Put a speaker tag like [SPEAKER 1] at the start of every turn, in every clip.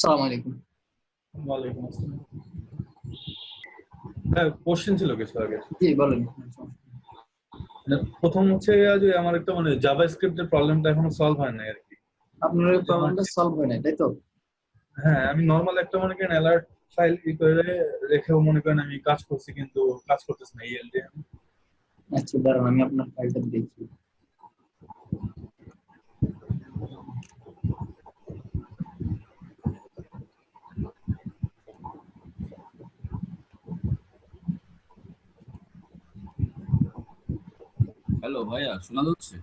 [SPEAKER 1] সালাম আলাইকুম।
[SPEAKER 2] ওয়ালাইকুম আসসালাম। হ্যাঁ, কোশ্চেন ছিল কিছু আগে।
[SPEAKER 1] জি বলেন।
[SPEAKER 2] প্রথম হচ্ছে যে আমার একটা মানে জাভাস্ক্রিপ্টের প্রবলেমটা এখনো সলভ হয় নাই আর কি।
[SPEAKER 1] আপনার এই
[SPEAKER 2] আমার
[SPEAKER 1] প্রবলেমটা সলভ হয় নাই, তাই তো?
[SPEAKER 2] হ্যাঁ, আমি নরমাল একটা মনে করেন অ্যালার্ট ফাইল করে রেখেও মনে করেন আমি কাজ করছি, কিন্তু কাজ করতেছে না ইএলডি।
[SPEAKER 1] আচ্ছা দাঁড়ান, আমি আপনার ফাইলটা দেখি।
[SPEAKER 3] হ্যালো ভাইয়া, শোনা যাচ্ছে?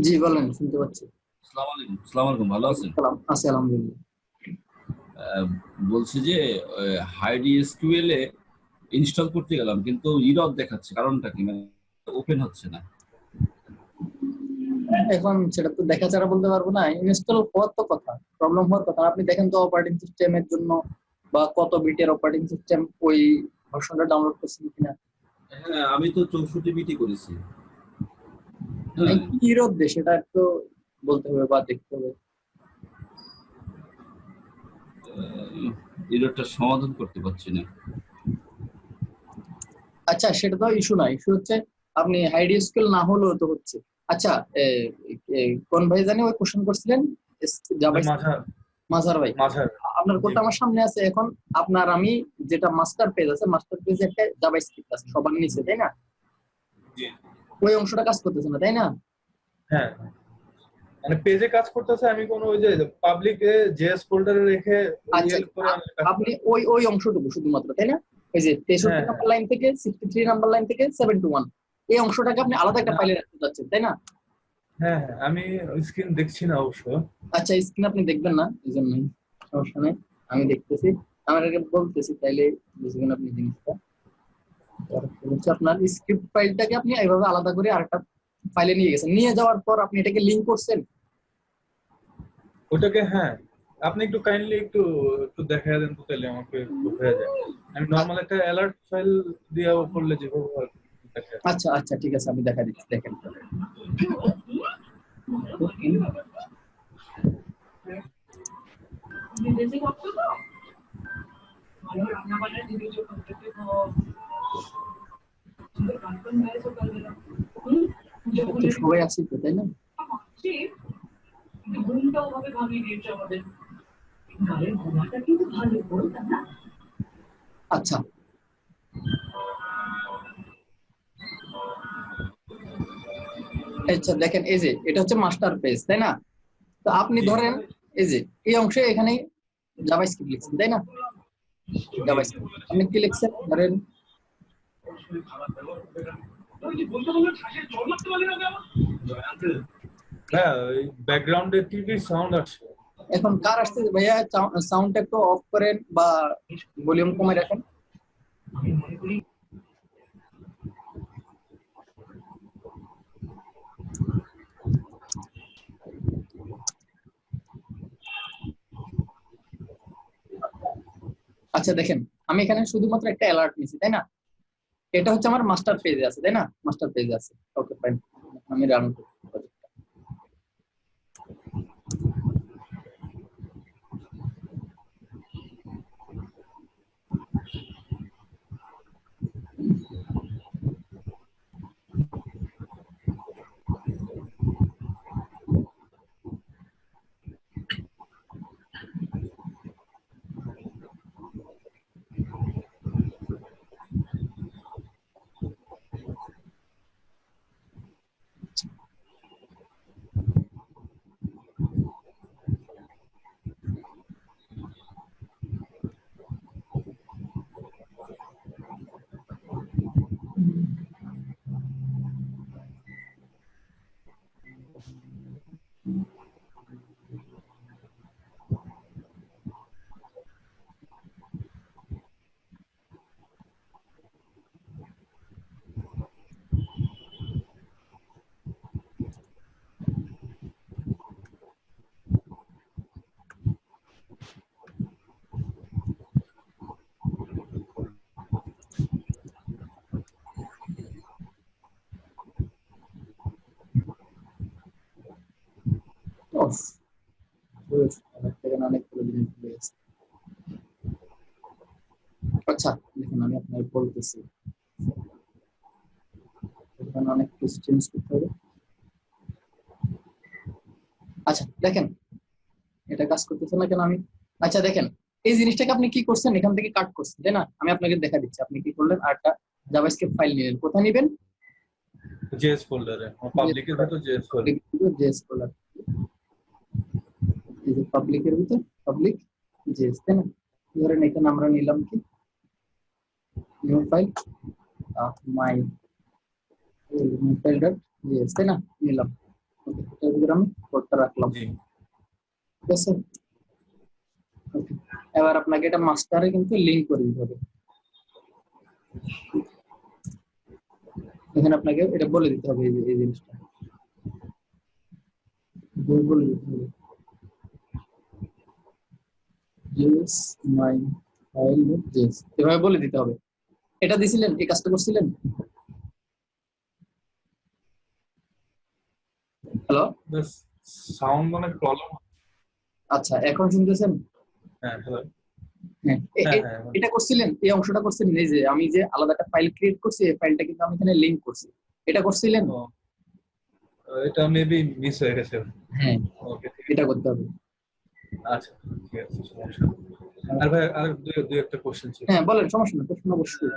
[SPEAKER 1] জি বলেন, শুনতে পাচ্ছি।
[SPEAKER 3] আসসালামু আলাইকুম। আসসালামু আলাইকুম, ভালো
[SPEAKER 1] ওয়ালাইকুম
[SPEAKER 3] আছেন?
[SPEAKER 1] সালাম, আছি আলহামদুলিল্লাহ।
[SPEAKER 3] আহ, বলছি যে হাইডি এসকিউএল এ ইনস্টল করতে গেলাম, কিন্তু ইরর দেখাচ্ছে। কারণটা কি? মানে ওপেন হচ্ছে না।
[SPEAKER 1] এখন সেটা তো দেখা ছাড়া বলতে পারবো না। ইনস্টল হওয়ার তো কথা, প্রবলেম হওয়ার কথা। আপনি দেখেন তো অপারেটিং সিস্টেমের জন্য বা কত বিটের অপারেটিং সিস্টেম ওই ভার্সনটা ডাউনলোড করছেন কিনা।
[SPEAKER 3] হ্যাঁ, আমি তো 64 বিটি করেছি। হ্যাঁ।
[SPEAKER 1] কি ইরর দেয় সেটা একটু বলতে হবে বা দেখতে হবে।
[SPEAKER 3] ইররটা সমাধান করতে পারছি না।
[SPEAKER 1] আচ্ছা সেটা তো ইস্যু না, ইস্যু হচ্ছে আপনি হাইডি স্কেল না হলেও তো হচ্ছে। আচ্ছা, কোন ভাই জানি ওই কোশ্চেন করছিলেন? জাভা
[SPEAKER 2] মাঝার
[SPEAKER 1] মাঝার ভাই,
[SPEAKER 2] মাঝার
[SPEAKER 1] আপনার
[SPEAKER 2] জি
[SPEAKER 1] কোডটা আমার সামনে আছে এখন। আপনার আমি যেটা মাস্টার পেজ আছে, মাস্টার পেজে একটা জাভা স্ক্রিপ্ট আছে সবার নিচে, তাই না?
[SPEAKER 2] জি।
[SPEAKER 1] ওই অংশটা কাজ করতেছে না, তাই না?
[SPEAKER 2] হ্যাঁ, মানে পেজে কাজ করতেছে, আমি কোনো ওই যে পাবলিকে জেএস ফোল্ডারে রেখে
[SPEAKER 1] আচ্ছা,
[SPEAKER 2] ইএল করে আমি কাজ
[SPEAKER 1] আপনি
[SPEAKER 2] করি।
[SPEAKER 1] ওই ওই অংশটুকু শুধুমাত্র, তাই না? এই যে 63
[SPEAKER 2] হ্যাঁ হ্যাঁ
[SPEAKER 1] নাম্বার লাইন থেকে 63 নাম্বার লাইন থেকে 71, এই অংশটাকে আপনি আলাদা একটা
[SPEAKER 2] না,
[SPEAKER 1] ফাইলে রাখতে চাচ্ছেন, তাই না?
[SPEAKER 2] হ্যাঁ হ্যাঁ, আমি স্ক্রিন দেখছি না অবশ্য।
[SPEAKER 1] আচ্ছা, স্ক্রিন আপনি দেখবেন না, এই জন্যই সমস্যা নেই, আমি দেখতেছি। আমার আগে বলতেছি, তাইলে বুঝবেন আপনি জিনিসটা। হচ্ছে আপনার স্ক্রিপ্ট ফাইলটাকে আপনি এইভাবে আলাদা করে আরেকটা ফাইলে নিয়ে গেছেন, নিয়ে যাওয়ার পর আপনি এটাকে লিংক করছেন।
[SPEAKER 2] ওটাকে হ্যাঁ, আপনি একটু কাইন্ডলি একটু একটু দেখা দেন তো, তাহলে আমাকে একটু হয়ে যায়। আমি নর্মাল একটা অ্যালার্ট ফাইল দিয়ে করলে যেভাবে হয় দেখা যায়।
[SPEAKER 1] আচ্ছা আচ্ছা, ঠিক আছে, আমি দেখা দিচ্ছি, দেখেন। তো সবাই আছি তো, তাই না? আচ্ছা আচ্ছা, দেখেন এই যে এটা হচ্ছে মাস্টার পেজ, তাই না? তো আপনি
[SPEAKER 2] জি
[SPEAKER 1] ধরেন এই যে এই অংশে এখানে জাভাস্ক্রিপ্ট লিখছেন, তাই না?
[SPEAKER 2] জি।
[SPEAKER 1] জাভাস্ক্রিপ্ট আপনি কি লিখছেন ধরেন?
[SPEAKER 2] হ্যাঁ, ওই ব্যাকগ্রাউন্ডে টিভির সাউন্ড আসছে।
[SPEAKER 1] এখন কার আসছে ভাইয়া? সাউন্ডটা একটু অফ করেন বা ভলিউম কমে রাখেন। আচ্ছা দেখেন, আমি এখানে শুধুমাত্র একটা অ্যালার্ট নিছি, তাই না? এটা হচ্ছে আমার মাস্টার পেজে আছে, তাই না? মাস্টার পেজে আছে, ওকে ফাইন। আমি রান করব। অফ, অনেক জিনিস ভুলে গেছি। আচ্ছা দেখুন আমি আপনাকে বলতেছি, এখানে অনেক কিছু চেঞ্জ করতে হবে। আচ্ছা দেখেন এটা কাজ করতেছে না কেন আমি, আচ্ছা দেখেন এই জিনিসটাকে আপনি কি করছেন, এখান থেকে কাট করছেন তাই না? আমি আপনাকে দেখা দিচ্ছি আপনি কি করলেন, আর একটা জাভাস্ক্রিপ্ট ফাইল নিলেন, কোথায় নেবেন?
[SPEAKER 2] জেএস ফোল্ডারে, পাবলিকের ভিতর জেএস ফোল্ডার।
[SPEAKER 1] জেএস ফোল্ডার, এই যে পাবলিকের ভিতর পাবলিক জেএস তাই না? ধরেন এখানে আমরা নিলাম কি নিউ ফাইল মাই ফাইল ডট জেএস তাই না, নিলাম। ওকে এটার ভিতরে আমি কোডটা রাখলাম,
[SPEAKER 2] জি
[SPEAKER 1] ঠিক আছে। ওকে এবার আপনাকে এটা মাস্টারে কিন্তু লিংক করে দিতে হবে, এখানে আপনাকে এটা বলে দিতে হবে এই জিনিসটা বলে দিতে হবে, জেএস মাই ফাইল ডট জেএস এভাবে বলে দিতে হবে। এটা দিছিলেন, এই কাজটা করছিলেন? হ্যালো,
[SPEAKER 2] বাস সাউন্ড অনেক প্রবলেম।
[SPEAKER 1] আচ্ছা এখন শুনতেছেন?
[SPEAKER 2] হ্যাঁ হ্যালো।
[SPEAKER 1] হ্যাঁ
[SPEAKER 2] হ্যাঁ হ্যাঁ
[SPEAKER 1] এটা করছিলেন, এই অংশটা করছিলেন, এই যে আমি যে আলাদা একটা ফাইল ক্রিয়েট করছি এই ফাইলটা কিন্তু আমি এখানে লিংক করছি, এটা করছিলেন?
[SPEAKER 2] ও, এটা মেবি মিস হয়ে গেছে।
[SPEAKER 1] হ্যাঁ
[SPEAKER 2] ওকে
[SPEAKER 1] এটা করতে হবে।
[SPEAKER 2] আচ্ছা ঠিক আছে, সমস্যা নেই। আর ভাই আর দুই একটা কোশ্চেন ছিল।
[SPEAKER 1] হ্যাঁ বলেন, সমস্যা নেই, প্রশ্ন অবশ্যই।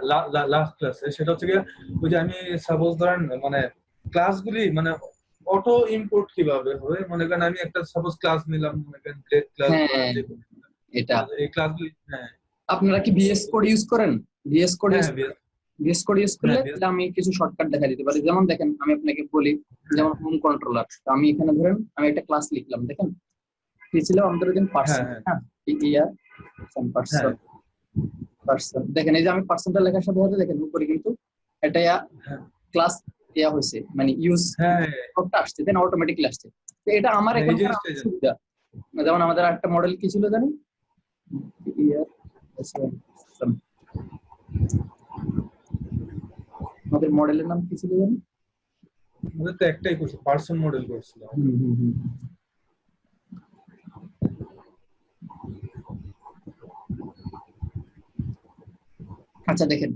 [SPEAKER 2] লাস্ট ক্লাসে সেটা হচ্ছে কি, ওই যে আমি সাপোজ ধরেন মানে ক্লাসগুলি মানে অটো ইম্পোর্ট কিভাবে হবে, মনে করেন আমি একটা সাপোজ ক্লাস নিলাম, মনে করেন গ্রেড ক্লাস বা
[SPEAKER 1] হ্যাঁ
[SPEAKER 2] যে
[SPEAKER 1] এটা
[SPEAKER 2] এই ক্লাসগুলি। হ্যাঁ
[SPEAKER 1] আপনারা কি ভিএস কোড ইউজ করেন? ভিএস কোড
[SPEAKER 2] হ্যাঁ
[SPEAKER 1] ভিএস কোড ইউজ করলে
[SPEAKER 2] হ্যাঁ,
[SPEAKER 1] তাহলে আমি কিছু শর্টকাট দেখা দিতে পারি। যেমন দেখেন আমি আপনাকে বলি, যেমন হোম কন্ট্রোলার, আমি এখানে ধরেন আমি একটা ক্লাস লিখলাম, দেখেন কি ছিল আমাদের দিন পার্সন,
[SPEAKER 2] হ্যাঁ
[SPEAKER 1] হ্যাঁ ইয়ার পার্সন পার্সন, দেখেন এই যে আমি পার্সনটা লেখার সাথে সাথে দেখেন উপরে কিন্তু এটা ক্লাস ইয়া হয়েছে, মানে ইউজ
[SPEAKER 2] হ্যাঁ
[SPEAKER 1] কোডটা আসছে, দেন অটোমেটিক্যালি আসছে। তো এটা আমার
[SPEAKER 2] হ্যাঁ,
[SPEAKER 1] এখন
[SPEAKER 2] এই জিনিসটাই
[SPEAKER 1] সুবিধা। যেমন আমাদের একটা মডেল কি ছিল জানি, ইয়ার আমাদের মডেলের নাম কি ছিল জানি,
[SPEAKER 2] আমাদের তো একটাই করছে, পার্সন মডেল করছিল।
[SPEAKER 1] আচ্ছা দেখেন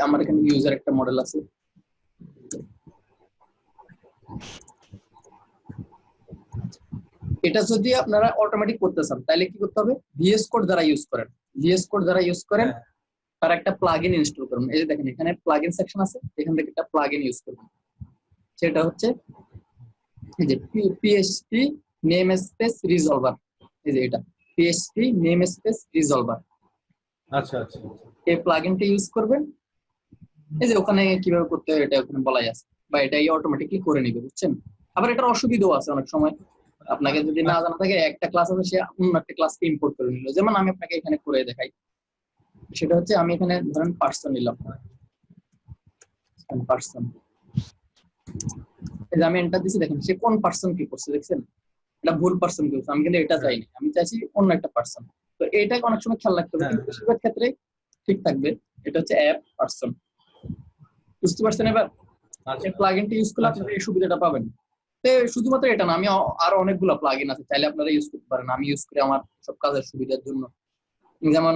[SPEAKER 1] আমার এখানে ইউজার একটা মডেল আছে, এটা যদি আপনারা অটোমেটিক করতে চান তাহলে কি করতে হবে, ভিএস কোড যারা ইউজ করেন, ভিএস কোড যারা ইউজ করেন
[SPEAKER 2] হ্যাঁ
[SPEAKER 1] তার একটা প্লাগইন ইনস্টল করুন। এই যে দেখেন এখানে প্লাগইন সেকশন আছে, এখান থেকে একটা প্লাগইন ইউজ করবেন, সেটা হচ্ছে এই যে পিএইচপি নেম স্পেস রিজলভার, এই যে এটা পিএইচপি নেম স্পেস রিজলভার,
[SPEAKER 2] আচ্ছা আচ্ছা
[SPEAKER 1] এই প্লাগইনটা ইউজ করবেন। এই যে ওখানে কিভাবে করতে হয় এটা ওখানে বলাই আছে, বা এটাই অটোমেটিকলি করে নিবে, বুঝছেন। আবার এটার অসুবিধাও আছে, অনেক সময় আপনাকে যদি না জানা থাকে একটা ক্লাস আছে সে অন্য একটা ক্লাসকে ইম্পোর্ট করে নিল, যেমন আমি আপনাকে এখানে করে দেখাই, সেটা হচ্ছে আমি এখানে ধরেন পার্সন নিলাম, পার্সন, এই যে আমি এন্টার দিছি, দেখেন সে কোন পার্সন কি করছে দেখছেন, এটা ভুল পার্সন কি করছে, আমি কিন্তু এটা চাইনি, আমি চাইছি অন্য একটা পার্সন। তো এইটাকে অনেক সময় খেয়াল রাখতে হবে, কিন্তু বেশিরভাগ ক্ষেত্রে ঠিক থাকবে। এটা হচ্ছে অ্যাপ পার্সন, বুঝতে পারছেন? এবার
[SPEAKER 2] আচ্ছা
[SPEAKER 1] এই প্লাগইনটা ইউজ করলে আপনারা এই সুবিধাটা পাবেন। তো শুধুমাত্র এটা না, আমি আরো অনেকগুলো প্লাগইন আছে, চাইলে আপনারা ইউজ করতে পারেন, আমি ইউজ করি আমার সব কাজের সুবিধার জন্য। যেমন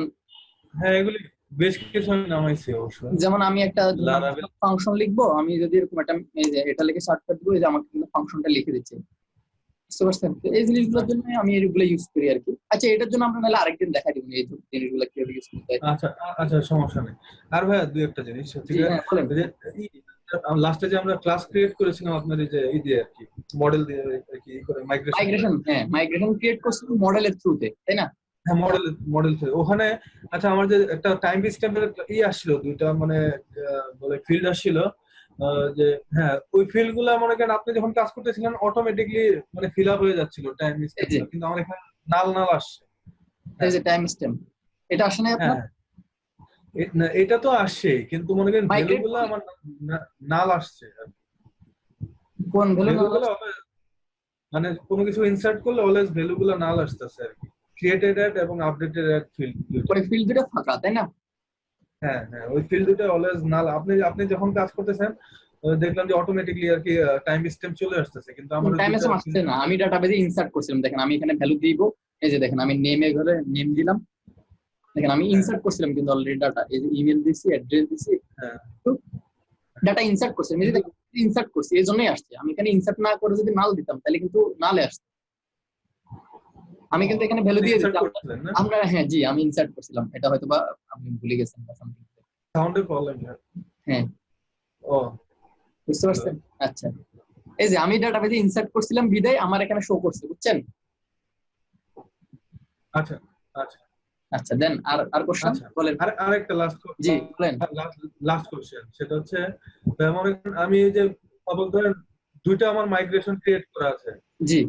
[SPEAKER 2] হ্যাঁ, এগুলি বেশ কিছু আমি নামাইছি অবশ্য।
[SPEAKER 1] যেমন আমি একটা
[SPEAKER 2] Laravel
[SPEAKER 1] ফাংশন লিখবো, আমি যদি এরকম একটা এই যে এটা লিখে শর্টকাট দিব, এই যে আমাকে কিন্তু ফাংশনটা লিখে দিচ্ছে, বুঝতে পারছেন? তো এই জিনিসগুলোর জন্য আমি এগুলো ইউজ করি আর কি। আচ্ছা এটার জন্য আমরা নাহলে আরেকদিন দেখা দিব এই জিনিসগুলো কিভাবে ইউজ করতে হয়।
[SPEAKER 2] আচ্ছা আচ্ছা, সমস্যা নেই। আর ভাইয়া দুই একটা জিনিস হচ্ছে
[SPEAKER 1] জি, হ্যাঁ, বলেন।
[SPEAKER 2] লাস্টে যে আমরা ক্লাস ক্রিয়েট করেছিলাম আপনার এই যে এই দিয়ে আর কি মডেল দিয়ে আর কি করে
[SPEAKER 1] মাইগ্রেশন, হ্যাঁ মাইগ্রেশন ক্রিয়েট করছি মডেলের থ্রুতে, তাই না?
[SPEAKER 2] হ্যাঁ মডেল ওখানে। আচ্ছা আমার যে একটা টাইম স্ট্যাম্পের আসছিল দুইটা মানে বলে ফিল্ড আসছিল, যে হ্যাঁ ওই ফিল্ড গুলা মনে করেন আপনি যখন কাজ করতেছিলেন অটোমেটিকলি মানে ফিল আপ হয়ে যাচ্ছিল টাইম স্ট্যাম্প, কিন্তু আমার এখানে নাল আসছে।
[SPEAKER 1] এই যে টাইম স্ট্যাম্প এটা আসে না আপনার?
[SPEAKER 2] এটা তো আসছে, কিন্তু মনে করেন ভ্যালু গুলো আমার নাল আসছে।
[SPEAKER 1] কোন ভ্যালু
[SPEAKER 2] গুলো মানে কোনো কিছু ইনসার্ট করলে অলওয়েজ ভ্যালু গুলো নাল আসতেছে আর কি, ক্রিয়েটেড এট এবং আপডেটেড এট ফিল্ড,
[SPEAKER 1] ওই ফিল্ড দুটো ফাঁকা, তাই না?
[SPEAKER 2] হ্যাঁ হ্যাঁ, ওই ফিল্ড দুটো অলওয়েজ নাল। আপনি আপনি যখন কাজ করতেছেন দেখলাম যে অটোমেটিকলি আর কি টাইম স্ট্যাম্প চলে আসতেছে, কিন্তু আমার ওই
[SPEAKER 1] টাইম
[SPEAKER 2] দুইটা
[SPEAKER 1] এসে আসছে না, আমি ডাটাবেজে ইনসার্ট করছিলাম। দেখেন আমি এখানে ভ্যালু দিব, এই যে দেখেন আমি নেমে ঘরে নেম দিলাম, দেখেন আমি
[SPEAKER 2] হ্যাঁ
[SPEAKER 1] ইনসার্ট করছিলাম কিন্তু অলরেডি ডাটা, এই যে ইমেল দিছি, অ্যাড্রেস দিছি,
[SPEAKER 2] হ্যাঁ
[SPEAKER 1] ডাটা ইনসার্ট করছিলাম, এই যে
[SPEAKER 2] কিন্তু
[SPEAKER 1] ইনসার্ট করছি, এই জন্যই আসছে। আমি এখানে ইনসার্ট না করে যদি নাল দিতাম তাহলে কিন্তু নালে আসছে। আমি কিন্তু এখানে ভ্যালু দিয়ে
[SPEAKER 2] ইনসার্ট
[SPEAKER 1] দিতাম।
[SPEAKER 2] করছিলেন না,
[SPEAKER 1] আমরা হ্যাঁ জি আমি ইনসার্ট করছিলাম, এটা হয়তো বা আপনি ভুলে গেছেন বা something।
[SPEAKER 2] সাউন্ডের প্রবলেম।
[SPEAKER 1] হ্যাঁ
[SPEAKER 2] ও
[SPEAKER 1] বুঝতে পারছেন। আচ্ছা এই যে আমি ডাটাবেজে ইনসার্ট করছিলাম বিদায় আমার এখানে শো করছে, বুঝছেন।
[SPEAKER 2] আচ্ছা আচ্ছা
[SPEAKER 1] আচ্ছা দেন আর আর কোশ্চেন
[SPEAKER 2] আচ্ছা।
[SPEAKER 1] বলেন।
[SPEAKER 2] আর আরেকটা
[SPEAKER 1] জি বলেন।
[SPEAKER 2] লাস্ট কোশ্চেন, সেটা হচ্ছে মনে করেন আমি এই যে সাপোজ ধরেন দুইটা আমার মাইগ্রেশন ক্রিয়েট করা আছে,
[SPEAKER 1] জি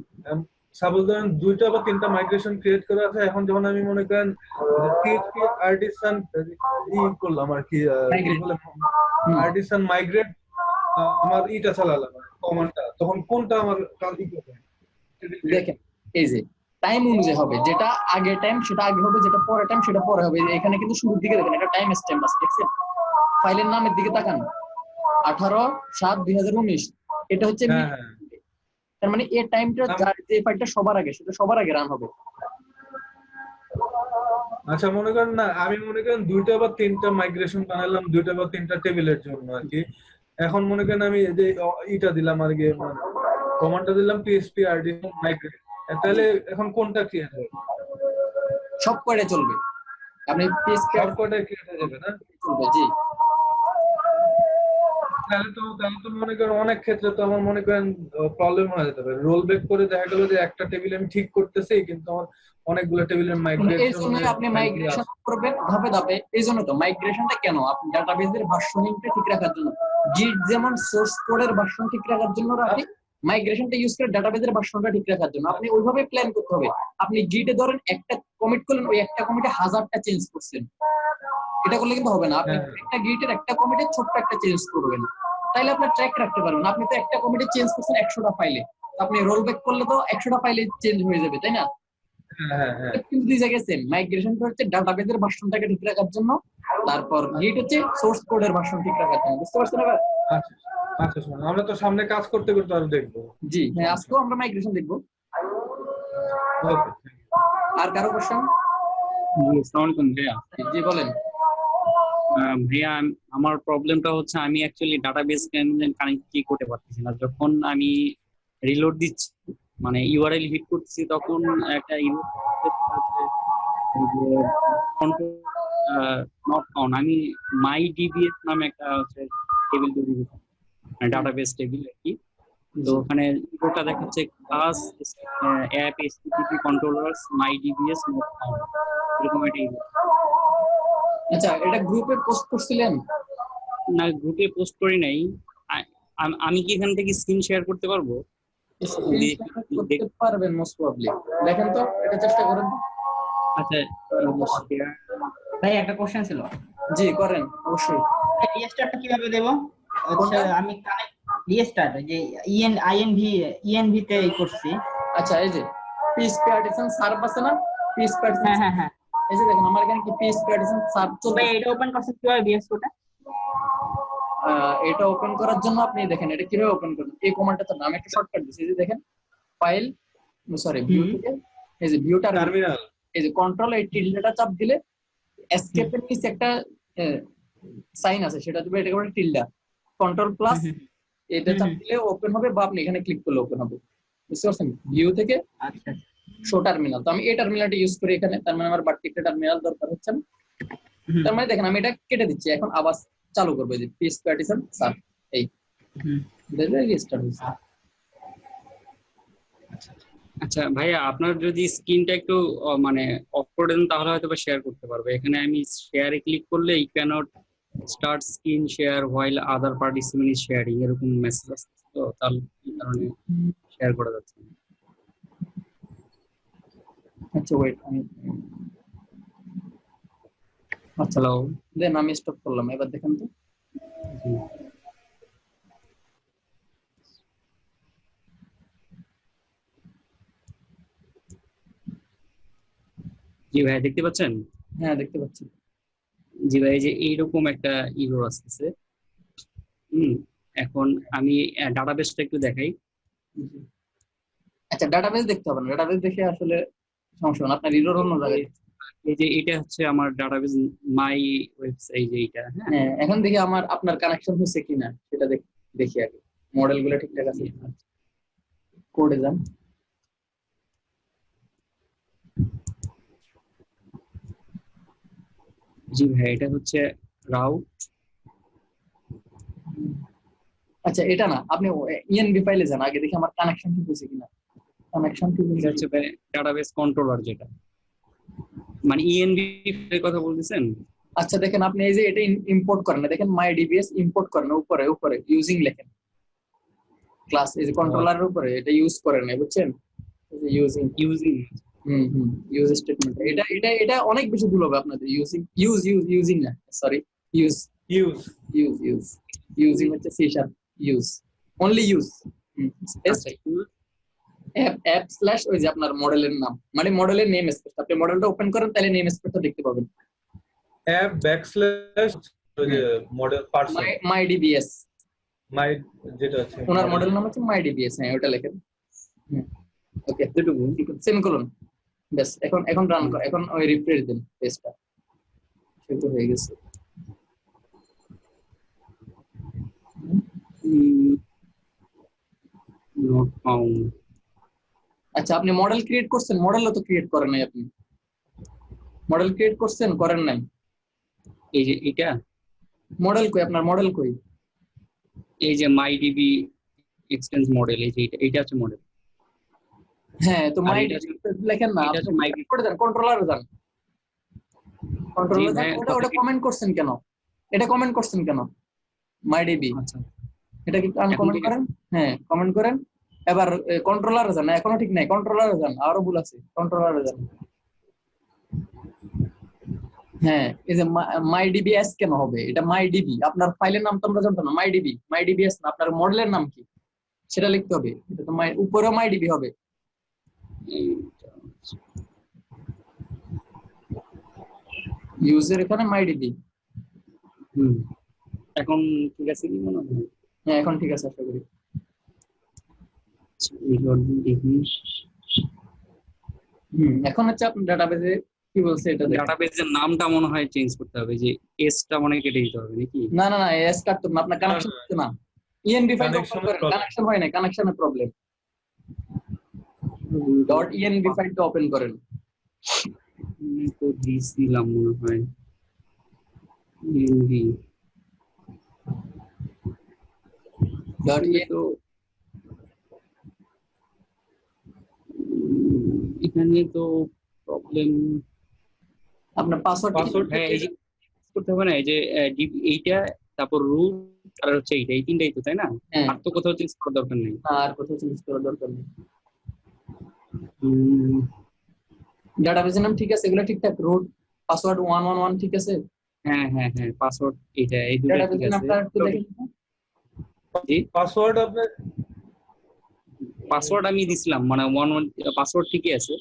[SPEAKER 2] সাপোজ ধরেন দুইটা বা তিনটা মাইগ্রেশন ক্রিয়েট করা আছে, এখন যখন আমি মনে করেন পিএইচপি আর্টিসান করলাম আর কি, কি
[SPEAKER 1] মাইগ্রেট।
[SPEAKER 2] বলে আর্টিসান মাইগ্রেট আমার ইটা চালালাম কমান্ডটা, তখন কোনটা আমার কাজ করবে?
[SPEAKER 1] দেখেন এই যে টাইম অনুযায়ী হবে, যেটা আগে টাইম সেটা আগে হবে, যেটা পরে টাইম সেটা পরে হবে। এখানে কিন্তু শুরুর দিকে দেখেন এটা টাইম স্ট্যাম্প আছে, দেখছেন। ফাইলের নামের দিকে তাকান, 18/7/2019, এটা হচ্ছে
[SPEAKER 2] হ্যাঁ হ্যাঁ
[SPEAKER 1] তার মানে এই টাইমটা যে ফাইলটা সবার আগে সেটা সবার আগে রান হবে।
[SPEAKER 2] আচ্ছা মনে করেন না, আমি মনে করেন দুইটা বা তিনটা মাইগ্রেশন বানালাম দুইটা বা তিনটা টেবিলের জন্য আর কি। এখন মনে করেন আমি এই যে ইটা দিলাম আর কি, মানে কমান্ডটা দিলাম পিএইচপি আর্টিসান মাইগ্রেট, তাহলে এখন কোনটা ক্রিয়েট হবে?
[SPEAKER 1] সব কয়টা চলবে, আপনি পিএসপি
[SPEAKER 2] সব কয়টাই ক্রিয়েট হয়ে যাবে না?
[SPEAKER 1] চলবে। জি
[SPEAKER 2] তাহলে তো মনে করেন অনেক ক্ষেত্রে তো আমার মনে করেন প্রবলেম হয়ে যেতে পারে, রোল ব্যাক করে দেখা গেল যে একটা টেবিল আমি ঠিক করতেছি কিন্তু আমার অনেকগুলো টেবিলের
[SPEAKER 1] এই জন্য
[SPEAKER 2] মাইগ্রেশনের
[SPEAKER 1] আপনি
[SPEAKER 2] ফাইলগুলো
[SPEAKER 1] মাইগ্রেশন
[SPEAKER 2] আছে।
[SPEAKER 1] করবেন ধাপে ধাপে। এই জন্য তো মাইগ্রেশনটা কেন, আপনি ডাটাবেজের ভার্সনিংটা ঠিক রাখার জন্য। জিট যেমন সোর্স কোডের ভার্সন ঠিক রাখার জন্য রাখে, মাইগ্রেশনটা ইউজ করে ডাটাবেজের ভার্সনটা ঠিক রাখার জন্য। আপনি ওইভাবে প্ল্যান করতে হবে। আপনি গিটে ধরেন একটা কমিট করলেন, ওই একটা কমিটে 1000টা চেঞ্জ করছেন, এটা করলে কিন্তু হবে না। আপনি
[SPEAKER 2] হ্যাঁ
[SPEAKER 1] একটা গিটের একটা কমিটে ছোট্ট একটা চেঞ্জ করবেন, তাইলে আপনার ট্র্যাক রাখতে পারবেন। আপনি তো একটা কমিটে চেঞ্জ করছেন 100টা ফাইলে, আপনি রোল ব্যাক করলে তো 100টা ফাইলে চেঞ্জ হয়ে যাবে, তাই না।
[SPEAKER 2] হ্যাঁ হ্যাঁ হ্যাঁ।
[SPEAKER 1] কিন্তু দুই জায়গায় সেম, মাইগ্রেশনটা হচ্ছে ডাটাবেজের ভার্সনটাকে ঠিক রাখার জন্য, তারপর গিট হচ্ছে সোর্স কোডের ভার্সন ঠিক রাখার জন্য। বুঝতে পারছেন এবার।
[SPEAKER 2] আচ্ছা আচ্ছা, শোনো আমরা তো সামনে কাজ করতে করতে আরো দেখবো।
[SPEAKER 1] জি হ্যাঁ আজকেও আমরা মাইগ্রেশন দেখবো।
[SPEAKER 2] ওকে।
[SPEAKER 1] আর কারো কোশ্চেন?
[SPEAKER 4] জি, আসসালামু আলাইকুম ভাইয়া।
[SPEAKER 1] জি বলেন।
[SPEAKER 4] ভাইয়া আমার প্রবলেমটা হচ্ছে আমি অ্যাকচুয়ালি ডাটাবেস কানেক্ট কি করতে পারতেছি না। যখন আমি রিলোড দিচ্ছি মানে ইউআরএল হিট করতেছি তখন একটা নট ফাউন্ড। আমি মাই ডিবিএস নামে একটা হচ্ছে টেবিল তৈরি করছি, ডাটাবেস টেবিল আর কি। তো ওখানে ইউরোটা দেখাচ্ছে class app এসটিটিপি controllers my DBS not found, এরকম একটা ইউরো।
[SPEAKER 1] আচ্ছা এটা গ্রুপে পোস্ট করছিলেন?
[SPEAKER 4] না, গ্রুপে পোস্ট করি নাই। আমি কি এখান থেকে স্ক্রিন শেয়ার করতে পারবো?
[SPEAKER 1] করতে পারবেন মোস্ট প্রবাবলি। দেখেন তো এটা চেষ্টা করেন।
[SPEAKER 4] আচ্ছা share।
[SPEAKER 5] ভাই একটা কোশ্চেন ছিল।
[SPEAKER 1] জি করেন অবশ্যই।
[SPEAKER 5] রিস্টার্টটা কিভাবে দেব? আচ্ছা আমি কানেক্ট রিস্টার্ট যে ইএনভি তে করছি।
[SPEAKER 1] আচ্ছা এই যে পিএসপি আর্টিসান সার্ভ আছে না, পিএসপি আর্টিসান,
[SPEAKER 5] হ্যাঁ হ্যাঁ হ্যাঁ
[SPEAKER 1] এই যে দেখেন আমার এখানে কি পিএসপি আর্টিসান সার্ভ চলবে।
[SPEAKER 5] ভাই এটা ওপেন করছি কিভাবে বিএস কোডটা?
[SPEAKER 1] এটা ওপেন করার জন্য আপনি দেখেন এটা কিভাবে ওপেন করবেন। এই কমান্ডটা তো নাম একটা শর্টকাট দিয়েছি, এই যে দেখেন ফাইল সরি ভিউ থেকে, এই যে ভিউ
[SPEAKER 2] টার্মিনাল,
[SPEAKER 1] এই যে কন্ট্রোল এই টিল্ডাটা চাপ দিলে এসকেপ এর নিচে একটা সাইন আছে, সেটা দিবে, এটা করে টিল্ডা, কন্ট্রোল প্লাস এটা চাপ দিলে ওপেন হবে, বা আপনি এখানে ক্লিক করলে ওপেন হবে। বুঝতে পারছেন। ভিউ থেকে
[SPEAKER 5] আচ্ছা
[SPEAKER 1] শো টার্মিনাল, তো আমি এই টার্মিনালটা ইউজ করি এখানে, তার মানে আমার বাড়তি একটা টার্মিনাল দরকার হচ্ছে না। তার মানে দেখেন আমি এটা কেটে দিচ্ছি, এখন আবার চালু করবো, যে পিএসপি আর্টিসান সার্ভ, এই দেখলে রিস্টার্ট হচ্ছে।
[SPEAKER 4] আচ্ছা ভাইয়া, আপনার যদি স্ক্রিনটা একটু মানে অফ করে দেন তাহলে হয়তো বা শেয়ার করতে পারবে। এখানে আমি শেয়ারে ক্লিক করলে I cannot start screen share while other participant is sharing এরকম মেসেজ আসছে, তো তাহলে এই কারণে শেয়ার করা যাচ্ছে না।
[SPEAKER 1] আচ্ছা ওয়েট আমি আচ্ছা
[SPEAKER 4] হ্যালো।
[SPEAKER 1] দেন আমি স্টপ করলাম, এবার দেখেন তো।
[SPEAKER 4] জি ভাইয়া দেখতে পাচ্ছেন?
[SPEAKER 1] হ্যাঁ দেখতে পাচ্ছি।
[SPEAKER 4] জি ভাই, এই যে এইরকম একটা ইরর আসতেছে। এখন আমি ডাটাবেসটা একটু দেখাই।
[SPEAKER 1] আচ্ছা ডাটাবেস দেখতে হবে না, ডাটাবেস দেখে আসলে সমস্যা না, আপনার এরর অন্য জায়গায়।
[SPEAKER 4] এই যে এটা হচ্ছে আমার ডাটাবেস মাই ওয়েবসাইট, যে এটা। হ্যাঁ,
[SPEAKER 1] হ্যাঁ এখন দেখি আপনার কানেকশন হয়েছে কিনা সেটা দেখি আগে, মডেল গুলো ঠিকঠাক আছে কোডে যান।
[SPEAKER 4] জি ভাই, এটা হচ্ছে রাউট।
[SPEAKER 1] আচ্ছা এটা না, আপনি ইএনভি ফাইলে যান আগে, দেখি আমার কানেকশন ঠিক হয়েছে কিনা। কানেকশন ঠিক
[SPEAKER 4] এটা
[SPEAKER 1] হয়েছে
[SPEAKER 4] হচ্ছে ডাটাবেস কন্ট্রোলার, যেটা মানে ইএনভি এর কথা বলতেছেন।
[SPEAKER 1] আচ্ছা দেখেন আপনি এই যে এটা ইম্পোর্ট করেন না, দেখেন মাই ডিবিএস ইম্পোর্ট করেন না, উপরে উপরে ইউজিং লেখেন ক্লাস, এই যে কন্ট্রোলারের উপরে এটা ইউজ করেন না, বুঝছেন? ইউজিং
[SPEAKER 4] ইউজিং
[SPEAKER 1] ইউজ স্টেটমেন্ট, এটা অনেক বেশি ভুল হবে আপনাদের। ইউজিং না, সরি, ইউজ
[SPEAKER 2] ইউজ
[SPEAKER 1] ইউজিং হচ্ছে C sharp, use only use space app slash ওই যে আপনার মডেলের নাম, মানে মডেলের নেম স্পেস, আপনি মডেলটা ওপেন করেন তাহলে নেম স্পেসটা দেখতে পাবেন।
[SPEAKER 2] অ্যাপ ব্যাকস্ল্যাশ মডেল পারসন
[SPEAKER 1] মাই ডিবিএস,
[SPEAKER 2] মাই যেটা আছে
[SPEAKER 1] ওনার মডেল নাম হচ্ছে মাই ডিবিএস, হ্যাঁ ওটা লেখেন। ওকে সেমিকোলন, ব্যাস। এখন রান কর, এখন ওই রিফ্রেশ দিন পেজটা, সেটা হয়ে গেছে।
[SPEAKER 4] Not found.
[SPEAKER 1] আচ্ছা আপনি মডেল ক্রিয়েট করছেন? মডেলও তো ক্রিয়েট করেন নাই আপনি, মডেল ক্রিয়েট করছেন করেন নাই?
[SPEAKER 4] এই যে এটা
[SPEAKER 1] মডেল কই আপনার, মডেল কই?
[SPEAKER 4] এই যে মাই ডিবি এক্সটেন্স মডেল, এই যে এটা হচ্ছে মডেল।
[SPEAKER 1] হ্যাঁ তো
[SPEAKER 4] আর
[SPEAKER 1] মাই
[SPEAKER 4] এটা
[SPEAKER 1] লেখেন না,
[SPEAKER 4] এটা হচ্ছে মাই
[SPEAKER 1] করে দেন, কন্ট্রোলারে যান, কন্ট্রোলারে যান। ওটা কমেন্ট করছেন কেন? এটা কমেন্ট করছেন কেন? মাই ডিবি,
[SPEAKER 4] আচ্ছা,
[SPEAKER 1] এটা কি আনকমেন্ট করেন? হ্যাঁ কমেন্ট করেন। এবার কন্ট্রোলারে যান, এখনো ঠিক নাই, কন্ট্রোলারে যান, আরো ভুল আছে, কন্ট্রোলারে যান। হ্যাঁ এই যে মাই ডিবিএস কেন হবে? এটা মাই ডিবি, আপনার ফাইলের নাম তো আমরা জানতাম না, মাই ডিবিএস না, আপনার মডেলের নাম কি সেটা লিখতে হবে। এটা তো উপরেও মাই ডিবি হবে, ইউজের এখানে মাই ডিবি।
[SPEAKER 4] এখন ঠিক আছে কি মনে হয়?
[SPEAKER 1] হ্যাঁ এখন ঠিক আছে আশা করি। এখন হচ্ছে আপনার ডাটাবেজে কি বলছে এটা দেখেন।
[SPEAKER 4] ডাটাবেজের নামটা মনে হয় চেঞ্জ করতে হবে, যে এসটা মনে হয় কেটে দিতে হবে নাকি?
[SPEAKER 1] না না না, এস কাটতো না, আপনার কানেকশন হচ্ছে না। ইএনভি ফাইল ওপেন করেন, কানেকশন হয় না, কানেকশনের প্রবলেম। ডট ইএনভি ফাইলটা ওপেন করেন।
[SPEAKER 4] তো দিছিলাম মনে হয় ইএনভি
[SPEAKER 1] ডট
[SPEAKER 4] তো এখানে তো প্রবলেম।
[SPEAKER 1] আপনার পাসওয়ার্ড
[SPEAKER 4] হ্যাঁ এই যে করতে হবে না, এই যে এইটা, তারপর রুট, আর হচ্ছে এইটা, এই তিনটাই তো, তাই না? আর তো কোথাও চেঞ্জ করার দরকার নেই।
[SPEAKER 1] আর কোথাও চেঞ্জ করার দরকার নেই। ডাটাবেজের নাম ঠিক আছে, এগুলো ঠিকঠাক, রুট পাসওয়ার্ড 111 ঠিক আছে।
[SPEAKER 4] হ্যাঁ হ্যাঁ হ্যাঁ, পাসওয়ার্ড এটা, এই দুটো ঠিক
[SPEAKER 1] ডাটাবেজের
[SPEAKER 4] আছে।
[SPEAKER 1] নামটা একটু দেখেন।
[SPEAKER 2] পাসওয়ার্ড আপনার,
[SPEAKER 4] পাসওয়ার্ড আমি দিছিলাম, মানে 11 পাসওয়ার্ড ঠিকই আছে।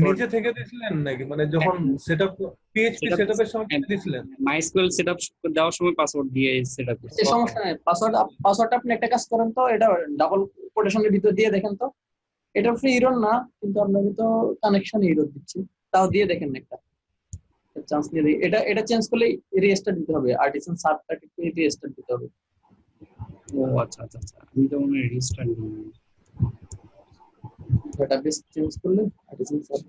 [SPEAKER 2] নিজে থেকে দিছিলেন নাকি, মানে যখন সেটআপ পিএইচপি সেটআপের সময় দিছিলেন?
[SPEAKER 4] মাইস্কুয়েল সেটআপ দেওয়ার সময় পাসওয়ার্ড দিয়ে সেটআপ করছি।
[SPEAKER 1] এই সমস্যা নাই, পাসওয়ার্ডটা আপনি একটা কাজ করেন তো, এটা ডাবল কোটেশনের ভিতর দিয়ে দেখেন তো। এটা ফ্রি এরর না, কিন্তু আপনাকে তো কানেকশন এরর দিচ্ছে, তাও দিয়ে দেখেন একটা চান্স নিয়ে দেখি। এটা চেঞ্জ করলে রিস্টার্ট দিতে হবে, আর্টিসান সাবটাকে রিস্টার্ট দিতে হবে।
[SPEAKER 4] ও আচ্ছা আচ্ছা আচ্ছা, আমি তো মনে হয় রিস্টার্ট দিই।
[SPEAKER 1] ডাটাবেস চেঞ্জ করলে আর্টিসান সাব।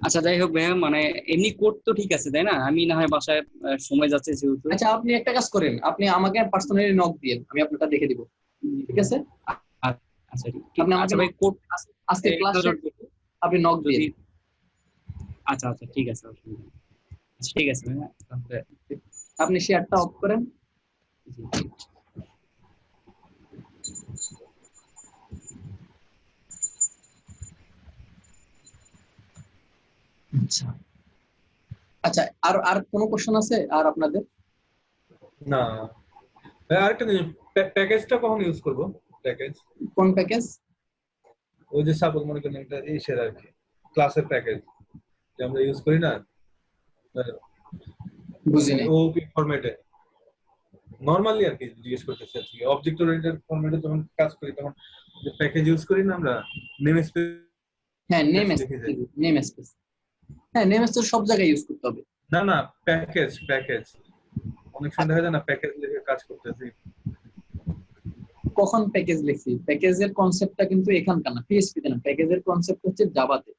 [SPEAKER 4] আচ্ছা যাই হোক ভাইয়া, মানে এমনি কোড তো ঠিক আছে তাই না? আমি না হয় বাসায় সময় যাচ্ছে যেহেতু।
[SPEAKER 1] আচ্ছা আপনি একটা কাজ করেন, আপনি আমাকে পার্সোনালি নক দিয়েন, আমি আপনারটা দেখে দিব, ঠিক আছে?
[SPEAKER 4] আচ্ছা
[SPEAKER 1] আপনি আমাকে
[SPEAKER 4] আচ্ছা ভাই কোড
[SPEAKER 1] আজকে ক্লাস শেষ আপনি নক দিয়ে
[SPEAKER 4] যদি
[SPEAKER 1] দিন।
[SPEAKER 4] আচ্ছা আচ্ছা ঠিক আছে অসুবিধা নেই। আচ্ছা ঠিক আছে ভাইয়া তাহলে
[SPEAKER 1] আপনি শেয়ারটা অফ করেন।
[SPEAKER 4] জি।
[SPEAKER 1] আচ্ছা আচ্ছা, আর আর কোনো কোশ্চেন আছে আর আপনাদের?
[SPEAKER 2] না আরেকটা জিনিস, প্যাকেজটা কখন ইউজ করব? প্যাকেজ
[SPEAKER 1] কোন প্যাকেজ?
[SPEAKER 2] ওই যে সাপোজ মনে করেন একটা এই শেয়ার আর কি, ক্লাসের প্যাকেজ যে আমরা ইউজ করি না
[SPEAKER 1] বুঝিনি।
[SPEAKER 2] ওপি ফরম্যাটে, নরমালি আর কি জিজ্ঞেস করতেছি আর কি। অবজেক্ট ওরিয়েন্টেড ফরম্যাটে যখন কাজ করি তখন যে প্যাকেজ ইউজ করি না আমরা, নেম স্পেস
[SPEAKER 1] হ্যাঁ নেম
[SPEAKER 2] লিখে যাই।
[SPEAKER 1] স্পেস, নেম স্পেস, হ্যাঁ নেম স্পেস সব জায়গায় ইউজ করতে হবে।
[SPEAKER 2] না না, প্যাকেজ অনেক সময় দেখা যায় না প্যাকেজ লিখে কাজ করতেছি।
[SPEAKER 1] কখন প্যাকেজ লিখছি? প্যাকেজের কনসেপ্টটা কিন্তু এখানকার না, পিএইচপি তে না, প্যাকেজের কনসেপ্ট হচ্ছে জাভাতে।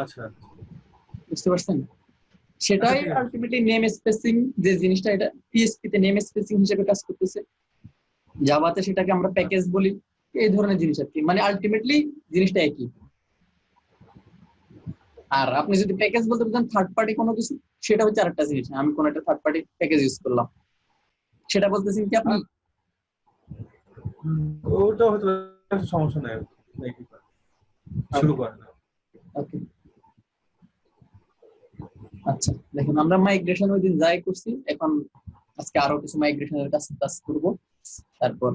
[SPEAKER 2] আচ্ছা
[SPEAKER 1] বুঝতে পারছেন? সেটাই
[SPEAKER 2] ঠিক আছে।
[SPEAKER 1] আলটিমেটলি নেম স্পেসিং যে জিনিসটা, এটা পিএইচপি তে নেম স্পেসিং হিসেবে কাজ করতেছে, জাভাতে সেটাকে আমরা প্যাকেজ বলি। এই ধরনের জিনিস আর কি, মানে আলটিমেটলি জিনিসটা একই। আর আপনি যদি প্যাকেজ বলতে বোঝেন থার্ড পার্টি কোনো কিছু, সেটা হচ্ছে আরেকটা জিনিস। আমি কোনো একটা থার্ড পার্টি প্যাকেজ ইউজ করলাম, সেটা বলতেছেন কি আপনি?
[SPEAKER 2] ওটা হয়তো সমস্যা নাই, শুরু করেন না।
[SPEAKER 1] ওকে আচ্ছা দেখুন, আমরা মাইগ্রেশন ওই দিন যাই করছি, এখন আজকে আরো কিছু মাইগ্রেশনের কাজ করব। তারপর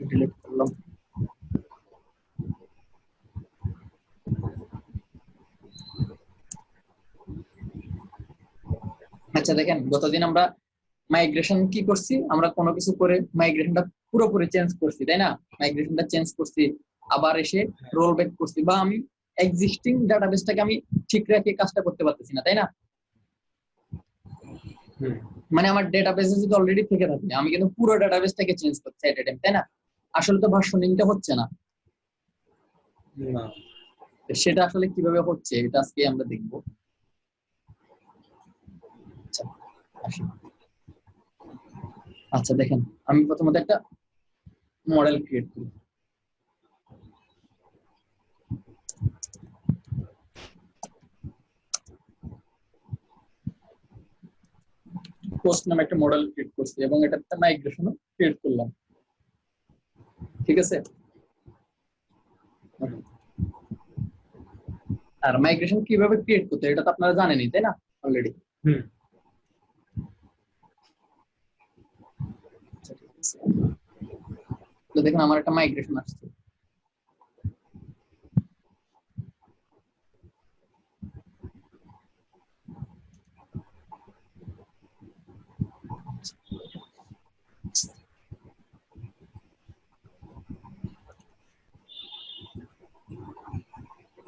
[SPEAKER 1] ডিলিট করলাম। আচ্ছা দেখেন, গতদিন আমরা মাইগ্রেশন কি করছি, আমরা কোনো কিছু করে মাইগ্রেশনটা পুরোপুরি চেঞ্জ করছি, তাই না? মাইগ্রেশনটা চেঞ্জ করছি, আবার এসে রোল ব্যাক করছি, বা আমি এক্সিস্টিং ডাটাবেসটাকে আমি ঠিক রেখে কাজটা করতে পারতেছি না, তাই না? মানে আমার ডেটাবেসে যদি অলরেডি থেকে থাকে, আমি কিন্তু পুরো ডেটাবেসটাকে চেঞ্জ করছি এট এ টাইম, তাই না? আসলে তো ভার্সনিংটা হচ্ছে না। সেটা আসলে কিভাবে হচ্ছে এটা আজকে আমরা দেখব। আচ্ছা আসি। আচ্ছা দেখেন, আমি প্রথমত একটা মডেল ক্রিয়েট করি। পোস্ট নামে একটা মডেল ক্রিয়েট করছি এবং এটা একটা মাইগ্রেশনও ক্রিয়েট করলাম, ঠিক আছে? আর মাইগ্রেশন কিভাবে ক্রিয়েট করতে এটা তো আপনারা জানেনই, তাই না? অলরেডি। তো দেখেন আমার একটা মাইগ্রেশন আসছে।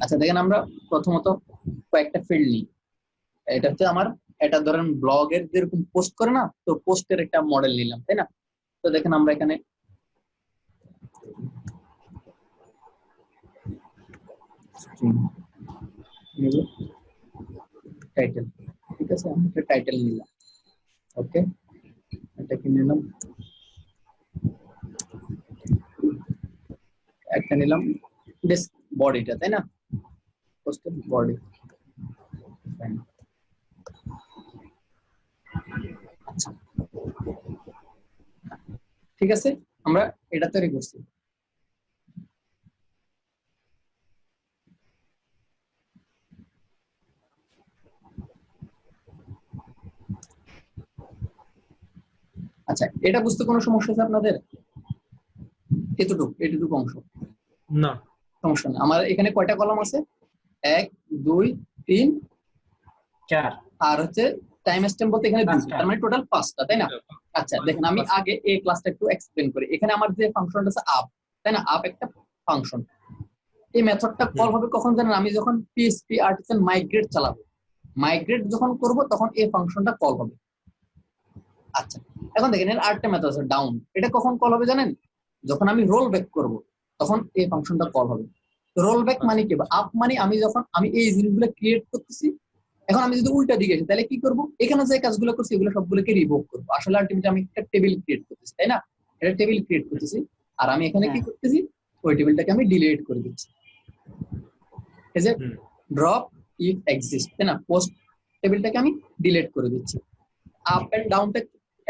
[SPEAKER 1] আচ্ছা দেখেন, আমরা প্রথমত কয়েকটা ফিল্ড নিই। এটা হচ্ছে আমার, এটা ধরেন ব্লগের যেরকম পোস্ট করে না, তো পোস্টের একটা মডেল নিলাম, তাই না? তো দেখেন আমরা এখানে টাইটেল, ঠিক আছে, আমি একটা টাইটেল নিলাম। ওকে, এটাকে নিলাম, একটা নিলাম ডেস্ক বডিটা, তাই না? পোস্টের বডি। আচ্ছা ঠিক আছে, আমরা এটা তৈরি করছি। আচ্ছা এটা বুঝতে কোনো সমস্যা আছে আপনাদের? এতটুকু অংশ
[SPEAKER 2] না
[SPEAKER 1] সমস্যা নেই। আমার এখানে কয়টা কলাম আছে? 1 2 3
[SPEAKER 5] 4
[SPEAKER 1] আর হচ্ছে টাইম স্ট্যাম্প বলতে এখানে 2,
[SPEAKER 5] পাঁচটা।
[SPEAKER 1] তার মানে টোটাল 5টা, তাই না? আচ্ছা দেখেন, আমি আগে এই ক্লাসটা একটু এক্সপ্লেন করি। এখানে আমার যে ফাংশনটা আছে আপ, তাই না? আপ একটা ফাংশন। এই মেথডটা কল হবে কখন জানেন? আমি যখন পিএইচপি আর্টিসান মাইগ্রেট চালাবো, মাইগ্রেট যখন করব তখন এই ফাংশনটা কল হবে। আচ্ছা এখন দেখেন এর আরেকটা মেথড আছে ডাউন, এটা কখন কল হবে জানেন? যখন আমি রোল ব্যাক করব তখন এই ফাংশনটা কল হবে। রোল ব্যাক মানে কি, আপ মানে আমি যখন আমি এই জিনিসগুলো ক্রিয়েট করতেছি, এখন আমি যদি উল্টা দিকে আসি তাহলে কি করব, এখানে যে কাজগুলো করছি এগুলো সবগুলোকে রিভোক করবো। আসলে আলটিমেটলি আমি একটা টেবিল ক্রিয়েট করতেছি, তাই না? এটা টেবিল ক্রিয়েট করতেছি, আর আমি এখানে কি করতেছি, ওই টেবিলটাকে আমি ডিলিট করে দিচ্ছি। এই যে ড্রপ ইফ এক্সিস্ট, তাই না? পোস্ট টেবিলটাকে আমি ডিলিট করে দিচ্ছি। আপ এন্ড ডাউনটা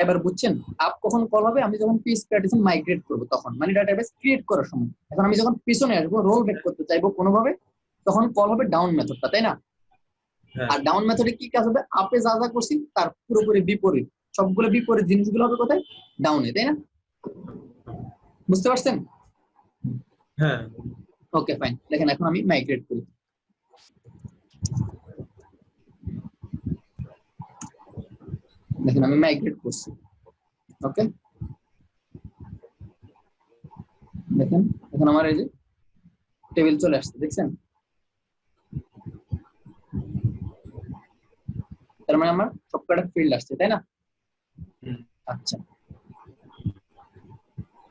[SPEAKER 1] এবার বুঝছেন, আপ কখন কল হবে, আমি যখন পিস পার্টিশন মাইগ্রেট করব তখন, মানে ডাটাবেস ক্রিয়েট করার সময়। এখন আমি যখন পিছনে আসবো, রোল ব্যাক করতে চাইবো কোনোভাবে, তখন কল হবে ডাউন মেথডটা, তাই না? আর ডাউন মেথডে কি কাজ হবে, আপে যা যা করছি তার পুরোপুরি বিপরীত, সবগুলো বিপরীত জিনিসগুলো হবে কোথায়, ডাউনে, তাই না? বুঝতে পারছেন?
[SPEAKER 2] হ্যাঁ।
[SPEAKER 1] ওকে ফাইন, দেখেন এখন আমি মাইগ্রেট করি। দেখেন আমি মাইগ্রেট করছি। ওকে, দেখেন এখন আমার এই যে টেবিল চলে আসছে, দেখছেন? তার মানে আমার সবকটা ফিল্ড আসছে, তাই না? আচ্ছা,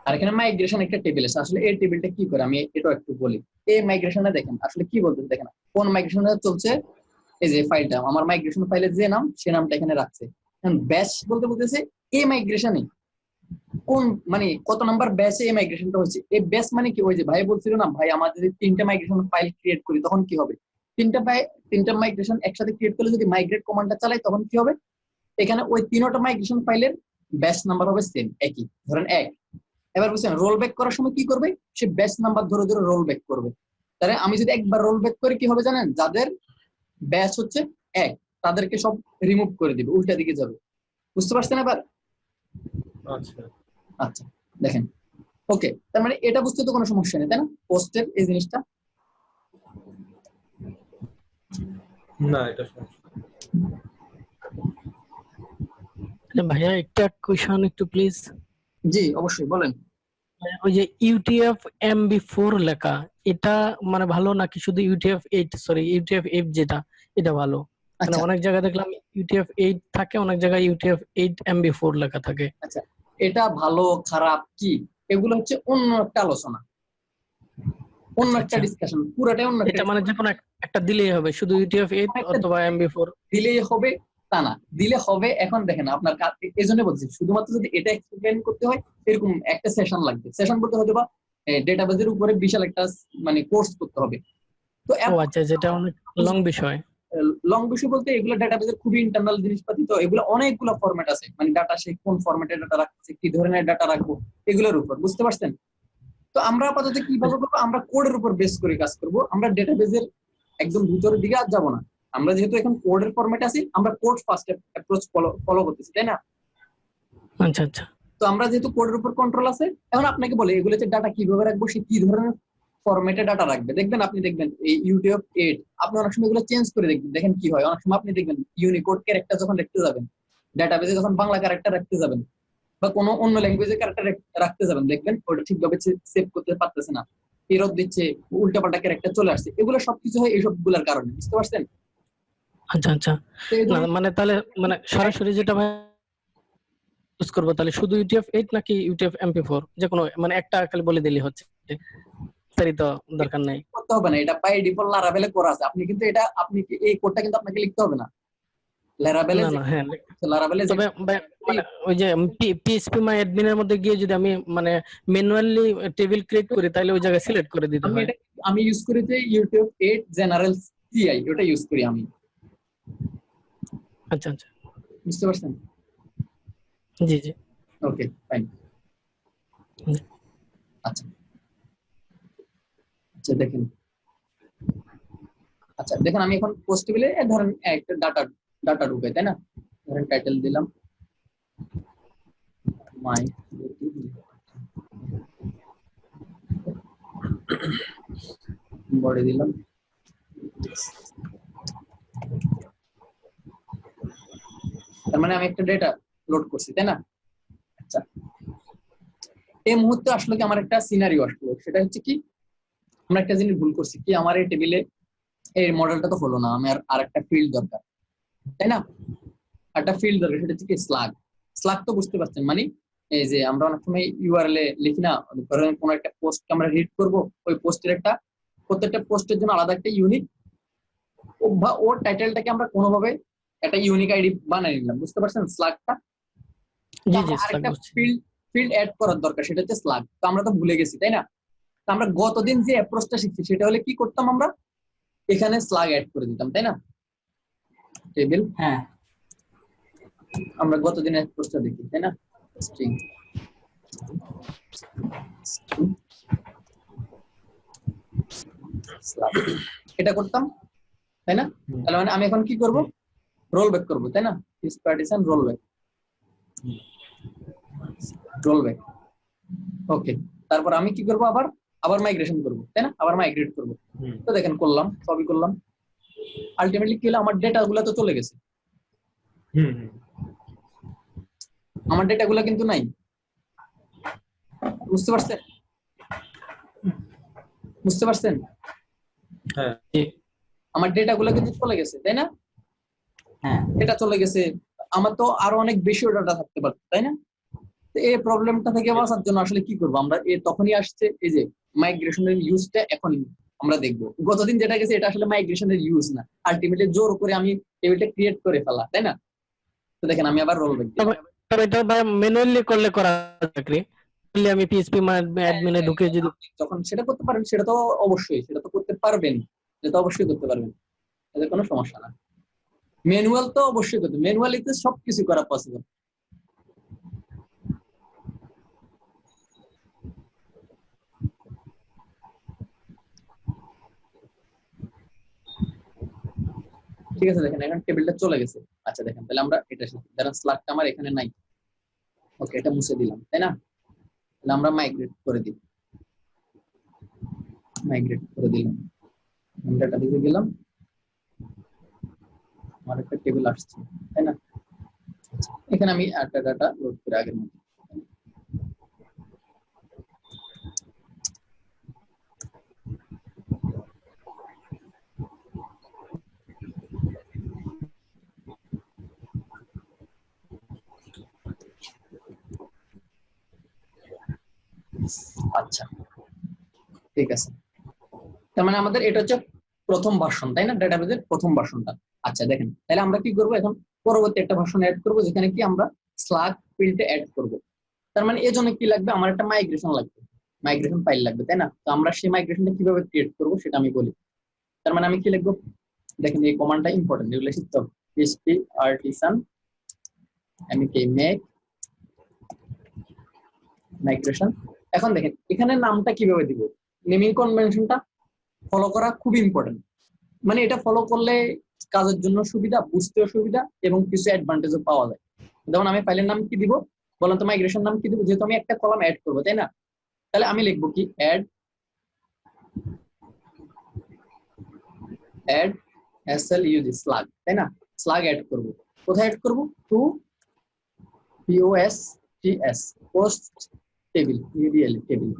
[SPEAKER 1] আর এখানে মাইগ্রেশন একটা টেবিল আছে। আসলে এই টেবিলটা কি করে আমি এটা একটু বলি। এই মাইগ্রেশনে দেখেন আসলে কি বলতেছে, দেখেন কোন মাইগ্রেশনে চলছে, এই যে ফাইলটা আমার মাইগ্রেশন ফাইলের যে নাম, সে নামটা এখানে রাখছে। ব্যাচ বলতে বলতেছে এই মাইগ্রেশনে কোন, মানে কত নাম্বার ব্যাচে এই মাইগ্রেশনটা হচ্ছে। এই ব্যাচ মানে কি, ওই যে ভাই বলছিল না, ভাই আমাদের যদি 3টা মাইগ্রেশন ফাইল ক্রিয়েট করি তখন কি হবে, 3টা মাইগ্রেশন একসাথে ক্রিয়েট করলে যদি মাইগ্রেট কমান্ডটা চালাই তখন কি হবে, এখানে ওই 3টা মাইগ্রেশন ফাইলের ব্যাচ নাম্বার হবে সেম, একই, ধরেন 1। এবার বুঝছেন, রোল ব্যাক করার সময় কি করবে, সে ব্যাচ নাম্বার ধরে ধরে রোল ব্যাক করবে। তাহলে আমি যদি একবার রোল ব্যাক করি কি হবে জানেন, যাদের ব্যাচ হচ্ছে 1 তাদেরকে সব রিমুভ করে দিবে, উল্টা দিকে যাবে। বুঝতে পারছেন এবার?
[SPEAKER 2] আচ্ছা
[SPEAKER 1] আচ্ছা, দেখেন ওকে, তার মানে এটা বুঝতে তো কোনো সমস্যা নেই, তাই না? পোস্টের এই জিনিসটা
[SPEAKER 2] না, এটা সমস্যা।
[SPEAKER 6] ভাইয়া একটা কোশ্চেন একটু প্লিজ।
[SPEAKER 1] জি অবশ্যই বলেন।
[SPEAKER 6] ওই যে ইউটিএফ MB4 লেখা, এটা মানে ভালো নাকি শুধু UTF-8, সরি UTF-8 যেটা, এটা ভালো? মানে
[SPEAKER 1] আচ্ছা
[SPEAKER 6] অনেক জায়গায় দেখলাম UTF-8 থাকে, অনেক জায়গায় UTF-8 MB4 লেখা থাকে।
[SPEAKER 1] আচ্ছা, এটা ভালো খারাপ কি এগুলো হচ্ছে অন্য একটা আলোচনা, অন্য
[SPEAKER 6] আচ্ছা,
[SPEAKER 1] একটা
[SPEAKER 6] আচ্ছা।
[SPEAKER 1] ডিসকাশন, পুরোটাই অন্য একটা
[SPEAKER 6] এটা মানে যে কোনো একটা দিলেই হবে, শুধু UTF-8 অথবা MB4
[SPEAKER 1] দিলেই হবে তা না, দিলে হবে। এখন দেখেন আপনার এই জন্য বলছি, শুধুমাত্র যদি এটা এক্সপ্লেন করতে হয় এরকম একটা সেশন লাগবে। সেশন বলতে হয়তো বা ডেটাবেজের উপরে বিশাল একটা মানে কোর্স করতে হবে। তো
[SPEAKER 6] ও আচ্ছা, যেটা অনেক লং বিষয়।
[SPEAKER 1] লং বিষয় বলতে এগুলো ডেটাবেজের খুবই ইন্টারনাল জিনিসপাতি, তো এগুলো অনেকগুলো ফরম্যাট আছে, মানে ডাটা সে কোন ফরম্যাটে ডাটা রাখছে, কি ধরনের ডাটা রাখবো, এগুলোর উপর। বুঝতে পারছেন? তো আমরা আপাতত কিভাবে করবো, আমরা কোডের উপর বেস করে কাজ করব, আমরা ডেটাবেজের একদম ভিতরের দিকে আর যাবো না। আমরা যেহেতু এখন কোডের ফরম্যাটে আছি, আমরা কোড ফার্স্ট অ্যাপ্রোচ ফলো করতেছি, তাই না?
[SPEAKER 6] আচ্ছা আচ্ছা।
[SPEAKER 1] তো আমরা যেহেতু কোডের উপর কন্ট্রোল আছে, এখন আপনাকে বলে এগুলোতে ডাটা কিভাবে রাখবো, সে কি ধরনের ফরম্যাটে ডাটা রাখবে। দেখবেন আপনি দেখবেন এই UTF-8 আপনি অনেক সময় এগুলো চেঞ্জ করে দেখবেন, দেখেন কি হয়। অনেক সময় আপনি দেখবেন ইউনিকোড ক্যারেক্টার যখন রাখতে যাবেন, ডাটাবেজে যখন বাংলা ক্যারেক্টার রাখতে যাবেন বা কোনো অন্য ল্যাঙ্গুয়েজের ক্যারেক্টার রাখতে যাবেন, দেখবেন ওটা ঠিকভাবে সেভ করতে পারতেছে না, এরর দিচ্ছে, উল্টাপাল্টা ক্যারেক্টার চলে আসছে। এগুলো সবকিছু হয় এইসব গুলার কারণে। বুঝতে পারছেন?
[SPEAKER 6] আচ্ছা আচ্ছা। না মানে তাহলে মানে সরাসরি যেটা ইউজ করবো তাহলে শুধু UTF-8 নাকি UTF-MP4 যে কোনো, মানে একটা খালি বলে দিলেই হচ্ছে, তারই তো দরকার নাই?
[SPEAKER 1] করতে হবে না, এটা বাই ডিফল্ট লারাভেলে করা আছে। আপনি কিন্তু এটা আপনি এই কোডটা কিন্তু আপনাকে লিখতে হবে না লারাভেলে।
[SPEAKER 6] না না, হ্যাঁ,
[SPEAKER 1] লারাভেলে
[SPEAKER 6] তবে মানে ওই যে PHP-MyAdmin এর মধ্যে গিয়ে যদি আমি মানে ম্যানুয়ালি টেবিল ক্রিয়েট করি তাহলে ওই জায়গায় সিলেক্ট করে দিতে হয়।
[SPEAKER 1] আমি ইউজ করি যে UTF-8 জেনারেল CI, ওটা ইউজ করি আমি।
[SPEAKER 6] আচ্ছা আচ্ছা,
[SPEAKER 1] বুঝতে পারছেন?
[SPEAKER 6] জি জি,
[SPEAKER 1] ওকে ফাইন। আচ্ছা আচ্ছা, দেখেন আচ্ছা দেখেন আমি এখন পোস্ট টেবিলে ধরেন একটা ডাটা ঢুকে, তাই না? ধরেন টাইটেল দিলাম মাই, বডি দিলাম, তার মানে আমি একটা ডেটা লোড করছি, তাই না? আচ্ছা, এই মুহূর্তে আসলে কি আমার একটা সিনারিও আসলো, সেটা হচ্ছে কি আমরা একটা জিনিস ভুল করছি কি, আমার এই টেবিলে এই মডেলটা তো হলো না, আমার আর একটা ফিল্ড দরকার, তাই না? একটা ফিল্ড দরকার, সেটা হচ্ছে কি স্লাগ। স্লাগ তো বুঝতে পারছেন, মানে এই যে আমরা অনেক সময় URL এ লিখি না, ধরেন কোনো একটা পোস্ট আমরা রিড করব, ওই পোস্টের একটা প্রত্যেকটা পোস্টের জন্য আলাদা একটা ইউনিক বা ওর টাইটেলটাকে আমরা কোনোভাবে একটা ইউনিক আইডি বানিয়ে নিলাম, বুঝতে পারছেন স্লাগটা।
[SPEAKER 6] জি জি
[SPEAKER 1] আরেকটা ফিল্ড অ্যাড করার দরকার, সেটা হচ্ছে স্লাগ। তো আমরা তো ভুলে গেছি, তাই না? তো আমরা গতদিন যে অ্যাপ্রোচটা শিখছি সেটা হলে কি করতাম, আমরা এখানে স্লাগ অ্যাড করে দিতাম, তাই না? টেবিল,
[SPEAKER 5] হ্যাঁ
[SPEAKER 1] আমরা গতদিনের অ্যাপ্রোচটা দেখি, তাই না? স্ট্রিং এটা করতাম, তাই না? তাহলে মানে আমি এখন কি করব, রোল ব্যাক করব, তাই না? This partition roll back, roll back. Okay, তারপর আমি কি করব, আবার মাইগ্রেশন করব, তাই না? আবার মাইগ্রেট করব। তো দেখেন করলাম, সবই করলাম, আলটিমেটলি কি হলো, আমার ডেটাগুলো তো চলে গেছে, আমার ডেটাগুলো কিন্তু নাই, বুঝতে পারছেন? বুঝতে পারছেন?
[SPEAKER 2] হ্যাঁ
[SPEAKER 1] আমার ডেটাগুলো কিন্তু চলে গেছে, তাই না?
[SPEAKER 5] হ্যাঁ
[SPEAKER 1] ডেটা চলে গেছে, আমার তো আরো অনেক বেশি ডাটা থাকতে পারত, তাই না? তো এই প্রবলেমটা থেকে বাঁচার জন্য আসলে কি করবো আমরা, তখনই আসছে এই যে মাইগ্রেশনের ইউজটা এখন আমরা দেখবো। গতদিন যেটা গেছে এটা আসলে মাইগ্রেশনের ইউজ না, আলটিমেটলি জোর করে আমি টেবিলটা ক্রিয়েট করে ফেলা, তাই না? তো দেখেন আমি আবার রোল ব্যাক দিলাম।
[SPEAKER 6] তবে এটা ভাই ম্যানুয়ালি করলে করা চাকরি, আমি পিএইচপি অ্যাডমিনে ঢুকে যদি
[SPEAKER 1] যখন সেটা করতে পারেন, সেটা তো অবশ্যই, সেটা তো করতে পারবেন, সেটা তো অবশ্যই করতে পারবেন, এতে কোনো সমস্যা না। ম্যানুয়াল তো অবশ্যই করতে, ম্যানুয়ালিতে সবকিছু করা পসিবল। ঠিক আছে, দেখেন এখন টেবিলটা চলে গেছে। আচ্ছা দেখেন, তাহলে আমরা এটা শিখি, কারণ স্লাগটা আমার এখানে নাই। ওকে, এটা মুছে দিলাম, তাই না? তাহলে আমরা মাইগ্রেট করে দিই, মাইগ্রেট করে দিলাম, ডাটা দিতে গেলাম, আমার একটা টেবিল আসছে, তাই না? এখানে আমি একটা ডাটা লোড করে আগের মতো, আচ্ছা ঠিক আছে। তার মানে আমাদের এটা হচ্ছে প্রথম ভার্সন, তাই না? ডেটাবেজের প্রথম ভার্সনটা। আচ্ছা দেখেন, তাহলে আমরা কি করব এখন, পরবর্তী একটা ভার্সন অ্যাড করব, যেখানে কি আমরা স্লাগ ফিল্ডে অ্যাড করব। তার মানে এর জন্য কি লাগবে, আমার একটা মাইগ্রেশন লাগবে, মাইগ্রেশন ফাইল লাগবে, তাই না? তো আমরা সেই মাইগ্রেশনটা কিভাবে ক্রিয়েট করব সেটা আমি বলি। তার মানে আমি কি লিখবো, দেখেন এই কমান্ডটা ইম্পর্টেন্ট, এগুলো শিখতে হবে। php artisan make migration. এখন দেখেন এখানে নামটা কিভাবে দিব, নেমিং কনভেনশনটা ফলো করা খুব ইম্পর্টেন্ট। মানে এটা ফলো করলে কাজের জন্য সুবিধা, বুঝতেও সুবিধা, এবং কিছু অ্যাডভান্টেজও পাওয়া যায়। যেমন আমি ফাইলের নাম কি দিব বলেন তো, মাইগ্রেশন নাম কি দিব, যেহেতু আমি একটা কলাম অ্যাড করবো, তাই না? তাহলে আমি লিখবো কি অ্যাড slug স্লাগ, তাই না? স্লাগ অ্যাড করব, কোথায় অ্যাড করব, to POSTS post table, table.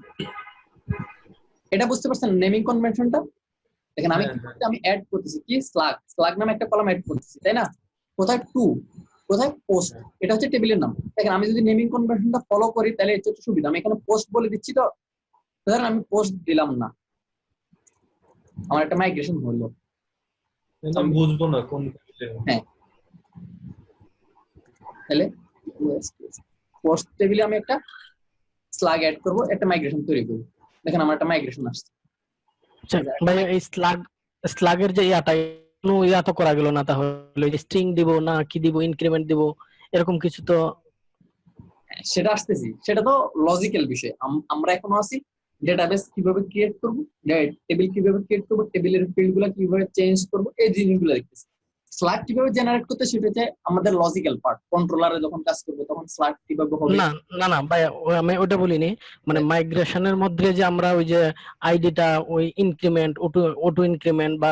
[SPEAKER 1] এটা বুঝতে পারছেন নেমিং কনভেনশনটা? দেখেন আমি কি করতে, আমি অ্যাড করতেছি কি, স্লাগ নামে একটা কলাম অ্যাড করতেছি, তাই না? কোথায় টু, কোথায় পোস্ট, এটা হচ্ছে টেবিলের নাম। দেখেন আমি যদি নেমিং কনভেনশনটা ফলো করি তাহলে এটা হচ্ছে সুবিধা, আমি এখানে পোস্ট বলে দিচ্ছি। তো ধরেন আমি পোস্ট দিলাম না, আমার একটা মাইগ্রেশন হলো,
[SPEAKER 2] আমি বুঝবো না কোন।
[SPEAKER 1] হ্যাঁ, তাহলে পোস্ট টেবিলে আমি একটা স্লাগ অ্যাড করব, একটা মাইগ্রেশন তৈরি করব। দেখেন আমার একটা মাইগ্রেশন আসছে।
[SPEAKER 6] আচ্ছা ভাই, এই স্লাগের যে কোনো তো করা গেল না, তাহলে স্ট্রিং দিব না কি দিব, ইনক্রিমেন্ট দিব, এরকম কিছু তো?
[SPEAKER 1] সেটা আসতেছি, সেটা তো লজিক্যাল বিষয়। আমরা এখনো আছি ডেটাবেস কিভাবে ক্রিয়েট করব, টেবিল কিভাবে ক্রিয়েট করব, টেবিলের ফিল্ডগুলো কিভাবে চেঞ্জ করব, এই জিনিসগুলো দেখতেছি। স্লাগ কিভাবে জেনারেট করতে, সেটা হচ্ছে আমাদের লজিক্যাল পার্ট। কন্ট্রোলারে যখন কাজ করবে তখন স্লাগ কিভাবে হবে।
[SPEAKER 6] না না না ভাই, আমি ওটা বলিনি, মানে মাইগ্রেশনের মধ্যে যে আমরা ওই যে আইডিটা, ওই ইনক্রিমেন্ট, অটো ইনক্রিমেন্ট বা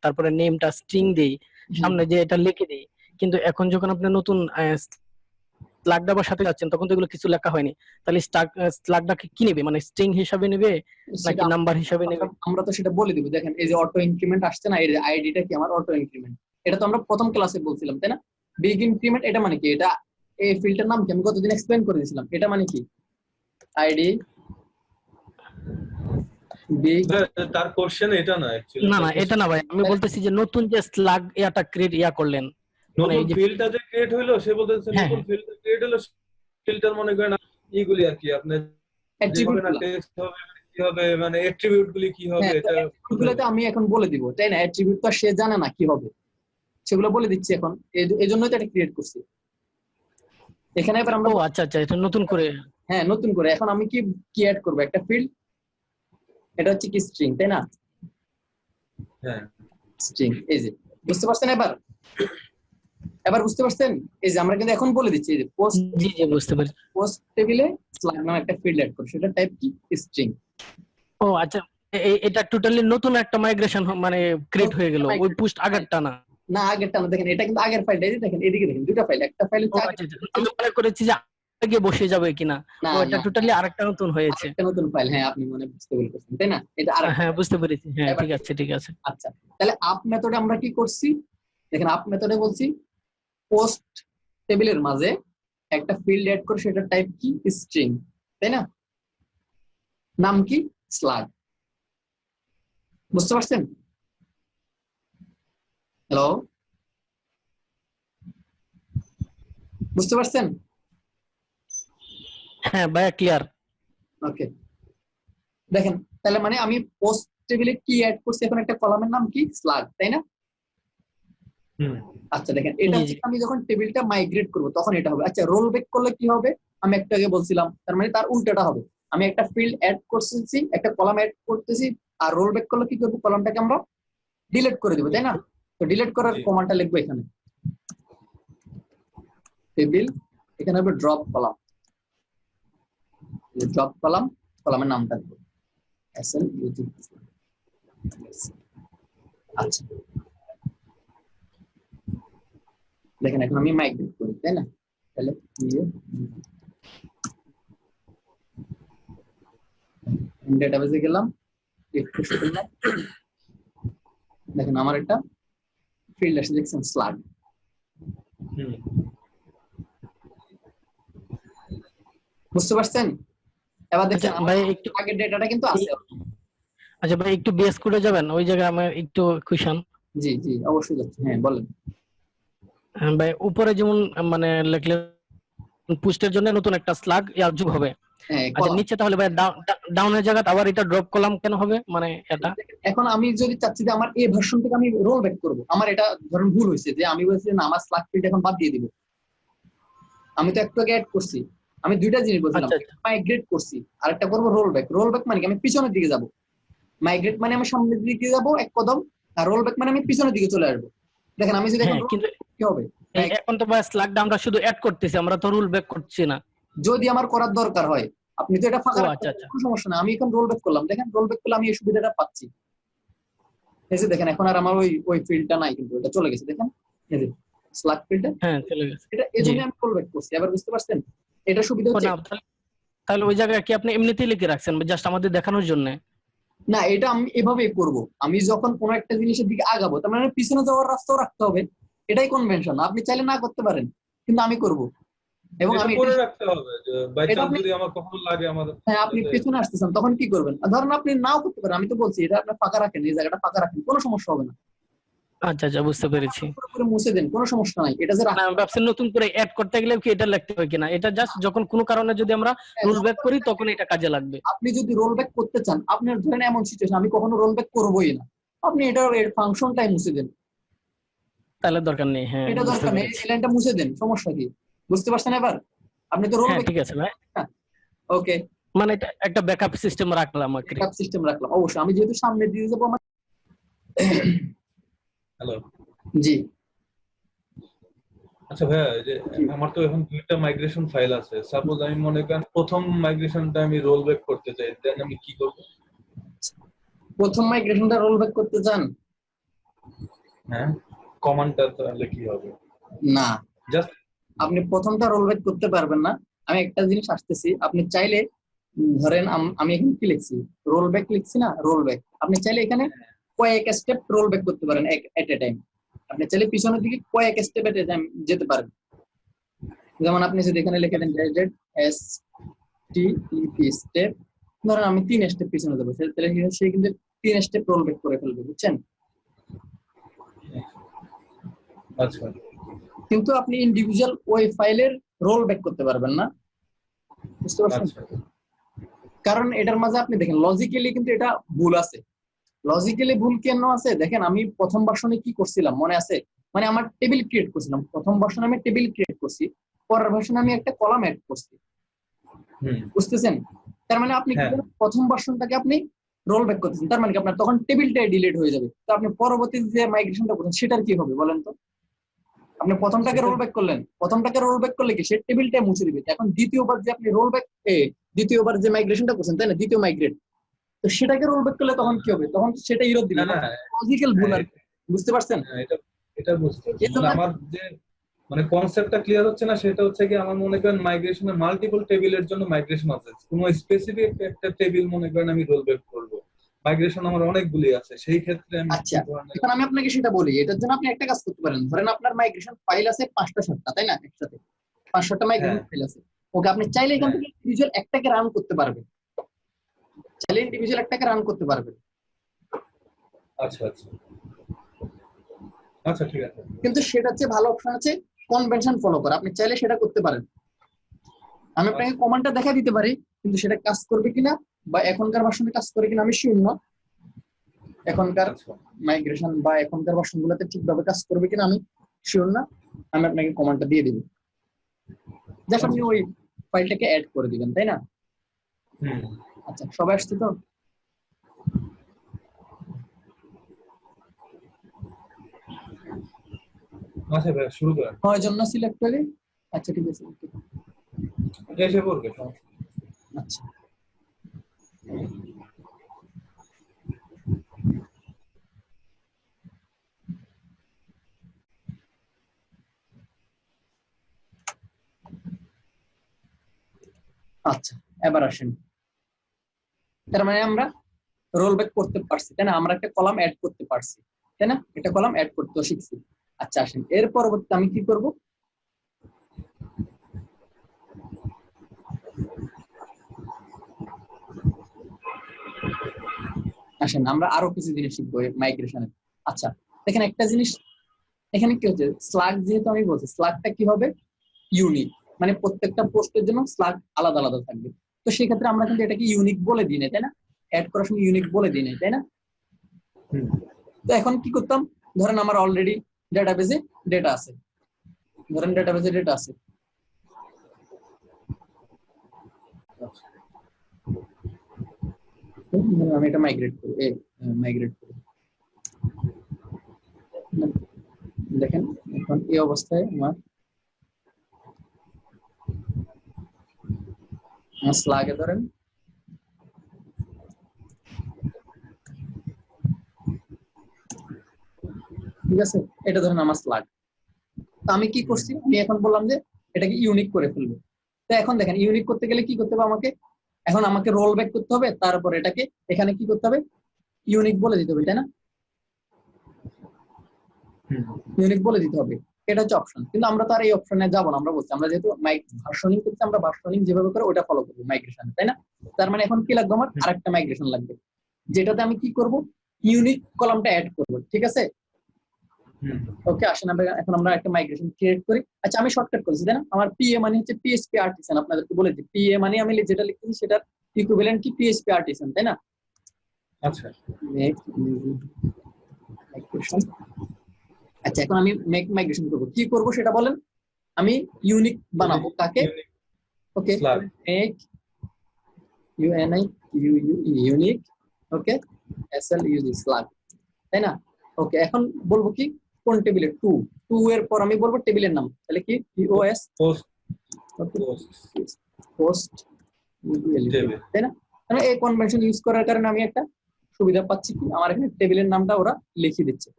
[SPEAKER 6] তারপরে নেমটা স্ট্রিং দেই, সামনে যে এটা লিখে দেই, কিন্তু এখন যখন আপনি নতুন স্লাগটা বসাতে যাচ্ছেন তখন তো এগুলো কিছু লেখা হয়নি। তাহলে স্লাগটাকে কি নেবে, মানে স্ট্রিং হিসাবে নেবে নাকি নাম্বার হিসাবে নেবে?
[SPEAKER 1] আমরা তো সেটা বলে দিব। দেখেন এই যে অটো ইনক্রিমেন্ট আসছে না, এই যে আইডিটা কি আমার অটো ইনক্রিমেন্ট, এটা তো আমরা প্রথম ক্লাসে বলছিলাম, তাই না? বিগ ইনক্রিমেন্ট এটা মানে কি, এটা এই ফিল্ডের নাম কি আমি কতদিন এক্সপ্লেইন করে দিয়েছিলাম। এটা মানে কি আইডি বিগ
[SPEAKER 2] তার কোশ্চেন এটা না অ্যাকচুয়ালি,
[SPEAKER 6] না না এটা না ভাই, আমি বলতেছি যে নতুন যে স্লাগ ইয়াটা ক্রিয়েট করলেন, মানে
[SPEAKER 2] নতুন
[SPEAKER 6] এই যে
[SPEAKER 2] ফিল্ডটা যে ক্রিয়েট হইলো, সে বলতেছে
[SPEAKER 6] হ্যাঁ,
[SPEAKER 2] নতুন ফিল্ড ক্রিয়েট হলো, ফিল্টার মনে করেন এইগুলি আর কি, আপনার যে হবে না
[SPEAKER 1] অ্যাট্রিবিউট
[SPEAKER 2] টেক্সট হবে কি হবে, মানে অ্যাট্রিবিউট গুলি কি হবে,
[SPEAKER 1] হ্যাঁ,
[SPEAKER 2] এটা
[SPEAKER 1] এগুলোতে আমি এখন বলে দিব, তাই না? অ্যাট্রিবিউট তো সে জানে না কি হবে, সেগুলো বলে দিচ্ছি এখন, এই জন্যই তো এটা ক্রিয়েট করছি এখানে। এবার আমরা
[SPEAKER 6] ও আচ্ছা আচ্ছা, এটা নতুন করে।
[SPEAKER 1] হ্যাঁ নতুন করে এখন আমি কি অ্যাড করব, একটা ফিল্ড, এটা হচ্ছে কি স্ট্রিং, তাই না?
[SPEAKER 2] হ্যাঁ
[SPEAKER 1] স্ট্রিং, এই যে বুঝতে পারছেন এবার বুঝতে পারছেন? এই যে আমরা কিন্তু এখন বলে দিচ্ছি, এই যে পোস্ট
[SPEAKER 6] জি জি বুঝতে পারছি।
[SPEAKER 1] টেবিলে স্লাগ নামে একটা ফিল্ড অ্যাড করব, সেটা টাইপ কি স্ট্রিং।
[SPEAKER 6] ও আচ্ছা, এটা টোটালি নতুন একটা মাইগ্রেশন মানে ক্রিয়েট হয়ে গেল, ওই পোস্ট আগেরটা না।
[SPEAKER 1] না আগেরটা না, দেখেন এটা কিন্তু আগের ফাইলটা, এই যে দেখেন এদিকে দেখেন দুটো ফাইল, একটা ফাইল
[SPEAKER 6] ও
[SPEAKER 1] হচ্ছে
[SPEAKER 6] আচ্ছা আচ্ছা, আমি মনে করেছি যে আগে বসে যাবে কিনা,
[SPEAKER 1] না
[SPEAKER 6] ও এটা
[SPEAKER 1] না
[SPEAKER 6] টোটালি আরেকটা নতুন হয়েছে।
[SPEAKER 1] একটা নতুন ফাইল, হ্যাঁ আপনি মনে বুঝতে বলতেছেন, তাই না? এটা আরেকটা।
[SPEAKER 6] হ্যাঁ বুঝতে পেরেছি, হ্যাঁ
[SPEAKER 1] এবার
[SPEAKER 6] ঠিক আছে ঠিক আছে।
[SPEAKER 1] আচ্ছা, তাহলে আপ মেথডে আমরা কি করছি, দেখেন আপ মেথডে বলছি পোস্ট টেবিলের মাঝে একটা ফিল্ড অ্যাড করে, সেটা টাইপ কি স্ট্রিং, তাই না? নাম কি স্লাগ। বুঝতে পারছেন? হ্যালো, বুঝতে পারছেন?
[SPEAKER 6] হ্যাঁ ভাইয়া ক্লিয়ার।
[SPEAKER 1] ওকে, দেখেন তাহলে মানে আমি পোস্ট টেবিলে কি অ্যাড করছি, এখন একটা কলামের নাম কি স্লাগ, তাই না? আচ্ছা দেখেন এটা
[SPEAKER 6] জি,
[SPEAKER 1] হচ্ছে
[SPEAKER 6] জি।
[SPEAKER 1] আমি যখন টেবিলটা মাইগ্রেট করব তখন এটা হবে। আচ্ছা রোল ব্যাক করলে কি হবে, আমি একটু আগে বলছিলাম, তার মানে তার উল্টোটা হবে। আমি একটা ফিল্ড অ্যাড করতেছি, একটা কলাম অ্যাড করতেছি, আর রোল ব্যাক করলে কি করব, কলামটাকে আমরা ডিলিট করে দিব, তাই না? তো ডিলিট করার
[SPEAKER 2] জি।
[SPEAKER 1] কমান্ডটা লিখবো এখানে, টেবিল, এখানে হবে ড্রপ কলাম, ড্রপ কলাম, কলামের নামটা দেবো এসএন ইউটি। আচ্ছা দেখেন এখন আমি মাইগ্রেট করি, তাই না? তাহলে ডেটাবেসে গেলাম, রিফ্রেশ করলাম, দেখেন আমার একটা ফিল্ড আসছে, দেখছেন স্লাগ। বুঝতে পারছেন? এবার
[SPEAKER 6] আচ্ছা
[SPEAKER 1] দেখেন আমার
[SPEAKER 6] ভাই একটু,
[SPEAKER 1] আগের ডেটাটা কিন্তু আছে।
[SPEAKER 6] আচ্ছা ভাই একটু বেস করে যাবেন, ওই জায়গায় আমার একটু কোয়েশ্চন।
[SPEAKER 1] জি জি অবশ্যই যাচ্ছি, হ্যাঁ বলেন।
[SPEAKER 6] ভাই উপরে যেমন মানে লিখলেন পোস্টের জন্য নতুন একটা স্লাগ যোগ হবে,
[SPEAKER 1] হ্যাঁ
[SPEAKER 6] আচ্ছা
[SPEAKER 1] কলাম।
[SPEAKER 6] নিচে তাহলে ভাই ডাউনের জায়গায় আবার এটা ড্রপ কলাম কেন হবে, মানে এটা?
[SPEAKER 1] এখন আমি যদি চাচ্ছি যে আমার এই ভার্সন থেকে আমি রোল ব্যাক করব, আমার এটা ধরেন ভুল হয়েছে যে আমি বলছি না আমার স্লাগ ফিল্ড এখন বাদ দিয়ে দিব, আমি তো একটু আগে অ্যাড করছি, আমি দুইটা জিনিস বলছিলাম,
[SPEAKER 6] আচ্ছা আচ্ছা
[SPEAKER 1] মাইগ্রেট করছি আর একটা করবো রোল ব্যাক। রোল ব্যাক মানে কি, আমি পিছনের দিকে যাব, মাইগ্রেট মানে আমি সামনের দিকে যাব এক কদম, আর রোল ব্যাক মানে আমি পিছনের দিকে চলে আসবো। দেখেন আমি যদি এখন
[SPEAKER 6] হ্যাঁ, কিন্তু
[SPEAKER 1] কি হবে,
[SPEAKER 6] এখন তো ভাই স্লাগটা আমরা শুধু অ্যাড করতেছি, আমরা তো রুল ব্যাক করছি না।
[SPEAKER 1] যদি আমার করার দরকার হয়, আপনি তো এটা ফাঁকা
[SPEAKER 6] ও
[SPEAKER 1] রাখতে
[SPEAKER 6] আচ্ছা আচ্ছা,
[SPEAKER 1] কোনো সমস্যা না, আমি এখন রোল ব্যাক করলাম, দেখেন রোল ব্যাক করলে আমি এই সুবিধাটা পাচ্ছি। এই যে দেখেন এখন আর আমার ওই ফিল্ডটা নাই, কিন্তু এটা চলে গেছে, দেখেন এই যে স্লাগ ফিল্ডটা,
[SPEAKER 6] হ্যাঁ চলে গেছে।
[SPEAKER 1] এটা এই জন্য আমি রোল ব্যাক করছি। এবার বুঝতে পারছেন এটা সুবিধা
[SPEAKER 6] ও
[SPEAKER 1] হচ্ছে
[SPEAKER 6] না, তাহলে ওই জায়গায় কি আপনি এমনিতেই লিখে রাখছেন জাস্ট আমাদের দেখানোর জন্য?
[SPEAKER 1] না, এটা আমি এভাবেই করব, আমি যখন কোনো একটা জিনিসের দিকে আগাবো তার মানে পিছনে যাওয়ার রাস্তাও রাখতে হবে, এটাই কনভেনশন। আপনি চাইলে না করতে পারেন, কিন্তু আমি করব। এবং
[SPEAKER 2] এটা
[SPEAKER 1] আমি
[SPEAKER 2] করে রাখতে হবে যে বাই
[SPEAKER 1] এটা
[SPEAKER 2] চান্স
[SPEAKER 1] আপনি,
[SPEAKER 2] যদি আমার কখনো লাগে আমাদের।
[SPEAKER 1] হ্যাঁ আপনি পেছনে আসতেছেন তখন কি করবেন, ধরেন আপনি নাও করতে পারেন, আমি তো বলছি এটা আপনি ফাঁকা রাখেন, এই জায়গাটা ফাঁকা রাখেন, কোনো সমস্যা হবে না।
[SPEAKER 6] আচ্ছা আচ্ছা বুঝতে পেরেছি।
[SPEAKER 1] পুরোপুরি মুছে দেন, কোনো সমস্যা নাই, এটা যে
[SPEAKER 6] না আমি ভাবছি নতুন করে অ্যাড করতে গেলে কি এটা লিখতে হবে কিনা, এটা জাস্ট যখন কোনো কারণে যদি আমরা রুল ব্যাক করি তখন এটা কাজে লাগবে।
[SPEAKER 1] আপনি যদি রোল ব্যাক করতে চান, আপনার ধরেন এমন সিচুয়েশন আমি কখনো রোল ব্যাক করবোই না, আপনি এটা এর ফাংশনটাই মুছে দেন,
[SPEAKER 6] তাহলে দরকার নেই। হ্যাঁ
[SPEAKER 1] এটা
[SPEAKER 6] বুঝতে
[SPEAKER 1] দরকার নেই,
[SPEAKER 6] পেরেছি।
[SPEAKER 1] এই লাইনটা মুছে দেন, সমস্যা কি? বুঝতে পারছেন এবার? আপনি তো রোল
[SPEAKER 6] হ্যাঁ
[SPEAKER 1] ব্যাক,
[SPEAKER 6] ঠিক আছে ভাই,
[SPEAKER 1] ওকে,
[SPEAKER 6] মানে এটা একটা ব্যাকআপ সিস্টেম রাখলাম আর কি।
[SPEAKER 1] ব্যাকআপ সিস্টেম রাখলাম অবশ্যই, আমি যেহেতু সামনে দিয়ে যাবো আমার।
[SPEAKER 2] হ্যালো,
[SPEAKER 1] জি
[SPEAKER 2] আচ্ছা ভাইয়া, এই যে আমার তো এখন দুইটা মাইগ্রেশন ফাইল আছে, সাপোজ আমি মনে করেন প্রথম মাইগ্রেশনটা আমি রোল ব্যাক করতে চাই, দেন আমি কি করব?
[SPEAKER 1] প্রথম মাইগ্রেশনটা রোল ব্যাক করতে চান?
[SPEAKER 2] হ্যাঁ, কমান্ডটা তাহলে কি হবে?
[SPEAKER 1] না,
[SPEAKER 2] জাস্ট
[SPEAKER 1] আপনি প্রথমটা রোল ব্যাক করতে পারবেন না। আমি একটা জিনিস আসতেছি, আপনি চাইলে ধরেন আমি এখানে কি লিখছি, রোল ব্যাক লিখছি না, রোল ব্যাক, আপনি চাইলে এখানে কয়েক স্টেপ রোল ব্যাক করতে পারেন এট এ টাইম। আপনি চাইলে পিছনের দিকে কয়েক স্টেপ এট এ টাইম যেতে পারেন। যেমন আপনি যদি এখানে লিখে দেন gadget S T E P step ধরেন আমি 3 স্টেপ পিছনে যাবো, তাহলে সে কিন্তু 3 স্টেপ রোল ব্যাক করে ফেলবে, বুঝছেন?
[SPEAKER 2] আচ্ছা
[SPEAKER 1] কিন্তু আপনি ইন্ডিভিজুয়াল ওই ফাইলের রোল ব্যাক করতে পারবেন না, বুঝতে পারছেন?
[SPEAKER 2] আচ্ছা
[SPEAKER 1] কারণ এটার মাঝে আপনি দেখেন লজিক্যালি কিন্তু এটা ভুল আছে। লজিক্যালি ভুল কেন আছে দেখেন, আমি প্রথম ভার্সনে কি করছিলাম মনে আছে? মানে আমার টেবিল ক্রিয়েট করছিলাম, প্রথম ভার্সনে আমি টেবিল ক্রিয়েট করছি, পরের ভার্সনে আমি একটা কলাম অ্যাড করছি, বুঝতেছেন? তার মানে আপনি কি
[SPEAKER 2] হ্যাঁ।
[SPEAKER 1] করেন, প্রথম ভার্সনটাকে আপনি রোল ব্যাক করতেছেন, তার মানে কি আপনার তখন টেবিলটাই ডিলিট হয়ে যাবে। তো আপনি পরবর্তী যে মাইগ্রেশনটা করছেন সেটার কি হবে বলেন তো? আপনি প্রথমটাকে রোল ব্যাক করলেন, প্রথমটাকে রোল ব্যাক করলে কি সে টেবিলটাই মুছে দিবে। এখন দ্বিতীয়বার যে আপনি রোল ব্যাক, দ্বিতীয়বার যে মাইগ্রেশনটা করছেন তাই না, দ্বিতীয় মাইগ্রেট, তো সেটাকে রোল ব্যাক করলে তখন কি হবে? তখন সেটা ইরর দিবে।
[SPEAKER 2] না
[SPEAKER 1] লজিক্যাল ভুল আর কি, বুঝতে পারছেন?
[SPEAKER 2] এটা এটা বুঝতে পারছি।
[SPEAKER 1] এজন্য
[SPEAKER 2] মানে আমার যে মানে কনসেপ্টটা ক্লিয়ার হচ্ছে না, সেটা হচ্ছে কি আমার মনে করেন মাইগ্রেশনের মাল্টিপল টেবিলের জন্য মাইগ্রেশন আছে, কোনো স্পেসিফিক একটা টেবিল মনে করেন আমি রোল ব্যাক করব, মাইগ্রেশন আমার অনেকগুলি আছে, সেই ক্ষেত্রে আমি
[SPEAKER 1] আচ্ছা, এখন আমি আপনাকে সেটা বলি, এটার জন্য আপনি একটা কাজ করতে পারেন। ধরেন আপনার মাইগ্রেশন ফাইল আছে 5টা 7টা, তাই না? একসাথে 5-7টা মাইগ্রেশন ফাইল আছে। ওকে, আপনি চাইলে এখান থেকে ইন্ডিভিজুয়াল একটাকে রান করতে পারবেন, চাইলে ইন্ডিভিজুয়াল একটাকে রান করতে পারবেন।
[SPEAKER 2] আচ্ছা আচ্ছা আচ্ছা ঠিক আছে।
[SPEAKER 1] কিন্তু সেটা হচ্ছে ভালো অপশন আছে কনভেনশন ফলো করা, আপনি চাইলে সেটা করতে পারেন। আমি আপনাকে কমান্ডটা দেখা দিতে পারি, কিন্তু সেটা কাজ করবে কিনা বা এখনকার ভার্সনে কাজ করে কিনা আমি শিওর না। এখনকার মাইগ্রেশন বা এখনকার ভার্সনগুলোতে ঠিকভাবে কাজ করবে কিনা আমি শিওর না। আমি আপনাকে কমান্ডটা দিয়ে দিব, জাস্ট আপনি ওই ফাইলটাকে অ্যাড করে দিবেন, তাই না? আচ্ছা, সবাই আসছে তো?
[SPEAKER 2] আচ্ছা ভাই শুরু করেন।
[SPEAKER 1] জন্য সিলেক্ট করে, আচ্ছা ঠিক আছে,
[SPEAKER 2] এসে পড়বে।
[SPEAKER 1] আচ্ছা আচ্ছা এবার আসেন। তার মানে আমরা রোল ব্যাক করতে পারছি, তাই না? আমরা একটা কলাম অ্যাড করতে পারছি, তাই না? একটা কলাম অ্যাড করতেও শিখছি। আচ্ছা আসেন, এর পরবর্তীতে আমি কি করব? আসেন আমরা আরো কিছু জিনিস শিখবো মাইগ্রেশনে। আচ্ছা দেখেন একটা জিনিস এখানে কি হচ্ছে, স্লাগ যেহেতু আমি বলছি, স্লাগটা কি হবে? ইউনিক, মানে প্রত্যেকটা পোস্টের জন্য স্লাগ আলাদা আলাদা থাকবে। তো সেক্ষেত্রে আমরা কিন্তু এটাকে ইউনিক বলে দিই না, তাই না? অ্যাড করার সময় ইউনিক বলে দিই না, তাই না? তো এখন কি করতাম, ধরেন আমার অলরেডি ডেটাবেজে ডেটা আছে, ধরেন ডেটাবেজে ডেটা আছে, আমি এটা মাইগ্রেট করি, মাইগ্রেট করি। দেখেন এখন এই অবস্থায় আমার স্লাগে ধরেন ঠিক আছে, এটা ধরেন আমার স্লাগ। তো আমি কি করছি, আমি এখন বললাম যে এটাকে ইউনিক করে ফেলবো। তো এখন দেখেন ইউনিক করতে গেলে কি করতে হবে আমাকে, এখন আমাকে রোল ব্যাক করতে হবে, তারপর এটাকে এখানে কি করতে হবে, ইউনিক বলে দিতে হবে, তাই না? ইউনিক বলে দিতে হবে, এটা হচ্ছে অপশন। কিন্তু আমরা তো আর এই অপশনে যাবো না, আমরা বলছি আমরা যেহেতু ভার্সনিং করছি, আমরা ভার্সনিং যেভাবে করে ওটা ফলো করবো মাইগ্রেশনে, তাই না? তার মানে এখন কি লাগবে আমার, আরেকটা মাইগ্রেশন লাগবে, যেটাতে আমি কি করব, ইউনিক কলামটা অ্যাড করব, ঠিক আছে? ওকে আসেন আমরা এখন আমরা একটা মাইগ্রেশন ক্রিয়েট করি। আচ্ছা আমি শর্টকাট করেছি, তাই না? আমার পিএ মানে হচ্ছে পিএইচপি আর্টিসান, আপনাদেরকে বলেছি পিএ মানে আমি যেটা লিখতেছি সেটার ইকুইভ্যালেন্ট কি পিএইচপি আর্টিসান, তাই না?
[SPEAKER 2] আচ্ছা
[SPEAKER 1] মাইগ্রেশন। আচ্ছা এখন আমি মেক মাইগ্রেশন করব, কি করব সেটা বলেন। আমি ইউনিক বানাবো কাকে, ওকে মেক ইউএনআই ইউনিক, ওকে এসএল ইউজি স্লাগ, তাই না? ওকে এখন বলবো কি কোন টেবিলে, 2 এর পর আমি বলবো টেবিলের নাম, তাহলে কি পিওএস পোস্ট, তাই না? মানে এই কনভেনশন ইউজ করার কারণে আমি একটা সুবিধা পাচ্ছি কি, আমার এখানে টেবিলের নামটা ওরা লিখে দিচ্ছে,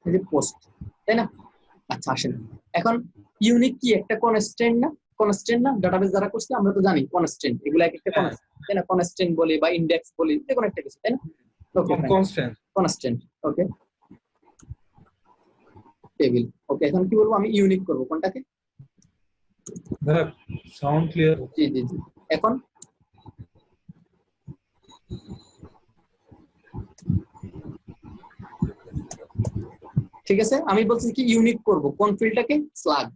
[SPEAKER 1] এই যে পোস্ট, তাই না? আচ্ছা আসেন এখন ইউনিক কি একটা কনস্ট্যান্ট না, কনস্ট্যান্ট না? ডাটাবেস যারা করছে আমরা তো জানি কনস্ট্যান্ট, এগুলা এক একটা কনস্ট্যান্ট, তাই না? কনস্ট্যান্ট বলি বা ইনডেক্স বলি, যে কোনো একটা কিছু, তাই না? ওকে কনস্ট্যান্ট, ওকে টেবিল, ওকে এখন কি বলবো, আমি ইউনিক করব কোনটাকে,
[SPEAKER 2] সাউন্ড ক্লিয়ার,
[SPEAKER 1] জি জি জি। এখন ঠিক আছে, আমি বলছি কি ইউনিক করব কোন ফিল্ডটাকে, স্লাগ।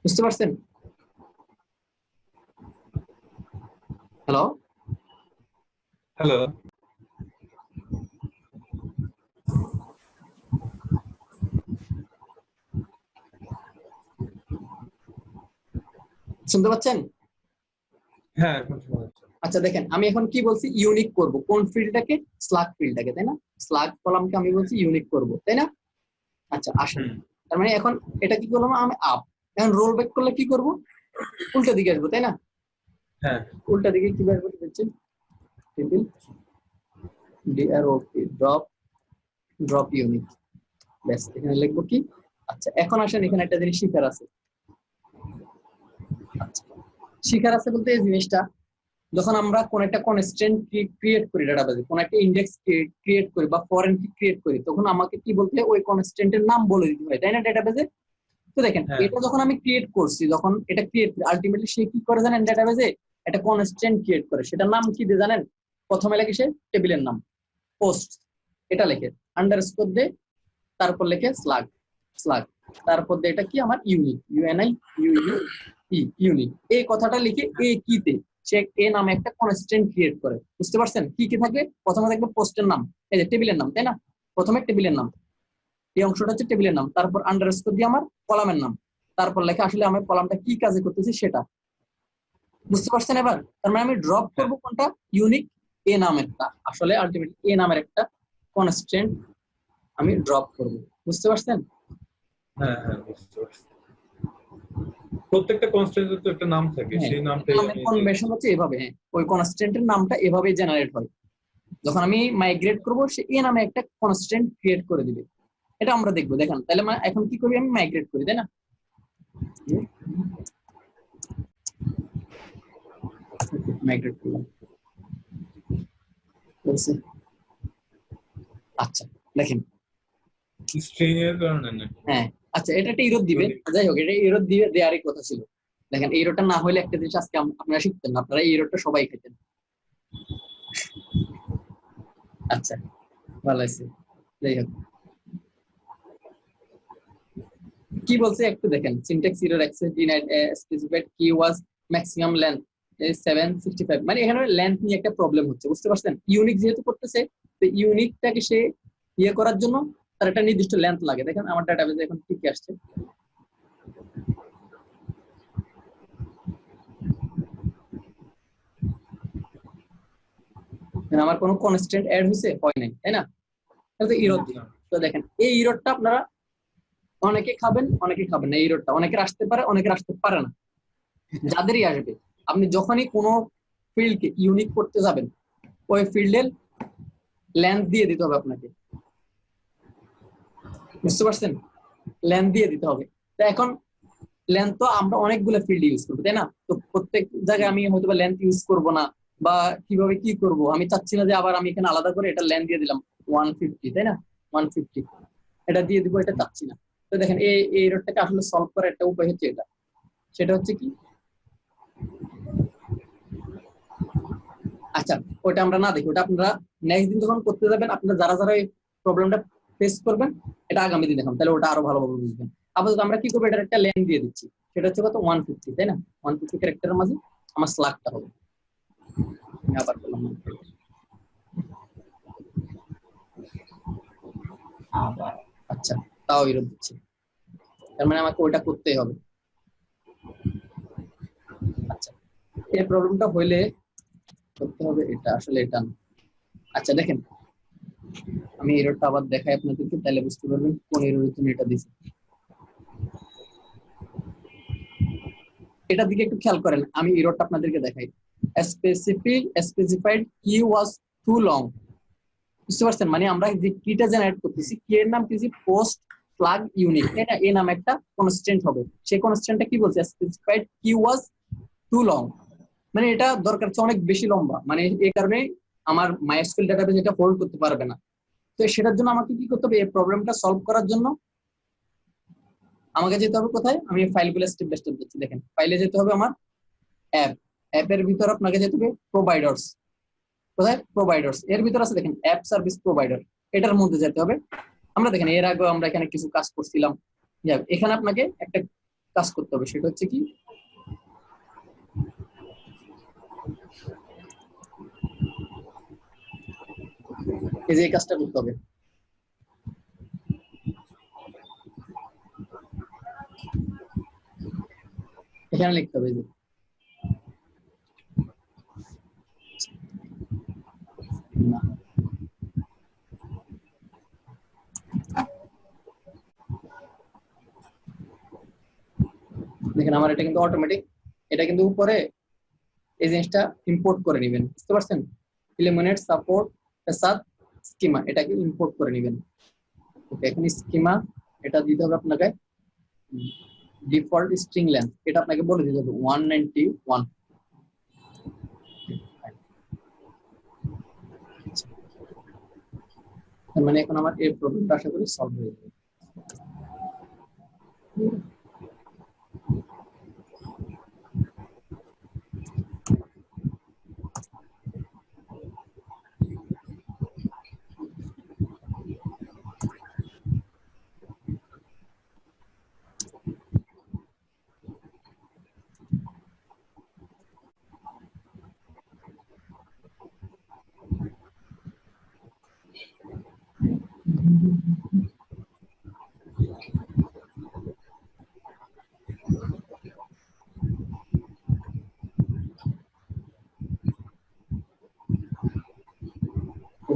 [SPEAKER 1] বুঝতে পারছেন? হ্যালো,
[SPEAKER 2] হ্যালো,
[SPEAKER 1] শুনতে পাচ্ছেন?
[SPEAKER 2] হ্যাঁ এখন শোনা যাচ্ছে।
[SPEAKER 1] আচ্ছা দেখেন, আমি এখন কি বলছি, ইউনিক করব কোন ফিল্ডটাকে, স্লাগ ফিল্ডটাকে, তাই না? স্লাগ কলামকে আমি বলছি ইউনিক করব, তাই না? আচ্ছা আসেন, তার মানে এখন এটা কি করলাম আমি আপ, এখন রোল ব্যাক করলে কি করব, উল্টা দিকে আসবো, তাই না?
[SPEAKER 2] হ্যাঁ
[SPEAKER 1] উল্টা দিকে কি বের করতে হচ্ছে, টেবিল ডিআরওপি ড্রপ ড্রপ ইউনিক, ব্যাস এখানে লিখবো কি। আচ্ছা এখন আসেন, এখানে একটা জিনিস শিখার আছে। আচ্ছা শিখার আছে বলতে এই জিনিসটা, যখন আমরা কোন একটা কনস্ট্যান্ট ক্রিয়েট করি ডাটাবেজে, কোন একটা ইন্ডেক্স ক্রিয়েট করি বা ফরেন কি ক্রিয়েট করি, তখন আমাকে কি বলতে হয়, ওই কনস্ট্যান্টের নাম বলে দিতে হয়, তাই না ডাটাবেজে? তো দেখেন
[SPEAKER 2] হ্যাঁ।
[SPEAKER 1] এটা যখন আমি ক্রিয়েট করছি, যখন এটা ক্রিয়েট করি, আলটিমেটলি সে কি করে জানেন, ডাটাবেজে একটা কনস্ট্যান্ট ক্রিয়েট করে, সেটার নাম কি দিয়ে জানেন? প্রথমে লেখে সে টেবিলের নাম পোস্ট, এটা লেখে আন্ডারস্কোর দে, তারপর লেখে স্লাগ স্লাগ, তারপর দিয়ে এটা কি আমার ইউনিক, ইউএনআই ইউনিক, এই কথাটা লিখে এ কিতে সে এ নামে একটা কনস্ট্যান্ট ক্রিয়েট করে। বুঝতে পারছেন? কি কি থাকবে, প্রথমে থাকবে পোস্টের নাম, এই যে টেবিলের নাম, তাই না? প্রথমে টেবিলের নাম, এই অংশটা হচ্ছে টেবিলের নাম, তারপর আন্ডারস্কোর দিয়ে আমার কলামের নাম, তারপর লেখা আসলে আমার কলামটা কি কাজে করতেছি সেটা। বুঝতে পারছেন এবার? তার মানে আমি ড্রপ করব কোনটা, ইউনিক এ নামেরটা, আসলে আলটিমেটলি এ নামের একটা কনস্ট্যান্ট আমি ড্রপ করব। বুঝতে পারছেন?
[SPEAKER 2] হ্যাঁ হ্যাঁ বুঝতে পারছি। প্রত্যেকটা কনস্ট্যান্টের তো একটা নাম থাকে, সেই নামটাই আমি
[SPEAKER 1] কনভেনশন হচ্ছে এভাবে, হ্যাঁ ওই কনস্ট্যান্টের নামটা এভাবেই জেনারেট হয়। যখন আমি মাইগ্রেট করব, সে এ নামে একটা কনস্ট্যান্ট ক্রিয়েট করে দিবে, এটা আমরা দেখবো। দেখেন তাহলে এখন কি করি, আমি মাইগ্রেট করি, তাই না? মাইগ্রেট করলাম, আচ্ছা দেখেন,
[SPEAKER 2] স্ট্রিং এর কারণে না।
[SPEAKER 1] হ্যাঁ আচ্ছা এটা একটা ইরোড দিবে, যাই হোক এটা ইরোড দিয়ে দেওয়ারই কথা ছিল। দেখেন এই ইরোডটা না হলে একটা জিনিস আজকে আপনারা শিখতেন না, আপনারা এই ইরোডটা সবাই খেতেন। আচ্ছা ভালো আছে, যাই হোক কি বলছে একটু দেখেন, syntax error access denied, specified কি ওয়াজ ম্যাক্সিমাম লেন্থ 765, মানে এখানে লেন্থ নিয়ে একটা প্রবলেম হচ্ছে। বুঝতে পারছেন? ইউনিক যেহেতু করতেছে, তো ইউনিকটাকে সে ইয়ে করার জন্য তার একটা নির্দিষ্ট লেন্থ লাগে। দেখেন আমার ডাটাবেজে এখন কি কি আসছে, আমার কোনো কনস্ট্যান্ট অ্যাড হয়েছে, হয় নাই, তাই না? তাহলে তো ইরর। তো দেখেন এই ইররটা আপনারা অনেকে খাবেন, অনেকে খাবেন না, এই ইররটা অনেকের আসতে পারে, অনেকের আসতে পারে না। যাদেরই আসবে, আপনি যখনই কোনো ফিল্ডকে ইউনিক করতে যাবেন, ওই ফিল্ডের লেন্থ দিয়ে দিতে হবে আপনাকে। বুঝতে পারছেন? লেন্থ দিয়ে দিতে হবে। তো এখন লেন্থ তো আমরা অনেকগুলো ফিল্ড ইউজ করবো, তাই না? তো প্রত্যেক জায়গায় আমি হয়তো বা লেন্থ ইউজ করবো না, বা কিভাবে কি করব আমি চাচ্ছি না যে আবার আমি এখানে আলাদা করে এটা লেন্থ দিয়ে দিলাম 150, তাই না? 150 এটা দিয়ে দিব, এটা চাচ্ছি না। তো দেখেন এই এররটাকে আসলে সলভ করার একটা উপায় হচ্ছে এটা, সেটা হচ্ছে কি, আচ্ছা ওটা আমরা না দেখি, ওটা আপনারা নেক্সট দিন যখন করতে যাবেন, আপনারা যারা যারা এই প্রবলেমটা ফেস করবেন, এটা আগামী দিন দেখান, তাহলে ওটা আরো ভালোভাবে বুঝবেন। আপাতত আমরা কি করবো, এটার একটা লেন্থ দিয়ে দিচ্ছি, সেটা হচ্ছে কত, 150, তাই না? 150 ক্যারেক্টারের মাঝে আমার স্লাগটা হবে। আবার করলাম, আচ্ছা তাও এরকম দিচ্ছি, তার মানে আমাকে ওইটা করতেই হবে। আচ্ছা এই প্রবলেমটা হইলে করতে হবে এটা, আসলে এটা না। আচ্ছা দেখেন আমি এররটা আবার দেখাই আপনাদেরকে, তাহলে বুঝতে পারবেন কোন এররের জন্য এটা দিছি। এটার দিকে একটু খেয়াল করেন, আমি এররটা আপনাদেরকে দেখাই। স্পেসিফাইড কি ওয়াজ টু লং। বুঝতে পারছেন? মানে আমরা যে কিটা জেনারেট করতেছি, কি এর নাম কি, পোস্ট ফ্ল্যাগ ইউনিক, এটা এ নামে একটা কনস্ট্যান্ট হবে। সেই কনস্ট্যান্টটা কি বলছে, স্পেসিফাইড কি ওয়াজ টু লং, মানে এটা দরকার হচ্ছে অনেক বেশি লম্বা, মানে এই কারণে আমার মাইএসকিউএল ডাটাবেস এটা হোল্ড করতে পারবে না। তো সেটার জন্য আমাকে কি করতে হবে, এই প্রবলেমটা সলভ করার জন্য আমাকে যেতে হবে কোথায়, আমি ফাইলগুলো স্টেপ বাই স্টেপ দিচ্ছি। দেখেন ফাইলে যেতে হবে আমার অ্যাপের ভিতর আপনাকে যেতে হবে প্রোভাইডার্স, কোথায় প্রোভাইডার্স এর ভিতর আছে দেখেন অ্যাপ সার্ভিস প্রোভাইডার, এটার মধ্যে যেতে হবে। আমরা দেখেন এর আগে আমরা এখানে কিছু কাজ করছিলাম, এখানে আপনাকে একটা কাজ করতে হবে, সেটা হচ্ছে কি এই যে এই কাজটা করতে হবে। এখানে লিখতে হবে যে না দেখেন আমার এটা কিন্তু অটোমেটিক, এটা কিন্তু উপরে এই জিনিসটা ইম্পোর্ট করে নেবেন, বুঝতে পারছেন? ইলিমিনেট সাপোর্ট সাত স্কিমা, এটাকে ইম্পোর্ট করে নেবেন। ওকে, এখন স্কিমা এটা দিতে হবে আপনাকে ডিফল্ট স্ট্রিং লেন্থ, এটা আপনাকে বলে দিতে হবে 191। মানে এখন আমার এই প্রবলেমটা আশা করি সলভ হয়ে যাবে।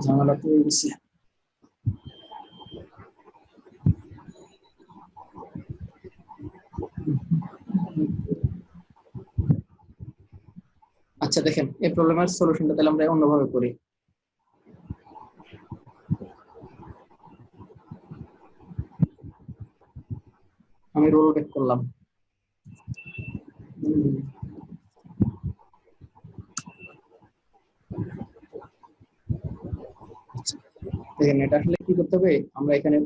[SPEAKER 1] ঝামেলা তো হয়ে গেছে। আচ্ছা দেখেন এই প্রবলেমের সলিউশনটা তাহলে আমরা অন্যভাবে করি। আমি রোল ব্যাক করলাম, দেখেন এটা আসলে কি করতে হবে, আমরা এখানে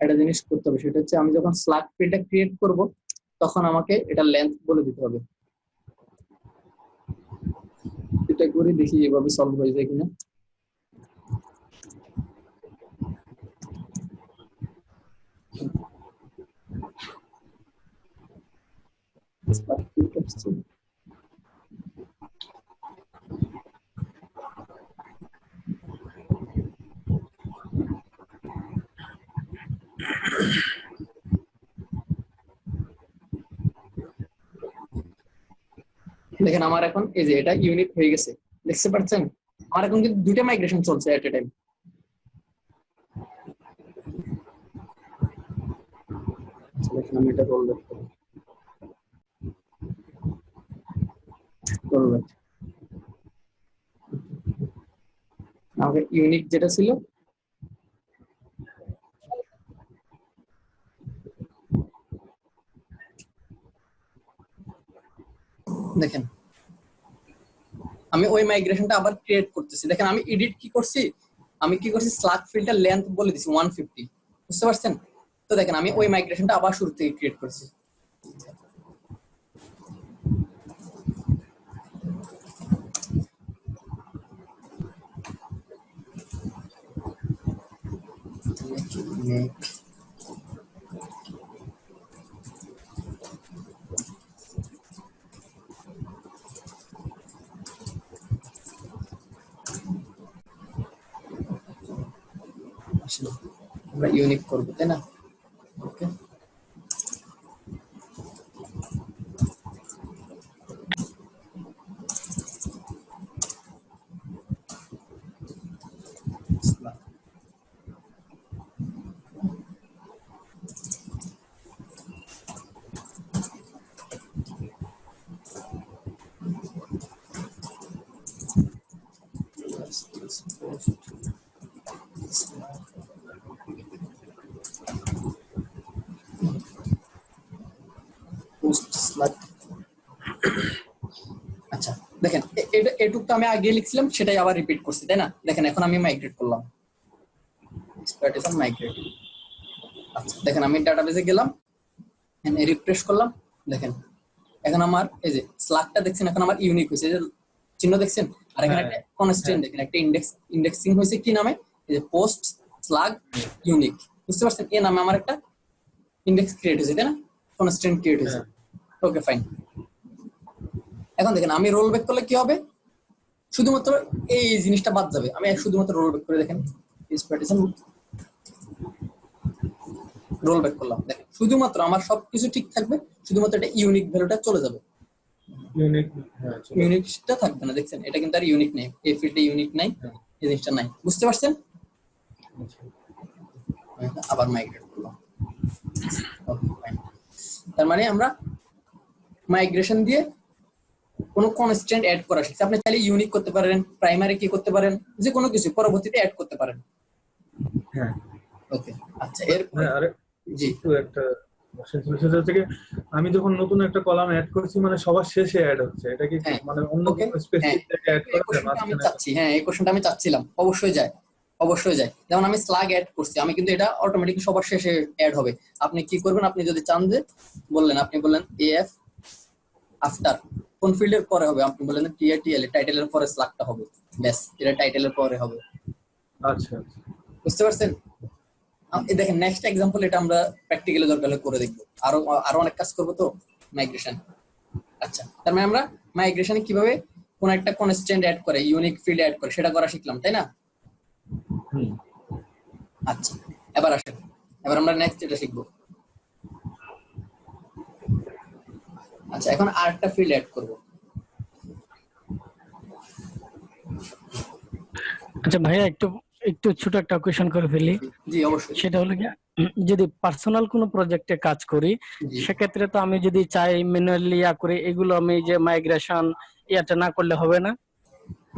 [SPEAKER 1] একটা জিনিস করতে হবে, সেটা হচ্ছে আমি যখন স্ল্যাগ ফিল্ডটা ক্রিয়েট করব তখন আমাকে এটা লেন্থ বলে দিতে হবে। এটা করে দেখি এভাবে সলভ হয়ে যায় কিনা। দেখেন আমার এখন এই যে এটা ইউনিট হয়ে গেছে, দেখতে পাচ্ছেন? আমার এখন কিন্তু দুইটা মাইগ্রেশন চলছে এট এ টাইম। আমি এটা রোল ব্যাক করব, রোল ব্যাক। আমাকে ইউনিক যেটা ছিল দেখেন আমি ওই মাইগ্রেশনটা আবার ক্রিয়েট করতেছি। দেখেন আমি এডিট কি করছি, আমি কি করছি স্ল্যাগ ফিল্ডের লেন্থ বলে দিছি 150, বুঝতে পারছেন? তো দেখেন আমি ওই মাইগ্রেশনটা আবার শুরু থেকে ক্রিয়েট করছি। আমরা ইউনিক করবো, তাই না? ওকে, আচ্ছা দেখেন এটা এটুকটা আমি আগে লিখছিলাম সেটাই আবার রিপিট করছি, তাই না? দেখেন এখন আমি মাইগ্রেট করলাম, স্প্যাটিশন মাইগ্রেট। আচ্ছা দেখেন আমি ডাটাবেসে গেলাম, রিফ্রেশ করলাম, দেখেন এখন আমার এই যে স্ল্যাগটা দেখছেন এখন আমার ইউনিক হয়েছে, যে চিহ্ন দেখছেন, আর এখানে
[SPEAKER 2] হ্যাঁ,
[SPEAKER 1] একটা কনস্ট্যান্ট দেখেন, একটা ইন্ডেক্সিং হয়েছে কি নামে, এই যে পোস্ট স্লাগ ইউনিক, বুঝতে পারছেন? এই নামে আমার একটা ইন্ডেক্স ক্রিয়েট হয়েছে, তাই না? কনস্ট্যান্ট ক্রিয়েট হয়েছে। Okay fine. এখন দেখেন আমি রোল ব্যাক করলে কি হবে, শুধুমাত্র এই জিনিসটা বাদ যাবে। আমি শুধুমাত্র রোল ব্যাক করে দেখেন, রোল ব্যাক করলাম, দেখেন শুধুমাত্র আমার সবকিছু ঠিক থাকবে, শুধুমাত্র এটা ইউনিক ভ্যালুটা চলে যাবে, ইউনিকটা থাকবে না। দেখছেন এটা কিন্তু আর ইউনিক নেই, এই ফিল্ডে ইউনিক নাই, এই জিনিসটা নাই, বুঝতে পারছেন? আবার মাইগ্রেট করলাম। Okay fine. তার মানে আমরা মাইগ্রেশন দিয়ে কোনো কনস্ট্যান্ট অ্যাড করা শিখছি। আপনি চাইলে ইউনিক করতে পারেন, প্রাইমারি কি করতে পারেন, যে কোনো কিছু পরবর্তীতে অ্যাড করতে পারেন।
[SPEAKER 2] হ্যাঁ।
[SPEAKER 1] ওকে আচ্ছা, এর
[SPEAKER 2] আরে
[SPEAKER 1] জি
[SPEAKER 2] একটু একটা সেটা হচ্ছে কি, আমি যখন নতুন একটা কলাম অ্যাড করছি মানে সবার শেষে অ্যাড হচ্ছে, এটা কি
[SPEAKER 1] হ্যাঁ
[SPEAKER 2] মানে অন্য
[SPEAKER 1] ওকে
[SPEAKER 2] কোনো স্পেসিফিক জায়গায় অ্যাড
[SPEAKER 1] এই
[SPEAKER 2] করা যায়
[SPEAKER 1] কোশ্চেনটা আমি
[SPEAKER 2] মাঝখানে?
[SPEAKER 1] চাচ্ছি, হ্যাঁ এই কোশ্চেনটা আমি চাচ্ছিলাম, অবশ্যই যায়, অবশ্যই যায়। যেমন আমি স্লাগ অ্যাড করছি, আমি কিন্তু এটা অটোমেটিক সবার শেষে অ্যাড হবে। আপনি কি করবেন, আপনি যদি চান যে বললেন, আপনি বললেন এএফ আফটার কোন ফিল্ডের পরে হবে, আপনি বললেন টিএটিএল টাইটেলের পরে স্লাগটা হবে, ব্যাস এটা টাইটেলের পরে হবে।
[SPEAKER 2] আচ্ছা আচ্ছা,
[SPEAKER 1] বুঝতে পারছেন? এই দেখেন নেক্সট एग्जांपल, এটা আমরা প্র্যাকটিক্যালি দরকার হলে করে দেখব, আরো অনেক কাজ করব তো মাইগ্রেশন। আচ্ছা, তার মানে আমরা মাইগ্রেশনে কিভাবে কোন একটা কনস্ট্যান্ট অ্যাড করে, ইউনিক ফিল্ড অ্যাড করে, সেটা করা শিখলাম, তাই না? আচ্ছা এবার আসেন, এবার আমরা নেক্সট এটা শিখব। আচ্ছা এখন আরেকটা ফিল্ড অ্যাড করব।
[SPEAKER 6] আচ্ছা ভাইয়া, একটু একটু ছোট একটা কোয়েশ্চেন করে ফেলি।
[SPEAKER 1] জি অবশ্যই।
[SPEAKER 6] সেটা হলো কি, যদি পার্সোনাল কোনো প্রজেক্টে কাজ করি,
[SPEAKER 1] জি
[SPEAKER 6] সেক্ষেত্রে তো আমি যদি চাই ম্যানুয়ালি করে এগুলো আমি যে মাইগ্রেশন ইয়াটা না করলে হবে না?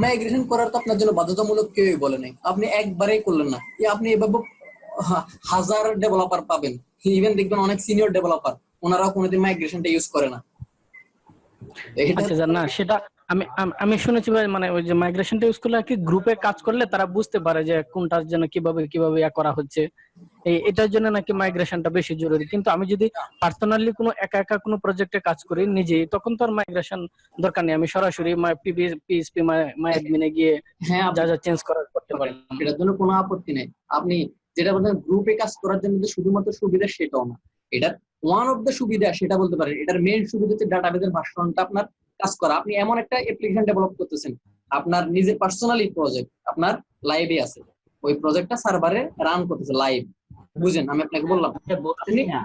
[SPEAKER 1] মাইগ্রেশন করার তো আপনার জন্য বাধ্যতামূলক কেউই বলে নাই, আপনি একবারেই করলেন না, আপনি এভাবে হাজার ডেভেলপার পাবেন, ইভেন দেখবেন অনেক সিনিয়র ডেভেলপার, ওনারাও কোনোদিন মাইগ্রেশনটা ইউজ করে না।
[SPEAKER 6] আচ্ছা না, সেটা আমি আমি শুনেছি ভাই, মানে ওই যে মাইগ্রেশনটা ইউজ করলে আর কি গ্রুপে কাজ করলে তারা বুঝতে পারে যে কোনটার জন্য কিভাবে কিভাবে ইয়া করা হচ্ছে, এটার জন্য নাকি মাইগ্রেশনটা বেশি জরুরি। কিন্তু আমি যদি পার্সোনালি কোনো একা একা কোনো প্রজেক্টে কাজ করি নিজেই, তখন তো আর মাইগ্রেশন দরকার নেই, আমি সরাসরি পিএইচপি মাই অ্যাডমিনে গিয়ে
[SPEAKER 1] হ্যাঁ
[SPEAKER 6] যা যা চেঞ্জ করার করতে পারলাম।
[SPEAKER 1] এটার জন্য কোনো আপত্তি নেই। আপনি যেটা বলছেন গ্রুপে কাজ করার জন্য যে শুধুমাত্র সুবিধা সেটাও না, এটার ওয়ান অফ দ্য সুবিধা সেটা বলতে পারেন। এটার মেইন সুবিধা হচ্ছে ডাটাবেজের ভার্সনটা আপনার কাজ করা। আপনি এমন একটা অ্যাপ্লিকেশন ডেভেলপ করতেছেন, আপনার নিজের পার্সোনালি প্রজেক্ট আপনার লাইভে আছে, ওই প্রজেক্টটা সার্ভারে রান করতেছে লাইভ। বুঝেন আমি আপনাকে বললাম?
[SPEAKER 5] বলছি না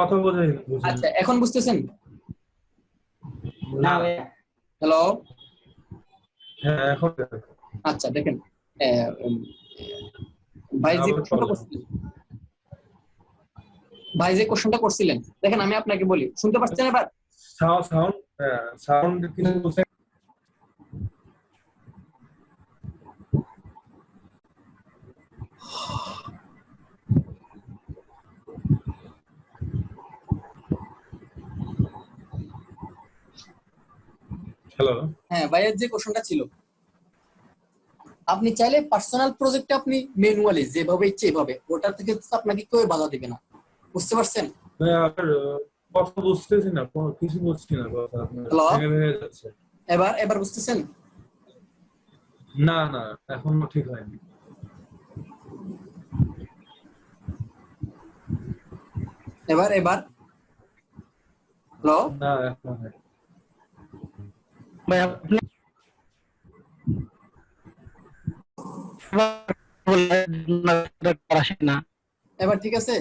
[SPEAKER 2] কথা বোঝাই।
[SPEAKER 1] আচ্ছা এখন বুঝতেছেন?
[SPEAKER 5] না ভাইয়া।
[SPEAKER 1] হ্যালো,
[SPEAKER 2] হ্যাঁ এখন
[SPEAKER 1] আচ্ছা দেখেন ভাই যে কোশ্চেনটা করছিলেন, ভাই যে কোশ্চেনটা করছিলেন, দেখেন আমি আপনাকে বলি, শুনতে পাচ্ছেন এবার?
[SPEAKER 2] সাউন্ড সাউন্ড কিছু বলছে। হ্যালো,
[SPEAKER 1] হ্যাঁ ভাইয়ের যে কোশ্চেনটা ছিল, আপনি চাইলে পার্সোনাল প্রজেক্টে আপনি ম্যানুয়ালি যেভাবে ইচ্ছে এভাবে, ওটার থেকে তো আপনাকে কেউ বাধা দিবে না, বুঝতে পারছেন?
[SPEAKER 2] আপনার কথা বুঝতেছি না, কিছু বুঝছি না কথা, আপনার
[SPEAKER 1] হ্যালো,
[SPEAKER 2] ভেঙে ভেঙে যাচ্ছে।
[SPEAKER 1] এবার এবার বুঝতেছেন?
[SPEAKER 2] না না এখনো ঠিক হয়নি।
[SPEAKER 1] এবার এবার হ্যালো,
[SPEAKER 2] না এখনো হয়নি।
[SPEAKER 6] ভাই আপনি আসে না?
[SPEAKER 1] এবার ঠিক আছে?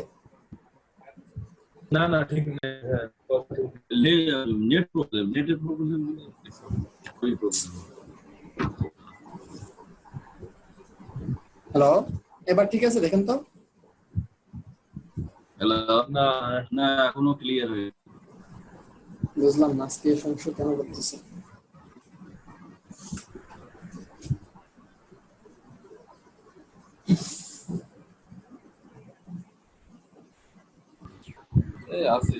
[SPEAKER 2] না না ঠিক নেই, হ্যাঁ কথা ঠিক নেই।
[SPEAKER 3] নেট প্রবলেম, নেটের প্রবলেম, ওই প্রবলেম।
[SPEAKER 1] হ্যালো, এবার ঠিক আছে দেখেন তো?
[SPEAKER 3] হ্যালো,
[SPEAKER 2] না
[SPEAKER 3] না এখনো ক্লিয়ার হয়ে।
[SPEAKER 1] বুঝলাম না আজকে এই সমস্যা কেন করতেছে।
[SPEAKER 3] এই আছি,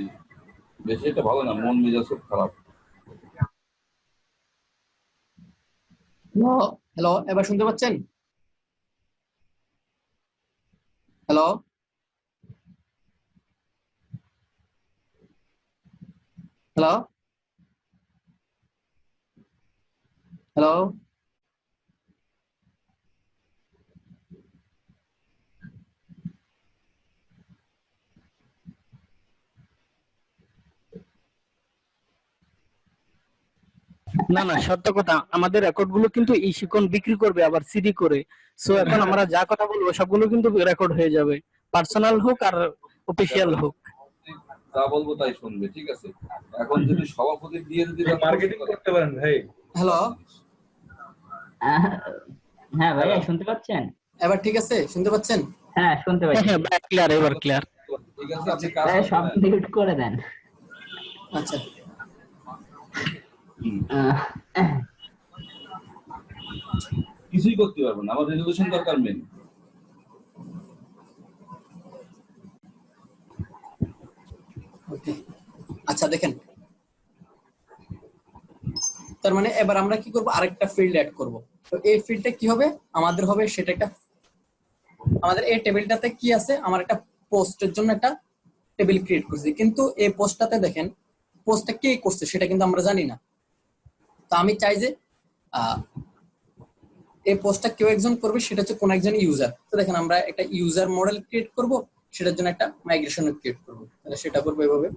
[SPEAKER 3] বেশি একটা ভালো না, মন মেজাজ খুব খারাপ।
[SPEAKER 1] হ্যালো, হ্যালো, এবার শুনতে পাচ্ছেন? হ্যালো, হ্যালো, হ্যালো,
[SPEAKER 6] না না, সত্য কথা, আমাদের রেকর্ড গুলো কিন্তু এই শিকন বিক্রি করবে আবার সিডি করে। সো এখন আমরা যা কথা বলবো সবগুলো কিন্তু রেকর্ড হয়ে যাবে, পার্সোনাল হোক আর অফিসিয়াল হোক।
[SPEAKER 3] যা বলবো তাই শুনবে, ঠিক আছে? এখন যদি সভাপতি দিয়ে যদি
[SPEAKER 2] মার্কেটিং করতে পারেন ভাই।
[SPEAKER 1] হ্যালো,
[SPEAKER 5] হ্যাঁ ভাইয়া শুনতে পাচ্ছেন?
[SPEAKER 1] এবার ঠিক আছে, শুনতে পাচ্ছেন?
[SPEAKER 5] হ্যাঁ শুনতে পাচ্ছি।
[SPEAKER 6] হ্যাঁ ক্লিয়ার, এবার ক্লিয়ার।
[SPEAKER 3] ঠিক আছে, আপনি কাজ
[SPEAKER 5] ভাইয়া সব
[SPEAKER 3] করবেন।
[SPEAKER 5] মিউট করে দেন।
[SPEAKER 1] আচ্ছা,
[SPEAKER 3] কিছুই করতে পারবো না, আমার রেজলিউশন দরকার মেন।
[SPEAKER 1] ওকে, আচ্ছা দেখেন, তার মানে এবার আমরা কি করব, আরেকটা ফিল্ড অ্যাড করব। তো এই ফিল্ডটা কি হবে আমাদের, হবে সেটা একটা, আমাদের এই টেবিলটাতে কি আছে, আমার একটা পোস্টের জন্য একটা টেবিল ক্রিয়েট করছি, কিন্তু এই পোস্টটাতে দেখেন পোস্টটা কে করছে সেটা কিন্তু আমরা জানি না। তো আমি চাই যে এই পোস্টটা কেউ একজন করবে, সেটা হচ্ছে কোন একজন ইউজার। তো দেখেন আমরা একটা ইউজার মডেল ক্রিয়েট করব, সেটার জন্য একটা মাইগ্রেশন ক্রিয়েট করব। তাহলে সেটা করবো এভাবে,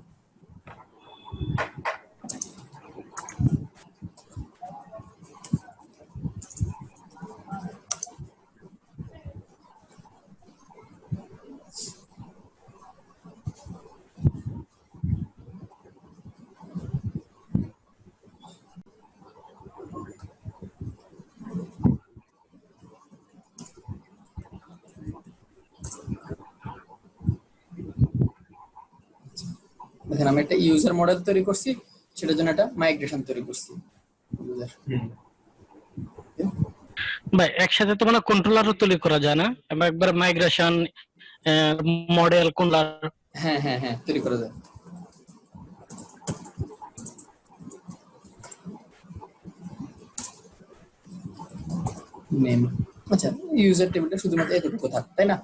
[SPEAKER 1] দেখেন আমি একটা ইউজার মডেল তৈরি করছি, সেটার জন্য একটা মাইগ্রেশন তৈরি করছি।
[SPEAKER 6] ভাই একসাথে তো মানে কন্ট্রোলারও তৈরি করা যায় না, একবার মাইগ্রেশন মডেল কন্ট্রোলার?
[SPEAKER 1] হ্যাঁ হ্যাঁ হ্যাঁ, তৈরি করা যায়। নেম, আচ্ছা ইউজার টেবিলটা শুধুমাত্র এতটুকু থাক, তাই না?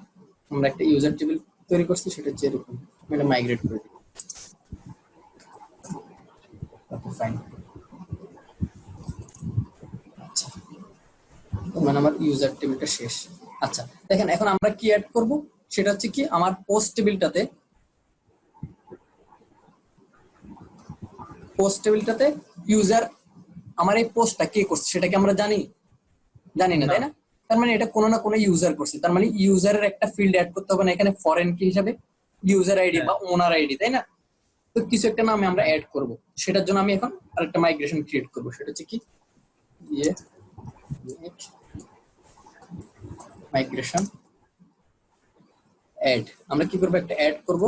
[SPEAKER 1] আমরা একটা ইউজার টেবিল তৈরি করছি, সেটা হচ্ছে এরকম, আমি এটা মাইগ্রেট করে দিই। ওকে ফাইন, আচ্ছা মানে আমার ইউজার টেবিলটা শেষ। আচ্ছা দেখেন, এখন আমরা কি অ্যাড করব, সেটা হচ্ছে কি, আমার পোস্ট টেবিলটাতে ইউজার, আমার এই পোস্টটা কে করছে সেটা কি আমরা জানি না, তাই না? তার মানে এটা কোনো না কোনো ইউজার করছে, তার মানে ইউজারের একটা ফিল্ড অ্যাড করতে হবে না এখানে, ফরেন কি হিসাবে ইউজার আইডি বা ওনার আইডি, তাই না? তো কিছু একটা নামে আমরা অ্যাড করব, সেটার জন্য আমি এখন আরেকটা মাইগ্রেশন ক্রিয়েট করব, সেটা হচ্ছে কি মাইগ্রেশন অ্যাড। আমরা কি করব, একটা অ্যাড করব,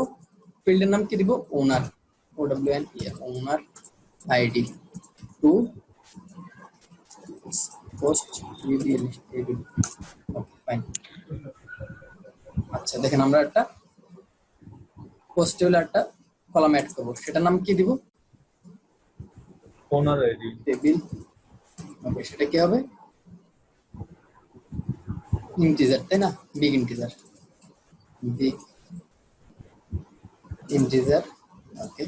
[SPEAKER 1] ফিল্ডের নাম কি দিব, owner, OWN owner ID to post table. Okay fine, আচ্ছা দেখেন আমরা একটা পোস্ট টেবিল একটা কলাম অ্যাড করব, সেটার নাম কি দিব,
[SPEAKER 2] ওনার আইডি
[SPEAKER 1] টেবিল। ওকে, সেটা কি হবে, ইন্টিজার, তাই না? Big integer, big integer. Okay,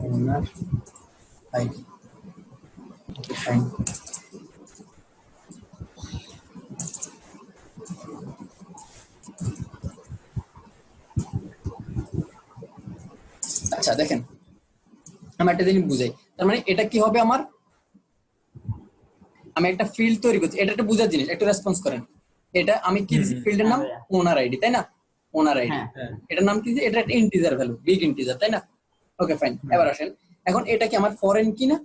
[SPEAKER 1] owner ID. Okay fine, আচ্ছা দেখেন আমি একটা জিনিস বুঝাই, তার মানে এটা কি হবে, আমার আমি একটা ফিল্ড তৈরি করছি, এটা একটা বুঝার জিনিস, একটু রেসপন্স করেন। এটা আমি কি ফিল্ডের নাম ওনার আইডি, তাই না? ওনার আইডি, এটার নাম কি, এটা একটা ইন্টিজার ভ্যালু, বিগ ইন্টিজার, তাই না? ওকে ফাইন, এবার আসেন, এখন এটা কি আমার ফরেন কি না,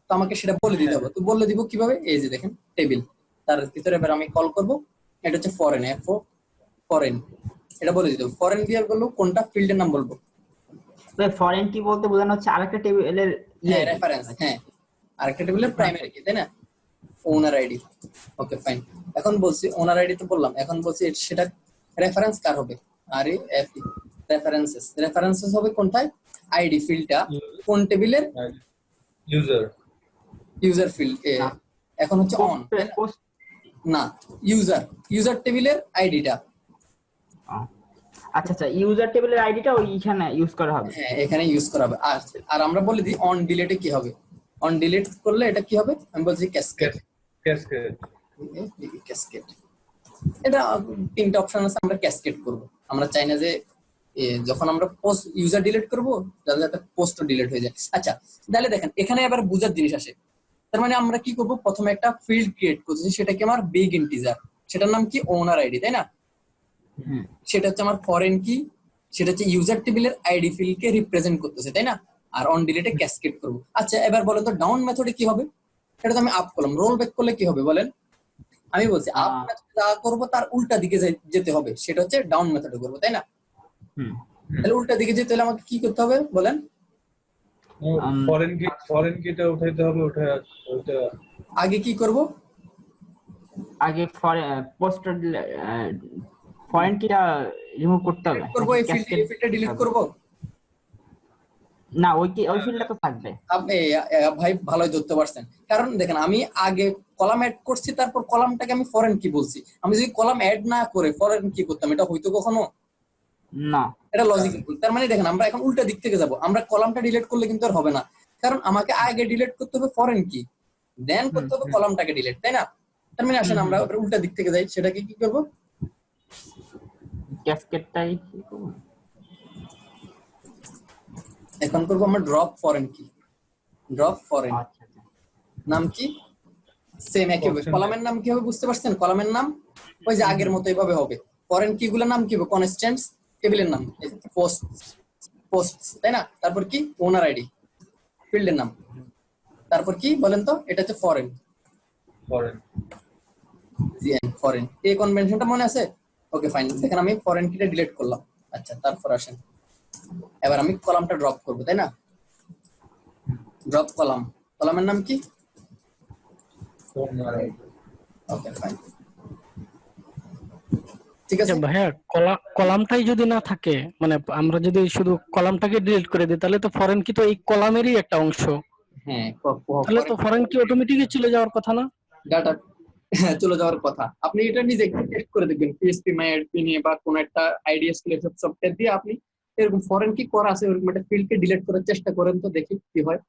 [SPEAKER 1] তো আমাকে সেটা বলে দিতে হবে। তো বলে দিব কিভাবে, এই যে দেখেন টেবিল, তার ভিতরে এবার আমি কল করব, এটা হচ্ছে ফরেন, ফরেন, এটা বলে দিতে হবে। ফরেন দিয়ে বলবো কোনটা ফিল্ডের নাম বলবো,
[SPEAKER 5] ফরেন কি বলতে বোঝানো হচ্ছে আরেকটা টেবিলের
[SPEAKER 1] রেফারেন্স, হ্যাঁ আরেকটা টেবিলের প্রাইমারি কি, তাই না? ওনার আইডি। ওকে ফাইন, এখন বলছি ওনার আইডি তো বললাম, এখন বলছি সেটা রেফারেন্স কার হবে, REF রেফারেন্সেস হবে কোনটায়, আইডি ফিল্ডটা কোন টেবিলের, ইউজার ফিল্ড। এখন হচ্ছে অন না, ইউজার টেবিলের আইডিটা,
[SPEAKER 5] আচ্ছা আচ্ছা, ইউজার টেবিলের আইডিটা ওইখানে ইউজ করা হবে।
[SPEAKER 1] হ্যাঁ এখানে ইউজ করা হবে। আর আমরা বলে দিই অন ডিলেটে কি হবে। অন ডিলেট করলে এটা কি হবে, আমি বলছি ক্যাসকেড।
[SPEAKER 2] ক্যাসকেড
[SPEAKER 1] ক্যাসকেড এটা তিনটা অপশন আছে, আমরা ক্যাসকেড করব। আমরা চাই না যে যখন আমরা পোস্ট ইউজার ডিলিট করব যাতে পোস্ট ডিলিট হয়ে যায়। আচ্ছা তাহলে দেখেন এখানে আবার বুঝার জিনিস আসে। তার মানে আমরা কি করব, প্রথমে একটা ফিল্ড ক্রিয়েট করতেছি, সেটা কি আমার বিগ ইন্টিজার, সেটার নাম কি ওনার আইডি, তাই না? সেটা হচ্ছে আমার ফরেন কি, সেটা হচ্ছে ইউজার টেবিলের আইডি ফিল্ডকে রিপ্রেজেন্ট করতেছে, তাই না? আর অন ডিলিটে ক্যাসকেড করব। আচ্ছা এবার বলেন তো ডাউন মেথডে কি হবে? এটা তো আমি আপ করলাম, রোল ব্যাক করলে কি হবে বলেন? আমি বলছি আপ মেথডে যা করব তার উল্টা দিকে যেতে হবে, সেটা হচ্ছে ডাউন মেথডে করব, তাই না? তাহলে উল্টা দিকে যেতে হলে আমাকে কি করতে হবে বলেন?
[SPEAKER 2] ফরেন কিটা উঠাইতে হবে। ওটা
[SPEAKER 1] আগে কি করব?
[SPEAKER 5] আগে পোস্ট ফরেন কিটা রিমুভ করতে হবে।
[SPEAKER 1] করব এই ফিল্ডটা ডিলিট করব
[SPEAKER 5] না, ওই ফিল্ডটা তো থাকবে।
[SPEAKER 1] আপনি ভাই ভালোই ধরতে পারছেন, কারণ দেখেন আমি আগে কলাম অ্যাড করছি, তারপর কলামটাকে আমি ফরেন কি বলছি। আমি যদি কলাম অ্যাড না করে ফরেন কি করতাম, এটা হয়তো কখনো
[SPEAKER 5] না,
[SPEAKER 1] এটা লজিক ভুল। তার মানে দেখেন আমরা এখন উল্টা দিক থেকে যাব। আমরা কলামটা ডিলিট করলে কিন্তু আর হবে না, কারণ আমাকে আগে ডিলিট করতে হবে ফরেন কি, দেন করতে হবে কলামটাকে ডিলিট, তাই না? তার মানে আসেন আমরা উল্টা দিক থেকে যাই, সেটাকে কি করব?
[SPEAKER 5] ক্যাসকেডটাই কি করব?
[SPEAKER 1] এখন করব আমরা ড্রপ ফরেন কি। ড্রপ ফরেন
[SPEAKER 5] আচ্ছা
[SPEAKER 1] নাম কি সেম একই হবে। কলামের নাম কি হবে বুঝতে পারছেন? কলামের নাম ওই যে আগের মতো এইভাবে হবে। ফরেন কি গুলোর নাম কি হবে? কনস্ট্যান্টস। টেবিলের নাম পোস্ট, তাই না? তারপর কি ওনার আইডি ফিল্ডের নাম। তারপর কি বলেন তো? এটা হচ্ছে ফরেন। ফরেন এই কনভেনশনটা মনে আছে? Okay fine. দেখেন আমি ফরেন কিটা ডিলিট করলাম। আচ্ছা তারপর আসেন এবার আমি কলামটা ড্রপ করব, তাই না? ড্রপ কলাম, কলামের নাম কি? ওকে ফাইন, ঠিক আছে
[SPEAKER 6] ভাইয়া কলামটাই যদি না থাকে, মানে আমরা যদি শুধু কলামটাকে ডিলিট করে দিই, তাহলে তো ফরেন কি তো এই কলামেরই একটা অংশ।
[SPEAKER 1] হ্যাঁ
[SPEAKER 6] তাহলে তো ফরেন কি অটোমেটিকই চলে যাওয়ার কথা না?
[SPEAKER 1] ডাটা চলে যাওয়ার কথা। আপনি এটা নিজে একটু টেস্ট করে দেখবেন, পিএসপি মাইএডপি নিয়ে বা কোন একটা আইডিএসকেল সফটওয়্যার দিয়ে আপনি এরকম ফরেন কি করা আছে এরকম একটা ফিল্ডকে ডিলিট করার চেষ্টা করেন তো, দেখি কি হয়।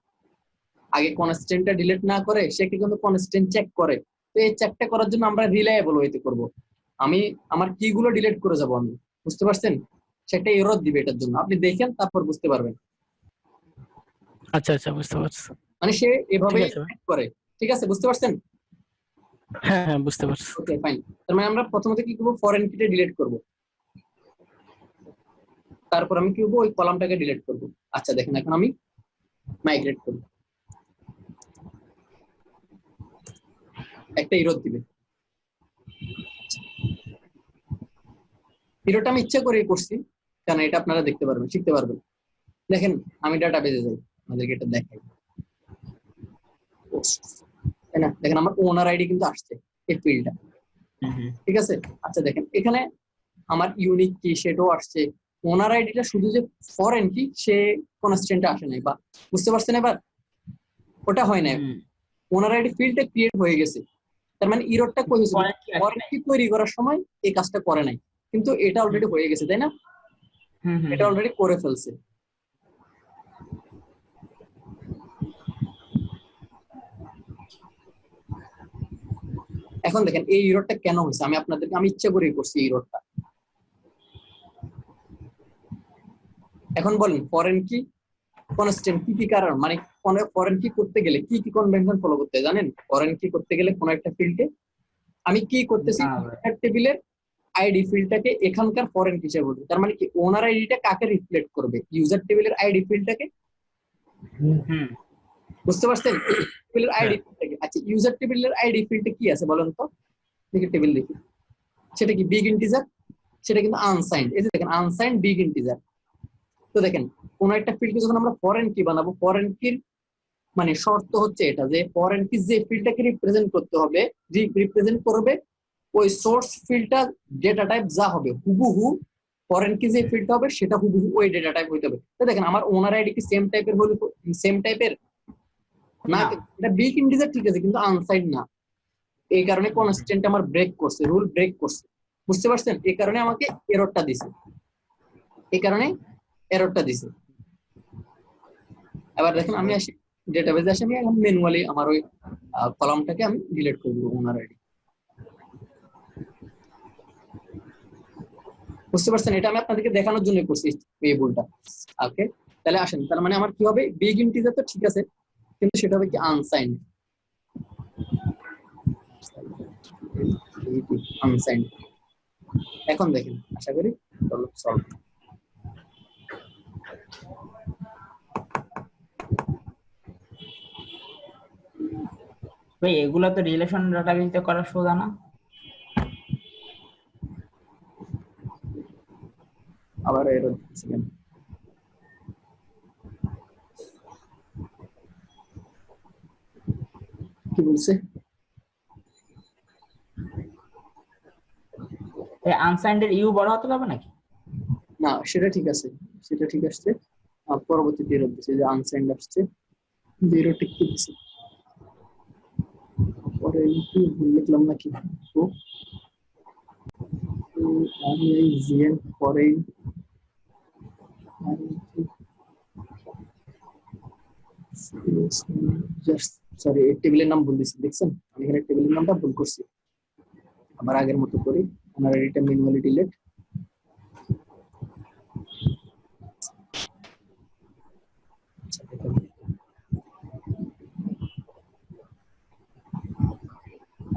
[SPEAKER 1] আগে কনস্ট্যান্টটা ডিলিট না করে সে কিন্তু কনস্ট্যান্ট চেক করে। তো এই চেকটা করার জন্য আমরা রিলায়েবল ওয়েতে করব। আমি আমার কি গুলো ডিলিট করে যাব, আমি বুঝতে পারছেন? সেটা এরর দিবে, এটার জন্য আপনি দেখেন তারপর বুঝতে পারবেন।
[SPEAKER 6] আচ্ছা আচ্ছা, বুঝতে পারছি।
[SPEAKER 1] মানে সে এভাবে চেক করে, ঠিক আছে? বুঝতে পারছেন?
[SPEAKER 6] হ্যাঁ হ্যাঁ বুঝতে পারছি।
[SPEAKER 1] Okay fine. তার মানে আমরা প্রথমত কি করব, ফরেন কিটা ডিলিট করব, তারপর আমি কি করব, ওই কলামটাকে ডিলিট করব। আচ্ছা দেখেন এখন আমি মাইগ্রেট করব, একটা এরর দিবে। এররটা আমি ইচ্ছা করে করছি, কারণ এটা আপনারা দেখতে পারবেন, শিখতে পারবেন। দেখেন আমি ডাটাবেজে যাই, আমাদেরকে এটা দেখাই, তাই না? দেখেন আমার ওনার আইডি কিন্তু আসছে এই ফিল্ডটা, ঠিক আছে? আচ্ছা দেখেন এখানে আমার ইউনিক কি সেটাও আসছে। ওনার আইডিটা শুধু যে ফরেন কি সে কনস্ট্যান্টে আসে নাই, বা বুঝতে পারছেন? এবার ওটা হয় না, ওনার আইডি ফিল্ডটা ক্রিয়েট হয়ে গেছে। তার মানে এররটা কই হয়েছে, ফরেন কি তৈরি করার সময় এই কাজটা করে নাই, কিন্তু এটা অলরেডি হয়ে গেছে, তাই না? এটা অলরেডি করে ফেলছে। এখন দেখেন এই এররটা কেন হয়েছে, আমি আপনাদেরকে আমি ইচ্ছা করেই করছি এই এররটা। এখন বলেন ফরেন কি কনস্ট্যান্ট কি কি কারণ, মানে ফরেন কি করতে গেলে কি কি কনভেনশন ফলো করতে হয় জানেন? ফরেন কি করতে গেলে কোন একটা ফিল্ডে আমি কি করতেছি, টেবিলের আইডি ফিল্ডটাকে এখানকার ফরেন কি হিসেবে বলবো। তার মানে কি ওনার আইডিটা কাকে রিফ্লেক্ট করবে? ইউজার টেবিলের আইডি ফিল্ডটাকে। বুঝতে পারছেন? টেবিলের আইডি ফিল্ডটাকে। আচ্ছা ইউজার টেবিলের আইডি ফিল্ডে কি আছে বলেন তো? দেখি টেবিল দেখি, সেটা কি বিগ ইন্টিজার? সেটা কিন্তু আনসাইন্ড। এই যে দেখেন আনসাইন্ড বিগ ইন্টিজার। তো দেখেন কোন একটা ফিল্ডকে যখন আমরা ফরেন কি বানাবো, ফরেন কির মানে শর্ত হচ্ছে এটা যে ফরেন কি যে ফিল্ডটাকে রিপ্রেজেন্ট করতে হবে, রিপ্রেজেন্ট করবে ওই সোর্স ফিল্ডটা ডেটা টাইপ যা হবে হুবহু, ফরেন কি যে ফিল্ডটা হবে সেটা হুবহু ওই ডেটা টাইপ হইতে হবে। তো দেখেন আমার ওনার আইডি কি সেম টাইপের হলো, সেম টাইপের না, এটা বিগ ইন্টিজার ঠিক আছে কিন্তু আনসাইন্ড না। এই কারণে কনস্ট্যান্ট আমার ব্রেক করছে, রুল ব্রেক করছে, বুঝতে পারছেন? এই কারণে আমাকে এররটা দিছে। এই কারণে এররটা দিছে। এবার দেখেন আমি আসি ডেটাবেজে আসি, আমি এখন ম্যানুয়ালি আমার ওই কলামটাকে আমি ডিলিট করে দেবো ওনার আইডি। বুঝতে পারছেন? এটা আমি আপনাদেরকে দেখানোর জন্য করছি এই ভুলটা। ওকে, তাহলে আসেন, তার মানে আমার কি হবে, বিগ ইন্টিজার তো ঠিক আছে, কিন্তু সেটা হবে কি আনসাইন্ড। আনসাইন্ড। এখন দেখেন, আশা করি সলভ।
[SPEAKER 5] ভাই এগুলা তো রিলেশন ডাটাবেসে করা সোজা না।
[SPEAKER 1] আবার এরর দিচ্ছে কেন? কি বলছে?
[SPEAKER 5] এই আনসাইন্ডের ইউ বড় হতে হবে নাকি?
[SPEAKER 1] না, সেটা ঠিক আছে, সেটা ঠিক আসছে। পরবর্তীতে এরর দিচ্ছে যে আনসাইন্ড আসছে, জিরো টিক দিচ্ছে। পরে কি ভুল লিখলাম নাকি? তো আমি এই জিএন পরে জাস্ট সরি, এই টেবিলের নাম ভুল দিচ্ছি, দেখছেন? আমি এখানে টেবিলের নামটা ভুল করছি। আবার আগের মতো করি, আমার এটা ম্যানুয়ালি ডিলিট।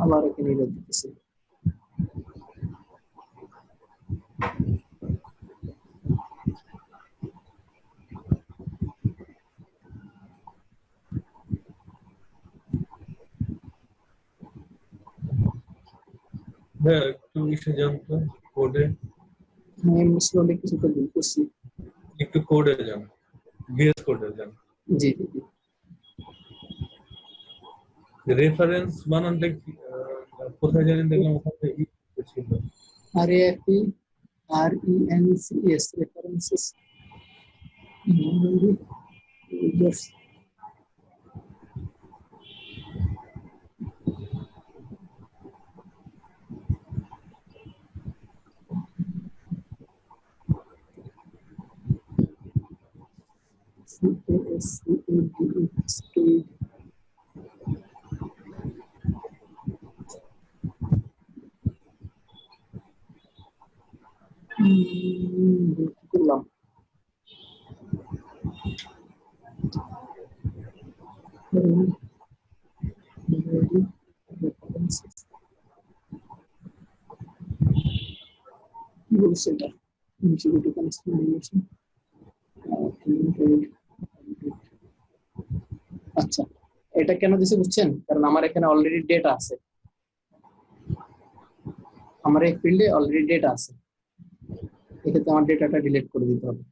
[SPEAKER 1] আবার এখানে এরর দিতেছি।
[SPEAKER 2] হ্যাঁ, একটু ইসে যান তো, কোডে
[SPEAKER 1] আমি স্লোলি কিছুটা ভুল করছি।
[SPEAKER 2] একটু কোডে যান, ভিএস কোডে যান।
[SPEAKER 1] জি জি জি।
[SPEAKER 2] রেফারেন্স বানানটা কোথায় জানেন, দেখলাম ওখানে ছিল।
[SPEAKER 1] REFERENCES references users CASCADE করলাম। কি বলছে এটা? Integrity consideration. আচ্ছা, এটা কেন দিছে বুঝছেন? কারণ আমার এখানে অলরেডি ডেটা আছে, আমার এই ফিল্ডে অলরেডি ডেটা আছে, এক্ষেত্রে আমার ডেটাটা ডিলিট করে দিতে হবে।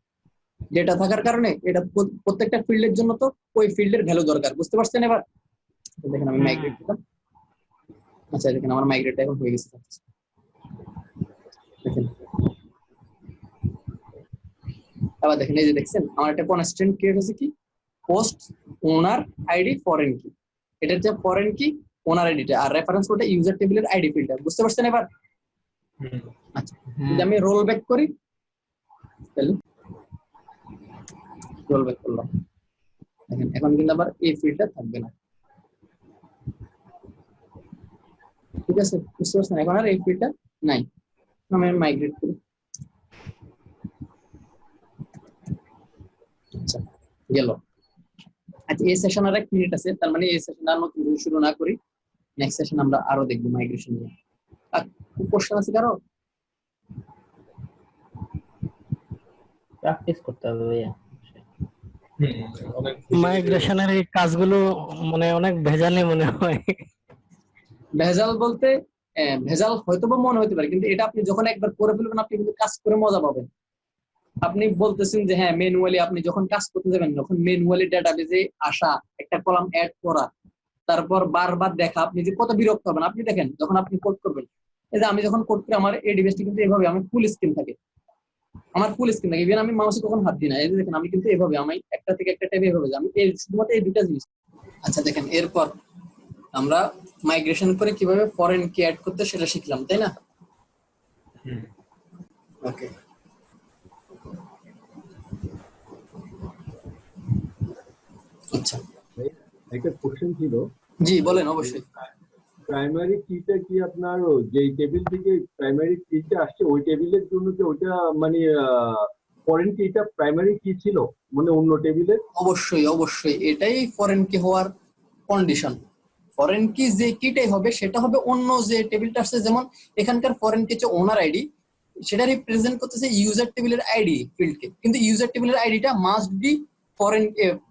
[SPEAKER 1] ডেটা থাকার কারণে এটা প্রত্যেকটা ফিল্ডের জন্য তো ওই ফিল্ডের ভ্যালু দরকার, বুঝতে পারছেন? এবার দেখেন আমি মাইগ্রেট দিলাম। আচ্ছা, দেখেন আমার মাইগ্রেট এখন হয়ে গেছে। দেখেন আবার দেখেন, এই যে দেখছেন আমার একটা কনস্ট্যান্ট ক্রিয়েট হয়েছে কি, পোস্ট ওনার আইডি ফরেন কি, এটা হচ্ছে ফরেন কি ওনার আইডিটা, আর রেফারেন্স কোডটা ইউজার টেবিলের আইডি ফিল্ডটা, বুঝতে পারছেন? এবার আচ্ছা, যদি আমি রোল ব্যাক করি, তাহলে রোল ব্যাক করলাম, দেখেন এখন কিন্তু আবার এই ফিল্ডটা থাকবে না। ঠিক আছে, বুঝতে পারছেন? এখন আর এই ফিল্ডটা নাই। আমি মাইগ্রেট করি। আচ্ছা, গেল। আচ্ছা, এই সেশন আর 1 মিনিট আছে, তার মানে এই সেশন আর নতুন করে শুরু না করি, নেক্সট সেশন আমরা আরো দেখব মাইগ্রেশন নিয়ে। আর কোশ্চেন আছে কারো?
[SPEAKER 5] প্র্যাকটিস করতে হবে ভাইয়া।
[SPEAKER 6] মাইগ্রেশনের এই কাজগুলো মানে অনেক ভেজালি মনে হয়।
[SPEAKER 1] ভেজাল বলতে ভেজাল হয়তো বা মনে হতে পারে, কিন্তু এটা আপনি যখন একবার করে ফেলবেন আপনি কিন্তু কাজ করে মজা পাবেন। আপনি বলতেছেন যে হ্যাঁ ম্যানুয়ালি, আপনি যখন কাজ করতে যাবেন তখন ম্যানুয়ালি ডাটাবেজে আসা, একটা কলাম অ্যাড করা, তারপর বারবার দেখা, আপনি যে কত বিরক্ত হবেন। আপনি দেখেন যখন আপনি কোড করবেন, এই যে আমি যখন কোড করি আমার এই ডিভাইসটি কিন্তু এভাবে, আমি ফুল স্ক্রিন থাকে, আমার ফুল স্ক্রিন থাকে, ইভেন আমি মাউসে কখন হাত দিই না। এই যে দেখেন আমি কিন্তু এভাবে, আমি একটা থেকে একটা ট্যাবে এভাবে যাই, আমি এই শুধুমাত্র এই দুটা জিনিস। আচ্ছা দেখেন, এরপর আমরা মাইগ্রেশন করে কিভাবে ফরেন কি অ্যাড করতে সেটা শিখলাম, তাই না? ওকে, আচ্ছা
[SPEAKER 7] একটা কোশ্চেন ছিল,
[SPEAKER 1] জি বলেন অবশ্যই।
[SPEAKER 7] প্রাইমারি কিটা কি আপনার যে টেবিল থেকে প্রাইমারি কিটা আসছে ওই টেবিলের জন্য কি ওইটা মানে ফরেন কিটা প্রাইমারি কি ছিল মানে অন্য টেবিলের?
[SPEAKER 1] অবশ্যই অবশ্যই এটাই ফরেন কি হওয়ার কন্ডিশন। ফরেন কি যে কিটাই হবে সেটা হবে অন্য যে টেবিলটা আসছে, যেমন এখানকার ফরেন কি হচ্ছে ওনার আইডি, সেটা রিপ্রেজেন্ট করতেছে ইউজার টেবিলের আইডি ফিল্ডকে, কিন্তু ইউজার টেবিলের আইডিটা মাস্ট বি ফরেন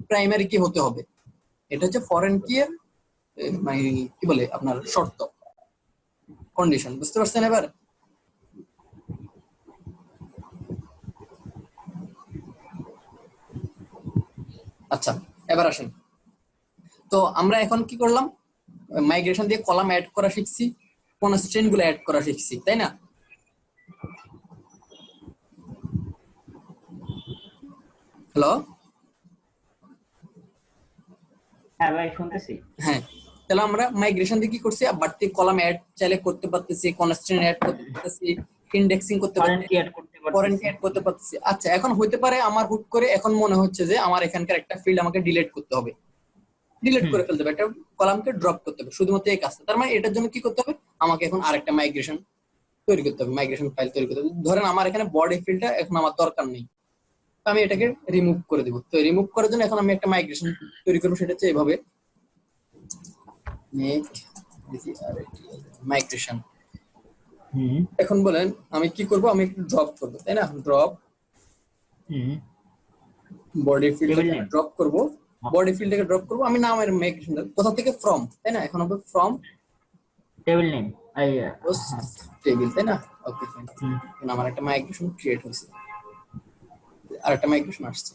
[SPEAKER 1] প্রাইমারি কি হতে হবে। এটা হচ্ছে ফরেন কি এর মানে কি বলে আপনার শর্ত, কন্ডিশন। বুঝতে পারছেন এবার? আচ্ছা এবার আসেন, তো আমরা এখন কি করলাম, মাইগ্রেশন দিয়ে কলাম অ্যাড করা শিখছি, কনস্ট্রেন্ট গুলো অ্যাড করা শিখছি, তাই না? হ্যালো,
[SPEAKER 5] হ্যাঁ ভাই শুনতেছি।
[SPEAKER 1] হ্যাঁ তাহলে আমরা মাইগ্রেশন দিয়ে কি করছি, বাড়তি কলাম অ্যাড চাইলে করতে পারতেছি, কনস্ট্রেন্ট অ্যাড করতে পারতেছি, ইন্ডেক্সিং করতে
[SPEAKER 5] ফরেন
[SPEAKER 1] পারতেছি,
[SPEAKER 5] কি অ্যাড করতে
[SPEAKER 1] ফরেন
[SPEAKER 5] পারতেছি।
[SPEAKER 1] অ্যাড করতে পারতেছি। আচ্ছা এখন হইতে পারে আমার হুট করে এখন মনে হচ্ছে যে আমার এখানকার একটা ফিল্ড আমাকে ডিলিট করতে হবে, ডিলিট করে ফেলতে হবে, একটা কলামকে ড্রপ করতে হবে, শুধুমাত্র এই কাজটা। তার মানে এটার জন্য কি করতে হবে, আমাকে এখন আরেকটা মাইগ্রেশন তৈরি করতে হবে, মাইগ্রেশন ফাইল তৈরি করতে হবে। ধরেন আমার এখানে বডি ফিল্ডটা এখন আমার দরকার নেই, আমি এটাকে রিমুভ করে দিব। তো রিমুভ করার জন্য এখন আমি একটা মাইগ্রেশন তৈরি করবো, সেটা হচ্ছে এভাবে মেক মাইগ্রেশন। এখন বলেন আমি কি করব, আমি একটু ড্রপ করব, তাই না? ড্রপ বডি ফিল্ডটাকে ড্রপ করব, বডি ফিল্ডটাকে ড্রপ করব, আমি নামের মাইগ্রেশন কোথা থেকে, ফ্রম, তাই না? এখন হবে ফ্রম
[SPEAKER 5] টেবিল নেম
[SPEAKER 1] টেবিল, তাই না? ওকে ফাইন, এখন আমার একটা মাইগ্রেশন ক্রিয়েট হয়েছে, আর একটা মাইগ্রেশন আসছে।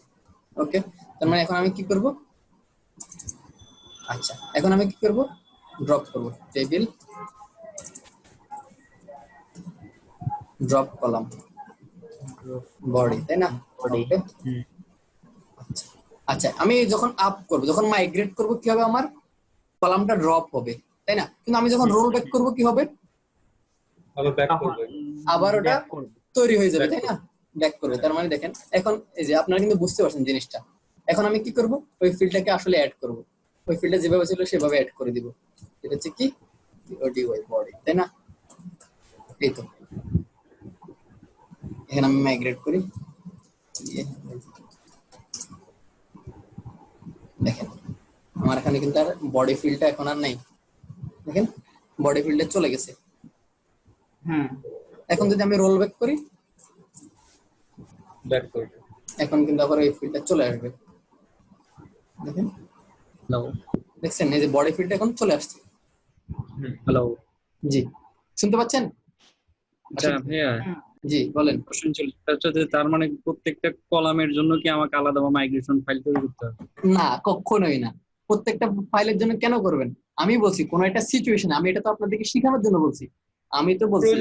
[SPEAKER 1] ওকে, তার মানে এখন আমি কি করব, আচ্ছা এখন আমি কি করব, ড্রপ করব টেবিল ড্রপ কলাম বডি, তাই না? ওকে আচ্ছা আচ্ছা, আমি যখন আপ করব, যখন মাইগ্রেট করব কি হবে, আমার কলামটা ড্রপ হবে, তাই না? কিন্তু আমি যখন রোল ব্যাক করব কি হবে,
[SPEAKER 2] আবার ব্যাক করবে,
[SPEAKER 1] আবার ওটা তৈরি হয়ে যাবে, তাই না? ব্যাক করবে। তার মানে দেখেন এখন এই যে আপনারা কিন্তু বুঝতে পারছেন জিনিসটা। এখন আমি কি করব, ওই ফিল্ডটাকে আসলে অ্যাড করব, ওই ফিল্ডে যেভাবে ছিল সেভাবে অ্যাড করে দিব। এটা হচ্ছে কি ওডিওয়াই বডি, তাই না? এই তো এখানে আমি মাইগ্রেট করি, দেখেন আমার এখানে কিন্তু আর বডি ফিল্ডটা এখন আর নাই, দেখেন বডি ফিল্ডে চলে গেছে। এখন যদি আমি রোল ব্যাক করি,
[SPEAKER 2] ব্যাক করবে,
[SPEAKER 1] এখন কিন্তু আবার এই ফিল্ডটা চলে আসবে, দেখেন। হ্যালো, দেখছেন এই যে বডি ফিল্ডটা এখন চলে আসছে।
[SPEAKER 4] হ্যালো,
[SPEAKER 1] জি শুনতে পাচ্ছেন?
[SPEAKER 4] আচ্ছা ভাইয়া,
[SPEAKER 1] জি বলেন।
[SPEAKER 4] কোশ্চেন চলছে, তার মানে প্রত্যেকটা কলামের জন্য কি আমাকে আলাদা মাইগ্রেশন ফাইল তৈরি করতে হবে?
[SPEAKER 1] না কখনোই না, প্রত্যেকটা ফাইলের জন্য কেন করবেন? আমি বলছি কোন একটা সিচুয়েশন, আমি এটা তো আপনাদেরকে শেখানোর জন্য বলছি। আমি তো বলছি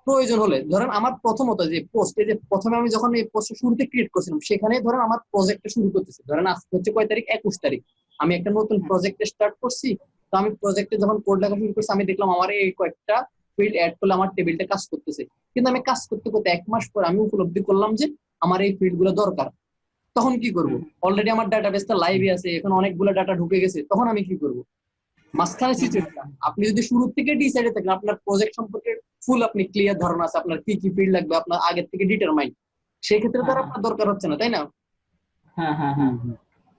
[SPEAKER 1] প্রয়োজন হলে, ধরেন আমার প্রথমত যে পোস্ট, এই যে প্রথমে আমি যখন এই পোস্ট শুরুতে ক্রিয়েট করছিলাম, সেখানে ধরেন আমার প্রজেক্টটা শুরু করতেছি, ধরেন আজকে হচ্ছে কয় তারিখ, 21 তারিখ, আমি একটা নতুন প্রজেক্টে স্টার্ট করছি। তো আমি প্রজেক্টে যখন কোড লেখা শুরু করছি, আমি দেখলাম আমার এই কয়েকটা ফিল্ড অ্যাড করলে আমার টেবিলটা কাজ করতেছে। কিন্তু আমি কাজ করতে করতে 1 মাস পর আমি উপলব্ধি করলাম যে আমার এই ফিল্ড গুলো দরকার। তখন কি করব, অলরেডি আমার ডাটাবেসটা লাইভে আছে, এখন অনেকগুলো ডাটা ঢুকে গেছে, তখন আমি কি করব? মাঝখানে সিচুয়েশন, আপনি যদি শুরু থেকে ডিসাইডে থাকেন, আপনার প্রজেক্ট সম্পর্কে ফুল আপনি ক্লিয়ার ধারণা আছে, আপনার কি কি ফিল্ড লাগবে আপনার আগে থেকে ডিটারমাইন, সেই ক্ষেত্রে তো আর আপনার দরকার হচ্ছে না, তাই না?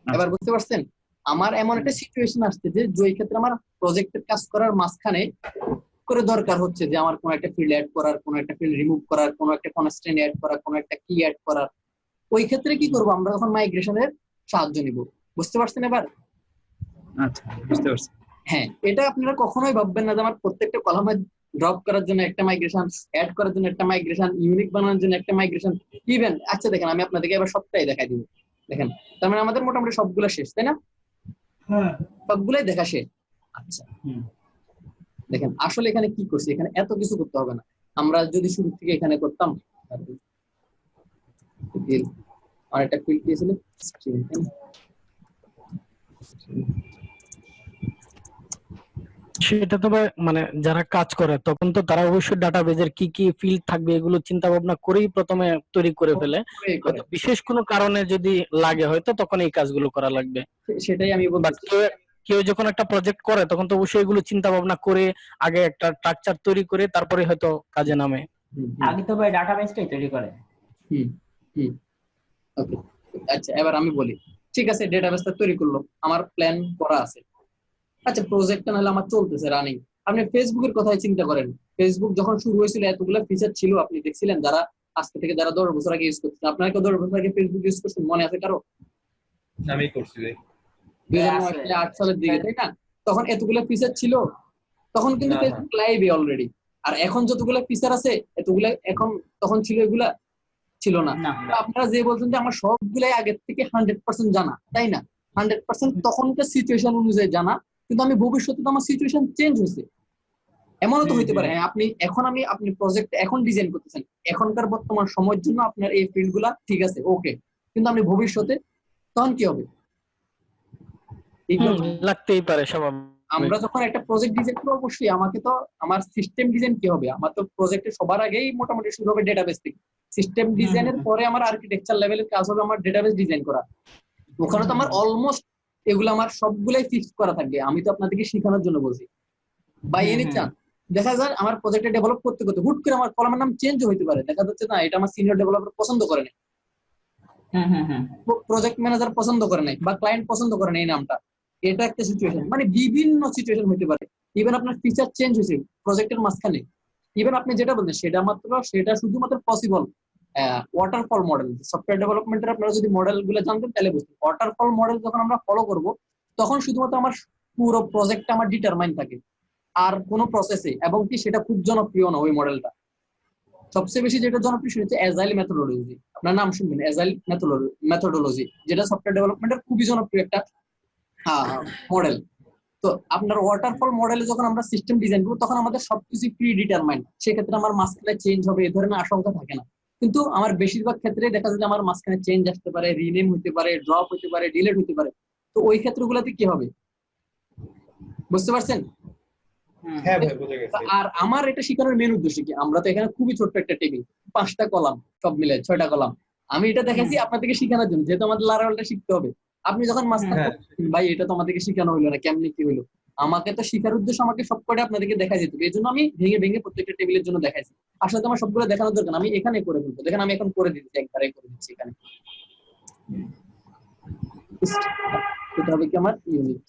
[SPEAKER 1] এবার বুঝতে পারছেন? আমার এমন একটা সিচুয়েশন আসছে যে ওই ক্ষেত্রে আমার প্রজেক্টের কাজ করার মাঝখানে করে দরকার হচ্ছে যে আমার কোন একটা ফিল্ড অ্যাড করার, কোন একটা ফিল্ড রিমুভ করার, কোন একটা কনস্ট্রেন্ট অ্যাড করার, কোন একটা কি অ্যাড করার। ওই ক্ষেত্রে কি করব, আমরা যখন মাইগ্রেশনের সাহায্য নিব। বুঝতে পারছেন এবার?
[SPEAKER 4] আচ্ছা বুঝতে পারছি।
[SPEAKER 1] হ্যাঁ, এটা আপনারা কখনোই ভাববেন না যে আমার প্রত্যেকটা কলামে ড্রপ করার জন্য একটা মাইগ্রেশন, অ্যাড করার জন্য একটা মাইগ্রেশন, ইউনিক বানানোর জন্য একটা মাইগ্রেশন, ইভেন আচ্ছা দেখেন আমি আপনাদেরকে এবার সবটাই দেখাই দিব। দেখেন তার মানে আমাদের মোটামুটি সবগুলো শেষ, তাই না? সবগুলাই দেখা শেষ। আচ্ছা দেখেন আসলে এখানে কি করছি, এখানে এত কিছু করতে হবে না। আমরা যদি শুরু থেকে এখানে করতাম, আর একটা ফিল্ড দিয়েছিল স্ট্রিং,
[SPEAKER 6] সেটা তো মানে যারা কাজ করে তখন তো তারা অবশ্যই ডাটাবেজের কি কি ফিল্ড থাকবে এগুলো চিন্তা ভাবনা করেই প্রথমে তৈরি করে ফেলে। হয়তো বিশেষ কোনো কারণে যদি লাগে হয়তো তখন এই কাজগুলো করা লাগবে।
[SPEAKER 1] সেটাই আমি
[SPEAKER 6] বাট
[SPEAKER 1] বলতেছি।
[SPEAKER 6] কেউ যখন একটা প্রজেক্ট করে তখন তো অবশ্যই এগুলো চিন্তা ভাবনা করে আগে একটা স্ট্রাকচার তৈরি করে তারপরে হয়তো কাজে নামে।
[SPEAKER 5] আগে তো ভাই ডাটাবেসটাই তৈরি করে।
[SPEAKER 1] ওকে, আচ্ছা এবার আমি বলি, ঠিক আছে ডেটাবেসটা তৈরি করলো, আমার প্ল্যান করা আছে, আচ্ছা প্রজেক্টটা নাহলে আমার চলতেছে রানিং। আপনি ফেসবুকের কথাই চিন্তা করেন, ফেসবুক যখন শুরু হয়েছিল এতগুলো ফিচার ছিল, আপনি দেখছিলেন যারা আজকে থেকে যারা 10 বছর আগে ইউজ করতেন, আপনারা কেউ 10 বছর আগে ফেসবুক ইউজ করছেন মনে আছে কারো?
[SPEAKER 2] আমি করছি ভাই
[SPEAKER 1] 2008 সালের দিকে, তাই না? তখন এতগুলো ফিচার ছিল, তখন কিন্তু ফেসবুক লাইভে অলরেডি। আর এখন যতগুলো ফিচার আছে এতগুলো এখন, তখন ছিল এগুলা ছিল না। আপনারা যে বলছেন যে আমার সবগুলাই আগের থেকে 100% জানা, তাই না? 100% তখনকার সিচুয়েশন অনুযায়ী জানা, কিন্তু আমি ভবিষ্যতে তো আমার সিচুয়েশন চেঞ্জ হয়েছে, এমনও তো হইতে পারে। হ্যাঁ, আপনি প্রজেক্ট এখন ডিজাইন করতেছেন, এখনকার বর্তমান সময়ের জন্য আপনার এই ফিল্ড গুলা ঠিক আছে, ওকে, কিন্তু আপনি ভবিষ্যতে তখন কি হবে?
[SPEAKER 6] লাগতেই পারে স্বাভাবিক।
[SPEAKER 1] আমরা যখন একটা প্রজেক্ট ডিজাইন করবো অবশ্যই আমাকে তো আমার সিস্টেম ডিজাইন কি হবে, আমার তো প্রজেক্টে সবার আগেই মোটামুটি শুরু হবে ডেটাবেস থেকে। সিস্টেম ডিজাইনের পরে আমার আর্কিটেকচার লেভেলের কাজ হবে আমার ডেটাবেস ডিজাইন করা। ওখানে তো আমার অলমোস্ট এগুলো আমার সবগুলাই ফিক্স করা থাকবে। আমি তো আপনাদেরকে শেখানোর জন্য বলছি। বাই এনি চান্স দেখা যায় আমার প্রজেক্টে ডেভেলপ করতে করতে হুট করে আমার কলামের নাম চেঞ্জ হইতে পারে, দেখা যাচ্ছে না এটা আমার সিনিয়র ডেভেলপার পছন্দ করে নাই, প্রজেক্ট ম্যানেজার পছন্দ করে নাই, বা ক্লায়েন্ট পছন্দ করে নাই এই নামটা। এটা একটা সিচুয়েশন, মানে বিভিন্ন সিচুয়েশন হইতে পারে। ইভেন আপনার ফিচার চেঞ্জ হয়েছে প্রজেক্টের মাঝখানে, ইভেন আপনি যেটা বলছেন সেটা শুধুমাত্র পসিবল ওয়াটারফল মডেল। সফটওয়্যার ডেভেলপমেন্টের আপনারা যদি মডেল গুলো জানতেন তাহলে বুঝতেন, ওয়াটারফল মডেল যখন আমরা ফলো করব তখন শুধুমাত্র আমার পুরো প্রজেক্টটা আমার ডিটারমাইন থাকে, আর কোনো প্রসেসে, এবং কি সেটা খুব জনপ্রিয় না ওই মডেলটা। সবচেয়ে বেশি যেটা জনপ্রিয় সেটা হচ্ছে অ্যাজাইল মেথোডোলজি, আপনার নাম শুনবেন অ্যাজাইল মেথোডোলজি, যেটা সফটওয়্যার ডেভেলপমেন্টের খুবই জনপ্রিয় একটা মডেল। তো আপনার ওয়াটারফল মডেলে যখন আমরা সিস্টেম ডিজাইন করবো তখন আমাদের সবকিছু প্রি ডিটারমাইন্ড, সেক্ষেত্রে আমার মাঝখানে চেঞ্জ হবে এই ধরনের আশঙ্কা থাকে না। কিন্তু আমার বেশিরভাগ ক্ষেত্রে দেখা যায় যে আমার মাঝখানে চেঞ্জ আসতে পারে, রিনেম হতে পারে, ড্রপ হতে পারে, ডিলিট হতে পারে। তো ওই ক্ষেত্রগুলোতে কি হবে বুঝতে পারছেন?
[SPEAKER 2] হ্যাঁ ভাই বুঝে গেছি।
[SPEAKER 1] আর আমার এটা শেখানোর মেন উদ্দেশ্য কি, আমরা তো এখানে খুবই ছোট্ট একটা টেবিল, 5টা কলাম, সব মিলে 6টা কলাম। আমি এটা দেখাইছি আপনাদেরকে শেখানোর জন্য, যেহেতু আমাদের লারাওয়ালটা শিখতে হবে। আপনি যখন মাঝখানে ভাই এটা তো আমাদেরকে শেখানো হইলো না, কেমনি কি হইলো, আমাকে তো শেখার উদ্দেশ্য আমাকে সবকটা আপনাদেরকে দেখাই যেত, এই জন্য আমি ভেঙে ভেঙে প্রত্যেকটা টেবিলের জন্য দেখাইছি। আসলে আমার সবগুলো দেখানোর দরকার, আমি এখানে করে ফেলবো। দেখেন আমি এখন করে দিচ্ছি, একবারে করে দিচ্ছি এখানে। এটা হবে কি আমার ইউনিট।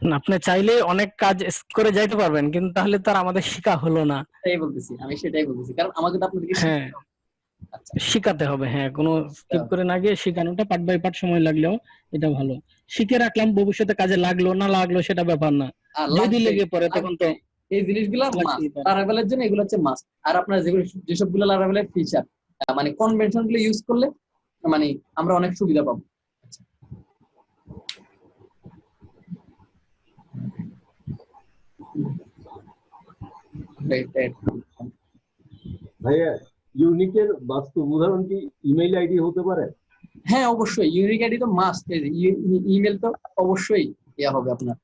[SPEAKER 6] না আপনি চাইলে অনেক কাজ করে যাইতে পারবেন, কিন্তু তাহলে তো আর আমাদের শেখা হলো না।
[SPEAKER 1] আমি সেটাই বলতেছি, কারণ আমাকে তো আপনাদেরকে
[SPEAKER 6] শিখাতে হবে। হ্যাঁ, কোনো স্কিপ করে না গিয়ে শেখানোটা পার্ট বাই পার্ট সময় লাগলেও এটা ভালো। শিখে রাখলাম, ভবিষ্যতে কাজে লাগলো না লাগলো সেটা ব্যাপার না, যদি লেগে পড়ে তখন তো
[SPEAKER 1] এই জিনিসগুলো লারাভেলের জন্য এগুলো হচ্ছে মাস্ট। আর আপনার যেসবগুলো লারাভেলের ফিচার মানে কনভেনশন গুলো ইউজ করলে মানে আমরা অনেক সুবিধা পাবো।
[SPEAKER 7] ভাইয়া ইউনিকের বাস্তব উদাহরণ কি ইমেইল আইডি হতে পারে?
[SPEAKER 1] হ্যাঁ অবশ্যই, ইউনিক আইডি তো মাস্ট। ইমেল তো অবশ্যই ইয়া হবে আপনার।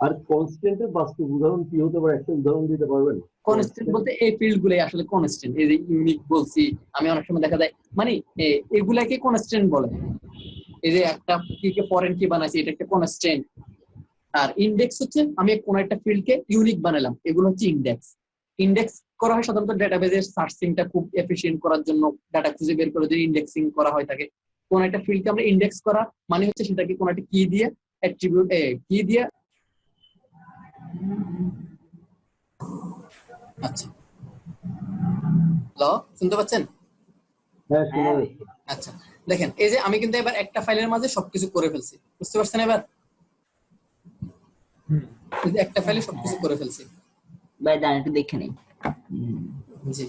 [SPEAKER 7] আর কনস্ট্যান্টের বাস্তব উদাহরণ কি হতে পারে, একটা উদাহরণ দিতে পারবেন?
[SPEAKER 1] কনস্ট্যান্ট বলতে এই ফিল্ড গুলাই আসলে কনস্ট্যান্ট। এই যে ইউনিক বলছি আমি, অনেক সময় দেখা যায় মানে এগুলাকে কনস্ট্যান্ট বলে। এই যে একটা কি ফরেন কি বানাইছি এটা একটা কনস্ট্যান্ট। আর ইন্ডেক্স হচ্ছে আমি কোন একটা ফিল্ডকে ইউনিক বানালাম, এগুলো হচ্ছে ইন্ডেক্স। ইন্ডেক্স করা হয় সাধারণত ডেটাবেজের সার্চিংটা খুব এফিশিয়েন্ট করার জন্য, ডাটা খুঁজে বের করে যদি ইন্ডেক্সিং করা হয় থাকে। কোন একটা ফিল্ডকে আমরা ইন্ডেক্স করা মানে হচ্ছে সেটাকে কোন একটা কি দিয়ে অ্যাট্রিবিউট কি দিয়ে। আচ্ছা হ্যালো, শুনতে পাচ্ছেন?
[SPEAKER 7] হ্যাঁ শুনে।
[SPEAKER 1] আচ্ছা দেখেন, এই যে আমি কিন্তু এবার একটা ফাইলের মাঝে সবকিছু করে ফেলছি, বুঝতে পারছেন? এবার একটা ফাইলে সবকিছু করে ফেলছি।
[SPEAKER 5] ভাই দাঁড়ান একটু দেখে নেই।
[SPEAKER 1] জি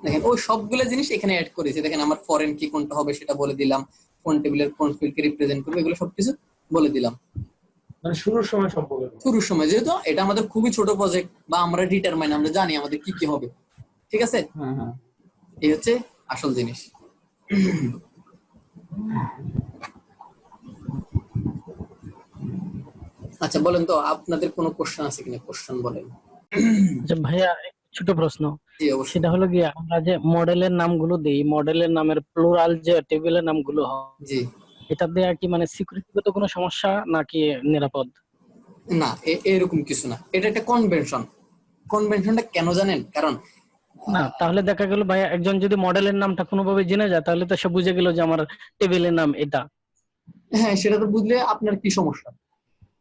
[SPEAKER 1] দেখেন ওই সবগুলো জিনিস এখানে অ্যাড করেছি। দেখেন আমার ফরেন কি কোনটা হবে সেটা বলে দিলাম, কোন টেবিলের কোন ফিল্ডকে রিপ্রেজেন্ট করবে এগুলো সবকিছু বলে দিলাম।
[SPEAKER 2] মানে শুরুর সময় সম্পর্কে,
[SPEAKER 1] শুরুর সময়, যেহেতু এটা আমাদের খুবই ছোট প্রজেক্ট বা আমরা ডিটারমাইন, আমরা জানি আমাদের কি কি হবে। ঠিক আছে, এই হচ্ছে আসল জিনিস। আচ্ছা বলেন তো আপনাদের কোনো কোশ্চেন আছে কিনা, কোশ্চেন বলেন।
[SPEAKER 6] আচ্ছা ভাইয়া একটা ছোট প্রশ্ন,
[SPEAKER 1] জি অবশ্যই।
[SPEAKER 6] সেটা হলো গিয়ে আমরা যে মডেলের নামগুলো দিই, মডেলের নামের প্লুরাল যে টেবিলের নামগুলো হয়,
[SPEAKER 1] জি
[SPEAKER 6] এটা দেয়া কি মানে সিকিউরিটিগত কোনো সমস্যা নাকি নিরাপদ?
[SPEAKER 1] না, এরকম কিছু না, এটা একটা কনভেনশন। কনভেনশনটা কেন জানেন? কারণ
[SPEAKER 6] না তাহলে দেখা গেল ভাইয়া একজন যদি মডেলের নামটা কোনোভাবে জেনে যায় তাহলে তো সে বুঝে গেল যে আমার টেবিলের নাম এটা।
[SPEAKER 1] হ্যাঁ সেটা তো বুঝলে আপনার কি সমস্যা,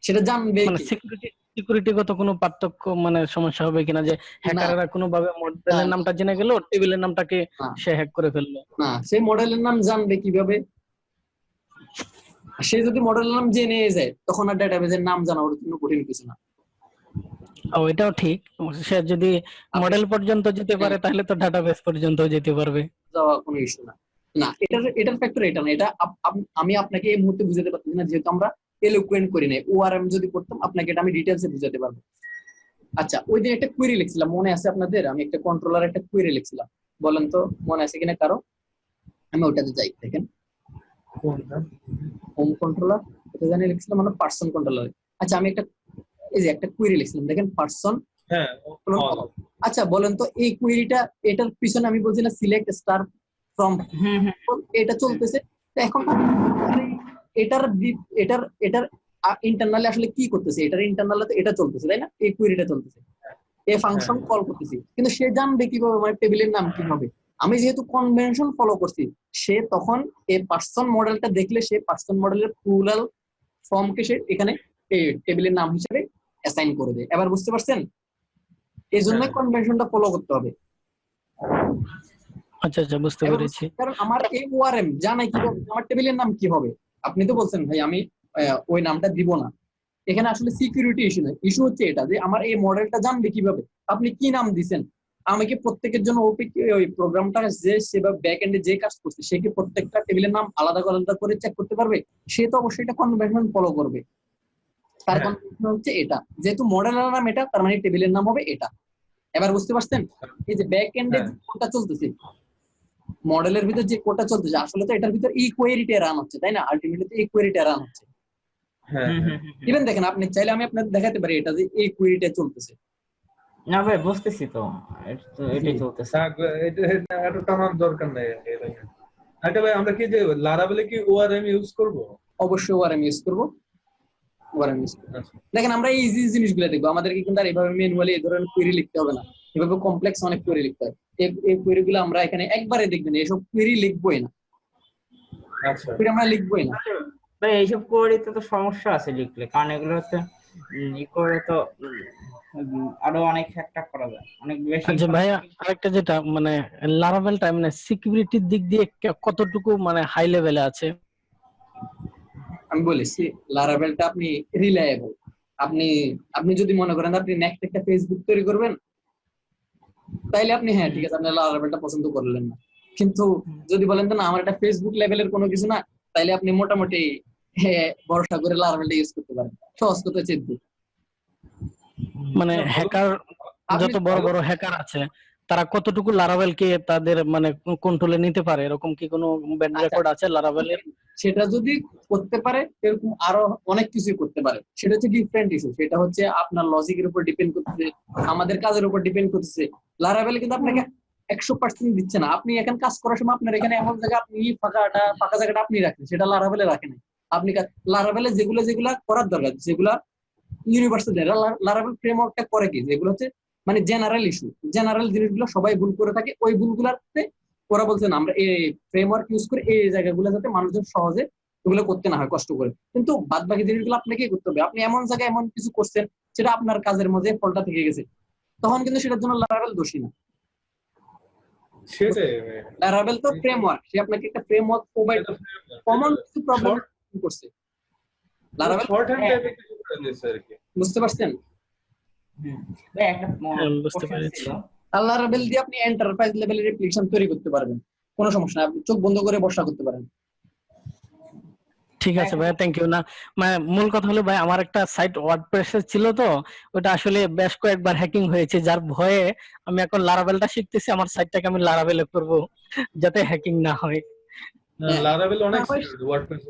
[SPEAKER 1] সেটা জানবে
[SPEAKER 6] মানে
[SPEAKER 1] কি?
[SPEAKER 6] সিকিউরিটিগত কোনো পার্থক্য মানে সমস্যা হবে কিনা যে হ্যাকাররা কোনোভাবে মডেলের নামটা জেনে গেল, টেবিলের নামটাকে
[SPEAKER 1] না
[SPEAKER 6] সে হ্যাক করে ফেললো?
[SPEAKER 1] না, সেই মডেলের নাম জানবে কিভাবে? সে যদি মডেলের নাম জেনে যায় তখন আর ডাটাবেজের নাম জানা ওর জন্য কঠিন কিছু না।
[SPEAKER 6] ও এটাও ঠিক, সে যদি মডেল পর্যন্ত যেতে পারে তাহলে তো ডাটাবেস পর্যন্ত যেতে পারবে।
[SPEAKER 1] যাওয়া কোনো ইস্যু না। না এটার ফ্যাক্টর এটা না, এটা আমি আপনাকে এই মুহূর্তে বুঝাতে পারছি না, যেহেতু আমরা এলোকুয়েন্ট করি নাই। ওআরএম যদি করতাম আপনাকে এটা আমি ডিটেইলসে বুঝাতে পারবো। আচ্ছা ওই দিন একটা কোয়েরি লিখছিলাম, মনে আছে আপনাদের? আমি একটা কন্ট্রোলার একটা কোয়েরি লিখছিলাম, বলেন তো মনে আছে কিনা কারো? আমি ওটাতে যাই, দেখেন হোম কন্ট্রোলার, এটা জানি লিখছিলাম মানে পার্সন কন্ট্রোলার। আচ্ছা আমি একটা এই যে একটা কোয়েরি লিখছিলাম, দেখেন পার্সন।
[SPEAKER 2] হ্যাঁ
[SPEAKER 1] আচ্ছা বলেন তো এই কোয়েরিটা, এটার পিছনে আমি বলছি না সিলেক্ট স্টার ফ্রম, এটা চলতেছে। তো এখন এটার এটার এটার ইন্টারনালি আসলে কি করতেছে? এটার ইন্টারনালে তো এটা চলতেছে, তাই না? এই কোয়েরিটা চলতেছে, এই ফাংশন কল করতেছি, কিন্তু সে জানবে কিভাবে আমার টেবিলের নাম কি হবে? আমি যেহেতু কনভেনশন ফলো করছি, সে তখন এই পার্সন মডেলটা দেখলে সে পার্সন মডেলের প্লুরাল ফর্মকে সে এখানে টেবিলের নাম হিসেবে অ্যাসাইন করে দেয়। এবার বুঝতে পারছেন? এই জন্য কনভেনশনটা ফলো করতে হবে।
[SPEAKER 6] আচ্ছা আচ্ছা বুঝতে পেরেছি।
[SPEAKER 1] কারণ আমার এই ওআরএম জানাই কিভাবে আমার টেবিলের নাম কি হবে। আপনি তো বলছেন ভাই আমি ওই নামটা দিব না, এখানে আসলে সিকিউরিটি ইস্যু নয়, ইস্যু হচ্ছে এটা যে আমার এই মডেলটা জানবে কিভাবে আপনি কি নাম দিবেন। আমাকে প্রত্যেকের জন্য ওই প্রোগ্রামটা যে সেভাবে ব্যাক এন্ডে যে কাজ করছে সে কি প্রত্যেকটা টেবিলের নাম আলাদা আলাদা করে চেক করতে পারবে? সে তো অবশ্যই এটা কনভেনশন ফলো করবে। তার কনভেনশন হচ্ছে এটা, যেহেতু মডেলের নাম এটা তার মানে টেবিলের নাম হবে এটা। এবার বুঝতে পারছেন? এই যে ব্যাক এন্ডে যে কোডটা চলতেছে, মডেলের ভিতর যে কোডটা চলতেছে আসলে তো এটার ভিতর এই কোয়েরিটা রান হচ্ছে, তাই না? আলটিমেটলি তো এই কোয়েরিটা রান হচ্ছে। ইভেন দেখেন আপনি চাইলে আমি আপনাকে দেখাতে পারি এটা যে এই কোয়েরিটা চলতেছে।
[SPEAKER 5] না ভাই বুঝতেছি তো, এটাই চলতেছে।
[SPEAKER 2] এটা টানার দরকার নাই। আচ্ছা ভাই আমরা কি যে লারাভেলে কি ওআরএম ইউজ করব?
[SPEAKER 1] অবশ্যই ওআরএম ইউজ করব। ওআরএম ইউজ করব। দেখেন আমরা এই ইজি জিনিসগুলো দেখবো, আমাদেরকে কিন্তু আর এভাবে ম্যানুয়ালি এই ধরনের কোয়েরি লিখতে হবে না, এভাবে কমপ্লেক্স অনেক কোয়েরি লিখতে হয়। এই কোয়েরিগুলো আমরা এখানে একবারে দেখবেন, এসব কোয়েরি লিখবোই না।
[SPEAKER 2] আচ্ছা
[SPEAKER 1] কোয়েরি আমরা লিখবোই না
[SPEAKER 5] ভাই, এইসব কোয়েরিতে তো সমস্যা আছে লিখলে, কারণ এগুলো হচ্ছে ই করে তো আরো অনেক হ্যাক করা যায়, অনেক বেশি।
[SPEAKER 6] আচ্ছা ভাইয়া আরেকটা যেটা মানে লারাভেলটা মানে সিকিউরিটির দিক দিয়ে কতটুকু মানে হাই লেভেলে আছে?
[SPEAKER 1] আমি বলেছি লারাভেলটা আপনি রিলায়েবল। আপনি যদি মনে করেন আপনি নেক্সট একটা ফেসবুক তৈরি করবেন, তাইলে আপনি হ্যাঁ ঠিক আছে আপনি লারাভেলটা পছন্দ করলেন না, কিন্তু যদি বলেন না আমার এটা ফেসবুক লেভেলের কোনো কিছু না, তাইলে আপনি মোটামুটি ভরসা করে লারাভেলটা ইউজ করতে পারেন। সহজ কথা চেয়ে
[SPEAKER 6] মানে হ্যাকার যত বড় বড় হ্যাকার আছে তারা কতটুকু লারাভেলকে তাদের মানে কন্ট্রোলে নিতে পারে, এরকম কি কোনো ব্যাড রেকর্ড আছে লারাভেলের?
[SPEAKER 1] সেটা যদি করতে পারে এরকম আরো অনেক কিছুই করতে পারে, সেটা হচ্ছে ডিফারেন্ট ইস্যু। সেটা হচ্ছে আপনার লজিকের উপর ডিপেন্ড করতেছে, আমাদের কাজের উপর ডিপেন্ড করতেছে। লারাভেল কিন্তু আপনাকে 100% দিচ্ছে না। আপনি এখানে কাজ করার সময় আপনার এখানে এমন জায়গা আপনি ফাঁকা জায়গাটা আপনি রাখেন, সেটা লারাভেলে রাখেন। আপনি লারাভেলে যেগুলো করার দরকার, যেগুলা ইউনিভার্সাল লারাভেল ফ্রেমওয়ার্কটা করে কি, যেগুলো হচ্ছে মানে জেনারেল ইস্যু, জেনারেল জিনিসগুলো সবাই ভুল করে থাকে, ওই ভুলগুলোতে ওরা বলছে না আমরা এই ফ্রেমওয়ার্ক ইউজ করে এই জায়গাগুলো যাতে মানুষজন সহজে এগুলো করতে না হয় কষ্ট করে, কিন্তু বাদ বাকি জিনিসগুলো আপনাকে করতে হবে। আপনি এমন জায়গায় এমন কিছু করছেন সেটা আপনার কাজের মধ্যে ফলটা থেকে গেছে, তখন কিন্তু সেটার জন্য লারাভেল দোষী না। লারাভেল তো ফ্রেমওয়ার্ক, সে আপনাকে একটা ফ্রেমওয়ার্ক প্রোভাইড কমন কিছু প্রবলেম করছে। লারাভেল শর্ট হ্যান্ড টাইপের কিছু করে দিয়েছে আর কি, বুঝতে পারছেন?
[SPEAKER 5] ভাই একটা
[SPEAKER 6] বুঝতে পেরেছি।
[SPEAKER 1] লারাভেল দিয়ে আপনি এন্টারপ্রাইজ লেভেলের অ্যাপ্লিকেশন তৈরি করতে পারবেন, কোনো সমস্যা নাই, আপনি চোখ বন্ধ করে বসা করতে পারেন।
[SPEAKER 6] ঠিক আছে ভাই, থ্যাংক ইউ। না মানে মূল কথা হলো ভাই আমার একটা সাইট ওয়ার্ডপ্রেস ছিল তো, ওটা আসলে বেশ কয়েকবার হ্যাকিং হয়েছে, যার ভয়ে আমি এখন লারাভেলটা শিখতেছি, আমার সাইটটাকে আমি লারাভেলে করব যাতে হ্যাকিং না হয়।
[SPEAKER 2] লারাভেল অনেক
[SPEAKER 1] হ্যাঁ,
[SPEAKER 2] সিকিউর, ওয়ার্ডপ্রেস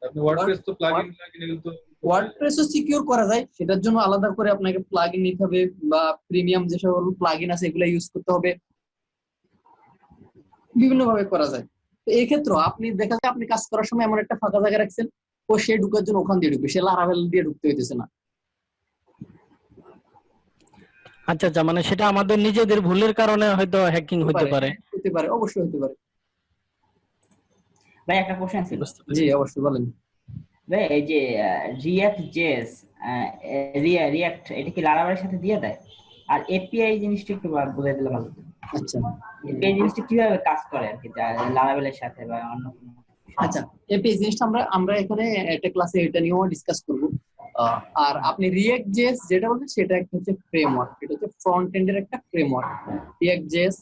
[SPEAKER 2] আপনি ওয়ার্ডপ্রেস তো প্লাগইন এগুলো তো
[SPEAKER 1] ওয়ার্ডপ্রেসও সিকিউর করা যায়, সেটার জন্য আলাদা করে আপনাকে প্লাগইন নিতে হবে বা প্রিমিয়াম যে সকল প্লাগইন আছে এগুলো ইউজ করতে হবে, বিভিন্ন ভাবে করা যায়। তো এই ক্ষেত্রে আপনি দেখা যায় আপনি কাজ করার সময় এমন একটা ফাঁকা জায়গা রাখছেন, ও সে ঢুকার জন্য ওখান দিয়ে ঢুকবে, সে লারাভেল দিয়ে ঢুকতে হইতেছে না।
[SPEAKER 6] আচ্ছা আচ্ছা, মানে সেটা আমাদের নিজেদের ভুলের কারণে হয়তো হ্যাকিং হতে পারে।
[SPEAKER 1] হতে পারে, অবশ্যই হতে পারে।
[SPEAKER 5] ভাই একটা কোশ্চেন ছিল।
[SPEAKER 1] জি অবশ্যই বলেন।
[SPEAKER 5] ভাই এই যে রিঅ্যাক্ট জেএস, রিঅ্যাক্ট এটা কি লারাভেলের সাথে দিয়ে দেয়? আর এপিআই জিনিসটা একটু বলে দিলে ভালো হতো।
[SPEAKER 1] আচ্ছা,
[SPEAKER 5] এপিআই জিনিসটা কিভাবে কাজ করে আর কি লারাভেলের সাথে বা অন্য কোনো?
[SPEAKER 1] আচ্ছা এপিআই জিনিসটা আমরা এখানে একটা ক্লাসে এটা নিয়েও ডিসকাস করব। আর আপনি রিঅ্যাক্ট জেএস যেটা বলছেন সেটা একটা হচ্ছে ফ্রেমওয়ার্ক, এটা হচ্ছে ফ্রন্ট এন্ডের একটা ফ্রেমওয়ার্ক। রিঅ্যাক্ট জেএস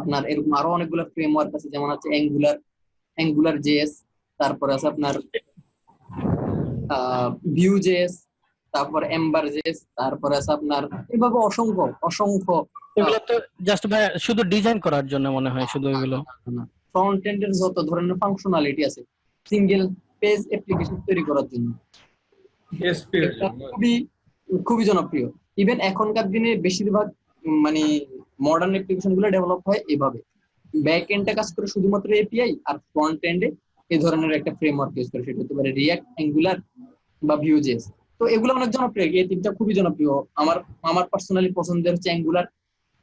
[SPEAKER 1] আপনার এরকম আরো অনেকগুলো ফ্রেমওয়ার্ক আছে, যেমন আছে অ্যাঙ্গুলার জেএস, তারপর আছে আপনার ভিউ জেএস, তারপর এম্বার জেএস, তারপর আছে আপনার এভাবে অসংখ্য
[SPEAKER 6] এগুলো তো জাস্ট ভাই শুধু ডিজাইন করার জন্য মনে হয়, শুধু এগুলো
[SPEAKER 1] ফ্রন্ট এন্ডের যত ধরনের ফাংশনালিটি আছে সিঙ্গেল পেজ অ্যাপ্লিকেশন তৈরি করার জন্য
[SPEAKER 2] এসপি এর
[SPEAKER 1] এটা
[SPEAKER 2] জন্য।
[SPEAKER 1] খুবই জনপ্রিয়। ইভেন এখনকার দিনে বেশিরভাগ মানে মডার্ন অ্যাপ্লিকেশন গুলো ডেভেলপ হয় এভাবে, ব্যাক এন্ডে কাজ করে শুধুমাত্র এপিআই, আর ফ্রন্ট এন্ডে এই ধরনের একটা ফ্রেমওয়ার্ক ইউজ করে, সেটা হতে পারে রিঅ্যাক্ট, অ্যাঙ্গুলার বা ভিউজেস। তো এগুলো অনেক জনপ্রিয়, এই তিনটা খুবই জনপ্রিয়। আমার পার্সোনালি পছন্দের হচ্ছে অ্যাঙ্গুলার,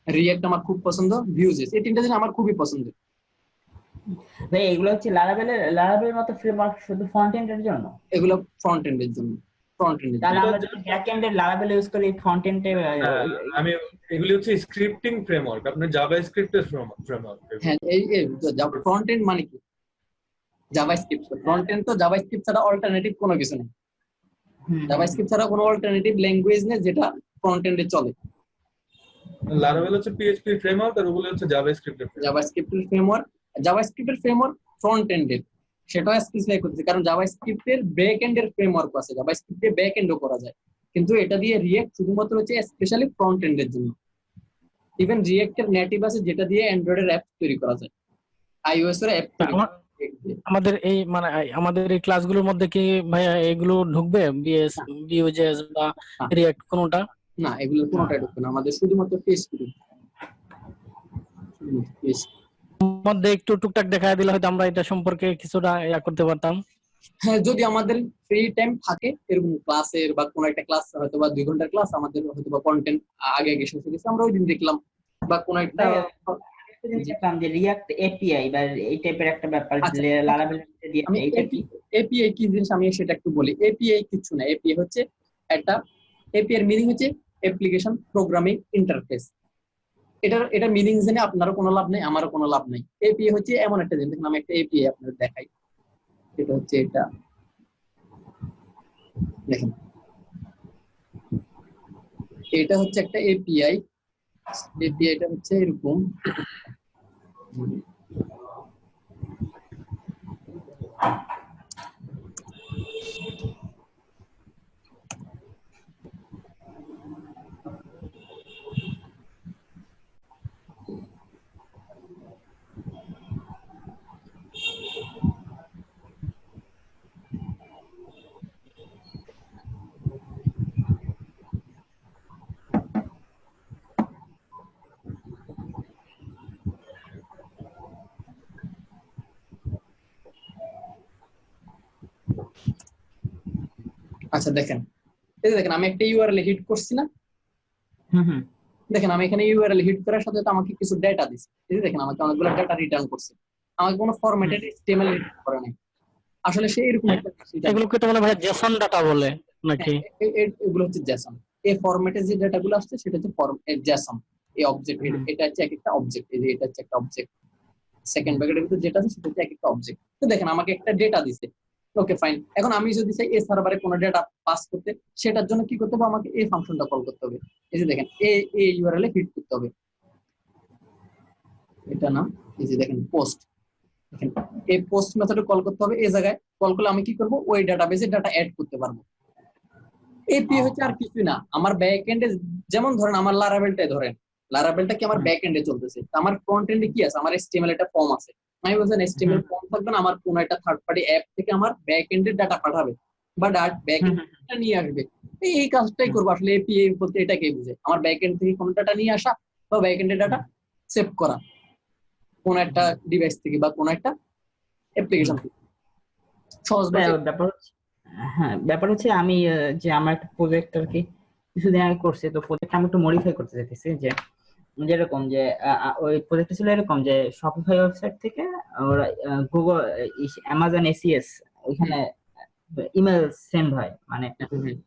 [SPEAKER 1] রিঅ্যাক্ট আমার খুব পছন্দ, ভিউজেস এই তিনটা জিনিস আমার খুবই পছন্দের।
[SPEAKER 5] ভাই এগুলো হচ্ছে লারাভেলের মতো ফ্রেমওয়ার্ক শুধু ফ্রন্ট এন্ডের জন্য?
[SPEAKER 1] এগুলো ফ্রন্ট এন্ডের জন্য,
[SPEAKER 5] তাহলে আমরা যদি ব্যাক এন্ডে লারাভেল ইউজ করি ফ্রন্ট এন্ডে
[SPEAKER 2] আমি এগুলি হচ্ছে স্ক্রিপ্টিং ফ্রেমওয়ার্ক, আপনার জাভাস্ক্রিপ্টের ফ্রেমওয়ার্ক।
[SPEAKER 1] হ্যাঁ এই ফ্রন্ট এন্ড মানে কি? জাভাস্ক্রিপ্ট। ফ্রন্ট এন্ড তো জাভাস্ক্রিপ্ট ছাড়া অল্টারনেটিভ কোনো কিছু নেই, জাভাস্ক্রিপ্ট ছাড়া কোনো অল্টারনেটিভ ল্যাঙ্গুয়েজ নেই যেটা ফ্রন্ট এন্ডে চলে।
[SPEAKER 2] লারাভেল হচ্ছে পিএইচপি ফ্রেমওয়ার্ক আর ওগুলো হচ্ছে জাভাস্ক্রিপ্টের
[SPEAKER 1] জাভাস্ক্রিপ্টের ফ্রেমওয়ার্ক ফ্রন্ট এন্ডের, সেটাও স্পেসিফাই করতেছে, কারণ জাভাস্ক্রিপ্টের ব্যাক এন্ডের ফ্রেমওয়ার্ক আছে, জাভাস্ক্রিপ্টে ব্যাক এন্ডও করা যায়, কিন্তু এটা দিয়ে রিঅ্যাক্ট শুধুমাত্র হচ্ছে স্পেশালি ফ্রন্ট এন্ডের জন্য। ইভেন রিঅ্যাক্টের নেটিভ আছে যেটা দিয়ে অ্যান্ড্রয়েডের অ্যাপ তৈরি করা যায়, আইওএস এর অ্যাপ তৈরি করা যায়।
[SPEAKER 6] আমাদের এই মানে আমাদের এই ক্লাসগুলোর মধ্যে কি ভাইয়া এগুলো ঢুকবে, বিএস ভিউজেস বা রিঅ্যাক্ট কোনটা?
[SPEAKER 1] না, এগুলো কোনোটাই ঢুকবে না, আমাদের শুধুমাত্র পিএইচপি
[SPEAKER 6] মধ্যে একটু টুকটাক দেখা দিলে হয়তো আমরা এটা সম্পর্কে কিছুটা ইয়া করতে পারতাম।
[SPEAKER 1] হ্যাঁ, যদি আমাদের ফ্রি টাইম থাকে, এরকম ক্লাসের বা কোনো একটা ক্লাস হয়তো বা 2 ঘন্টার ক্লাস আমাদের হয়তো বা কন্টেন্ট আগে শেষ হয়ে গেছে, আমরা ওই দিন দেখলাম, বা কোনো একটা
[SPEAKER 5] দেখলাম যে রিঅ্যাক্ট এপিআই বা এই টাইপের একটা ব্যাপার লারাভেল দিয়ে এইটা কি
[SPEAKER 1] এপিআই কি জিনিস আমি সেটা একটু বলি। এপিআই কিছু না, এপিআই হচ্ছে একটা, এপিআই এর মিনিং হচ্ছে অ্যাপ্লিকেশন প্রোগ্রামিং ইন্টারফেস। এটা মিনিং জেনে আপনারও কোনো লাভ নেই, আমারও কোনো লাভ নেই। এপিআই হচ্ছে এমন একটা জিনিস, দেখুন আমি একটা এপিআই আপনাদের দেখাই, এটা হচ্ছে এটা দেখেন, এটা হচ্ছে একটা এপিআই, এপিআইটা হচ্ছে এরকম, আচ্ছা দেখেন, এই দেখেন আমি একটা ইউআরএল হিট করছি না, দেখেন আমি এখানে ইউআরএল হিট করার সাথে তো আমাকে কিছু ডেটা দিছে, এই যে দেখেন আমাকে অনেকগুলো ডেটা রিটার্ন করছে, আমাকে কোনো ফরম্যাটেড HTML রিটার্ন করে নাই। আসলে সে এরকম একটা,
[SPEAKER 6] এগুলোকে তো বলে ভাই জেসন ডাটা বলে নাকি?
[SPEAKER 1] এগুলো হচ্ছে জেসন, এই ফরম্যাটে যে ডেটাগুলো আসছে সেটা হচ্ছে জেসন। এই অবজেক্ট, এটা হচ্ছে এক একটা অবজেক্ট, এই যে এটা হচ্ছে একটা অবজেক্ট, সেকেন্ড ব্র্যাকেটের ভিতরে যেটা আছে সেটা হচ্ছে এক একটা অবজেক্ট। তো দেখেন আমাকে একটা ডেটা দিছে, ওকে ফাইন। এখন আমি যদি চাই এই সার্ভারে কোনো ডেটা পাস করতে, সেটার জন্য কি করতে হবে, আমাকে এই ফাংশনটা কল করতে হবে। এই যে দেখেন এই ইউআরএল এ হিট করতে হবে, এটা না, এই যে দেখেন পোস্ট, দেখেন এই পোস্ট মেথডে কল করতে হবে। এই জায়গায় কল করলে আমি কি করব, ওই ডাটাবেসে ডাটা অ্যাড করতে পারবো। এপিআই হচ্ছে আর কিছুই না, আমার ব্যাক এন্ডে, যেমন ধরেন আমার লারাভেলটাই ধরেন, লারাভেলটা কি আমার ব্যাক এন্ডে চলতেছে, আমার ফ্রন্ট এন্ডে কি আছে, আমার HTML একটা ফর্ম আছে, আমি বলছেন HTML ফর্ম থাকবে না, আমার কোন একটা থার্ড পার্টি অ্যাপ থেকে আমার ব্যাক এন্ডের ডাটা পাঠাবে বা ব্যাক এন্ডটা নিয়ে আসবে, এই কাজটাই করবো আসলে। এপিআই বলতে এটাকেই বুঝে, আমার ব্যাক এন্ড থেকে কোনো ডাটা নিয়ে আসা বা ব্যাক এন্ডের ডাটা সেভ করা কোন একটা ডিভাইস থেকে বা কোন একটা অ্যাপ্লিকেশন থেকে। সহজ
[SPEAKER 5] ব্যাপার হচ্ছে আমি যে আমার একটা প্রজেক্ট আর কি কিছুদিন আগে করছি, তো প্রজেক্ট আমি একটু মডিফাই করতে চাইতেছি। যে যেরকম যে ওই প্রজেক্টটা ছিল এরকম যে শপিফাই ওয়েবসাইট থেকে ওরা গুগল অ্যামাজন এসিএস ওইখানে ইমেল সেন্ড হয়, মানে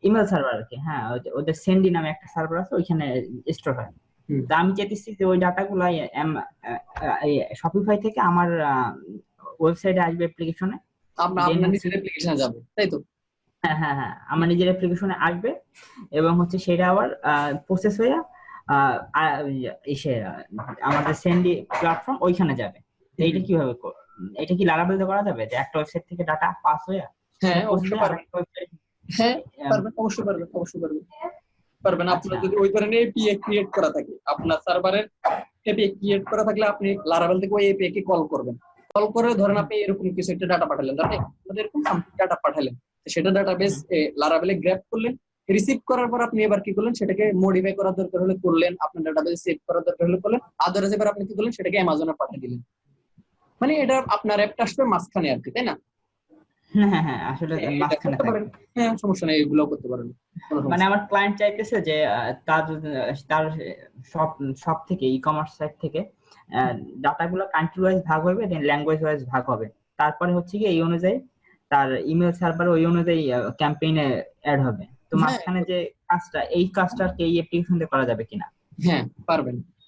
[SPEAKER 5] ইমেল সার্ভার আর কি। হ্যাঁ, ওদের সেন্ডি নামে একটা সার্ভার আছে, ওইখানে স্টোর হয়। তো আমি চাইতেছি যে ওই ডাটাগুলো শপিফাই থেকে আমার ওয়েবসাইটে আসবে, অ্যাপ্লিকেশনে
[SPEAKER 1] আপনার নিজের অ্যাপ্লিকেশনে যাবে, তাই তো?
[SPEAKER 5] হ্যাঁ হ্যাঁ হ্যাঁ, আমার নিজের অ্যাপ্লিকেশনে আসবে এবং হচ্ছে সেটা আবার প্রসেস হয়ে আমাদের সেন্ডি প্ল্যাটফর্ম ওইখানে যাবে। এইটা কিভাবে, এটা কি লারাবেল দিয়ে করা যাবে যে একটা ওয়েবসাইট থেকে ডাটা পাস হয়ে?
[SPEAKER 1] হ্যাঁ অবশ্যই পারবেন। হ্যাঁ পারবেন, অবশ্যই পারবেন, অবশ্যই পারবেন। আপনার যদি ওই ধরনের এপিআই ক্রিয়েট করা থাকে, আপনার সার্ভারের এপিআই ক্রিয়েট করা থাকলে আপনি লারাবেল থেকে ওই এপিআই কে কল করবেন। কল করে ধরেন আপনি এরকম কিছু একটা ডাটা পাঠালেন, ধরেন এরকম সামথিং ডাটা পাঠালেন, সেটা ডাটাবেস লারাবেলে গ্র্যাব করলেন। রিসিভ করার পর আপনি এবার কি করলেন, সেটাকে মডিফাই করার দরকার হলে করলেন, আপনার ডাটাবেসে সেভ করার দরকার হলে করলেন, আদারওয়াইজ এবার আপনি কি করলেন, সেটাকে অ্যামাজনে পাঠিয়ে দিলেন। মানে এটা আপনার অ্যাপটা আসবে মাঝখানে আর কি, তাই না?
[SPEAKER 5] হ্যাঁ হ্যাঁ, আসলে মাঝখানে থাকে।
[SPEAKER 1] হ্যাঁ সমস্যা নেই, এগুলো করতে পারেন।
[SPEAKER 5] মানে আমার ক্লায়েন্ট চাইতেছে যে তার সব থেকে ই-কমার্স সাইট থেকে ডাটাগুলো কান্ট্রি ওয়াইজ ভাগ হবে, দেন ল্যাঙ্গুয়েজ ওয়াইজ ভাগ হবে। তারপরে হচ্ছে কি এই অনুযায়ী তার ইমেল সার্ভার ওই অনুযায়ী ক্যাম্পেইনে অ্যাড হবে। তো মাঝখানে যে কাজটা, এই কাজটা কি এই অ্যাপ্লিকেশন দিয়ে করা যাবে কিনা?
[SPEAKER 1] হ্যাঁ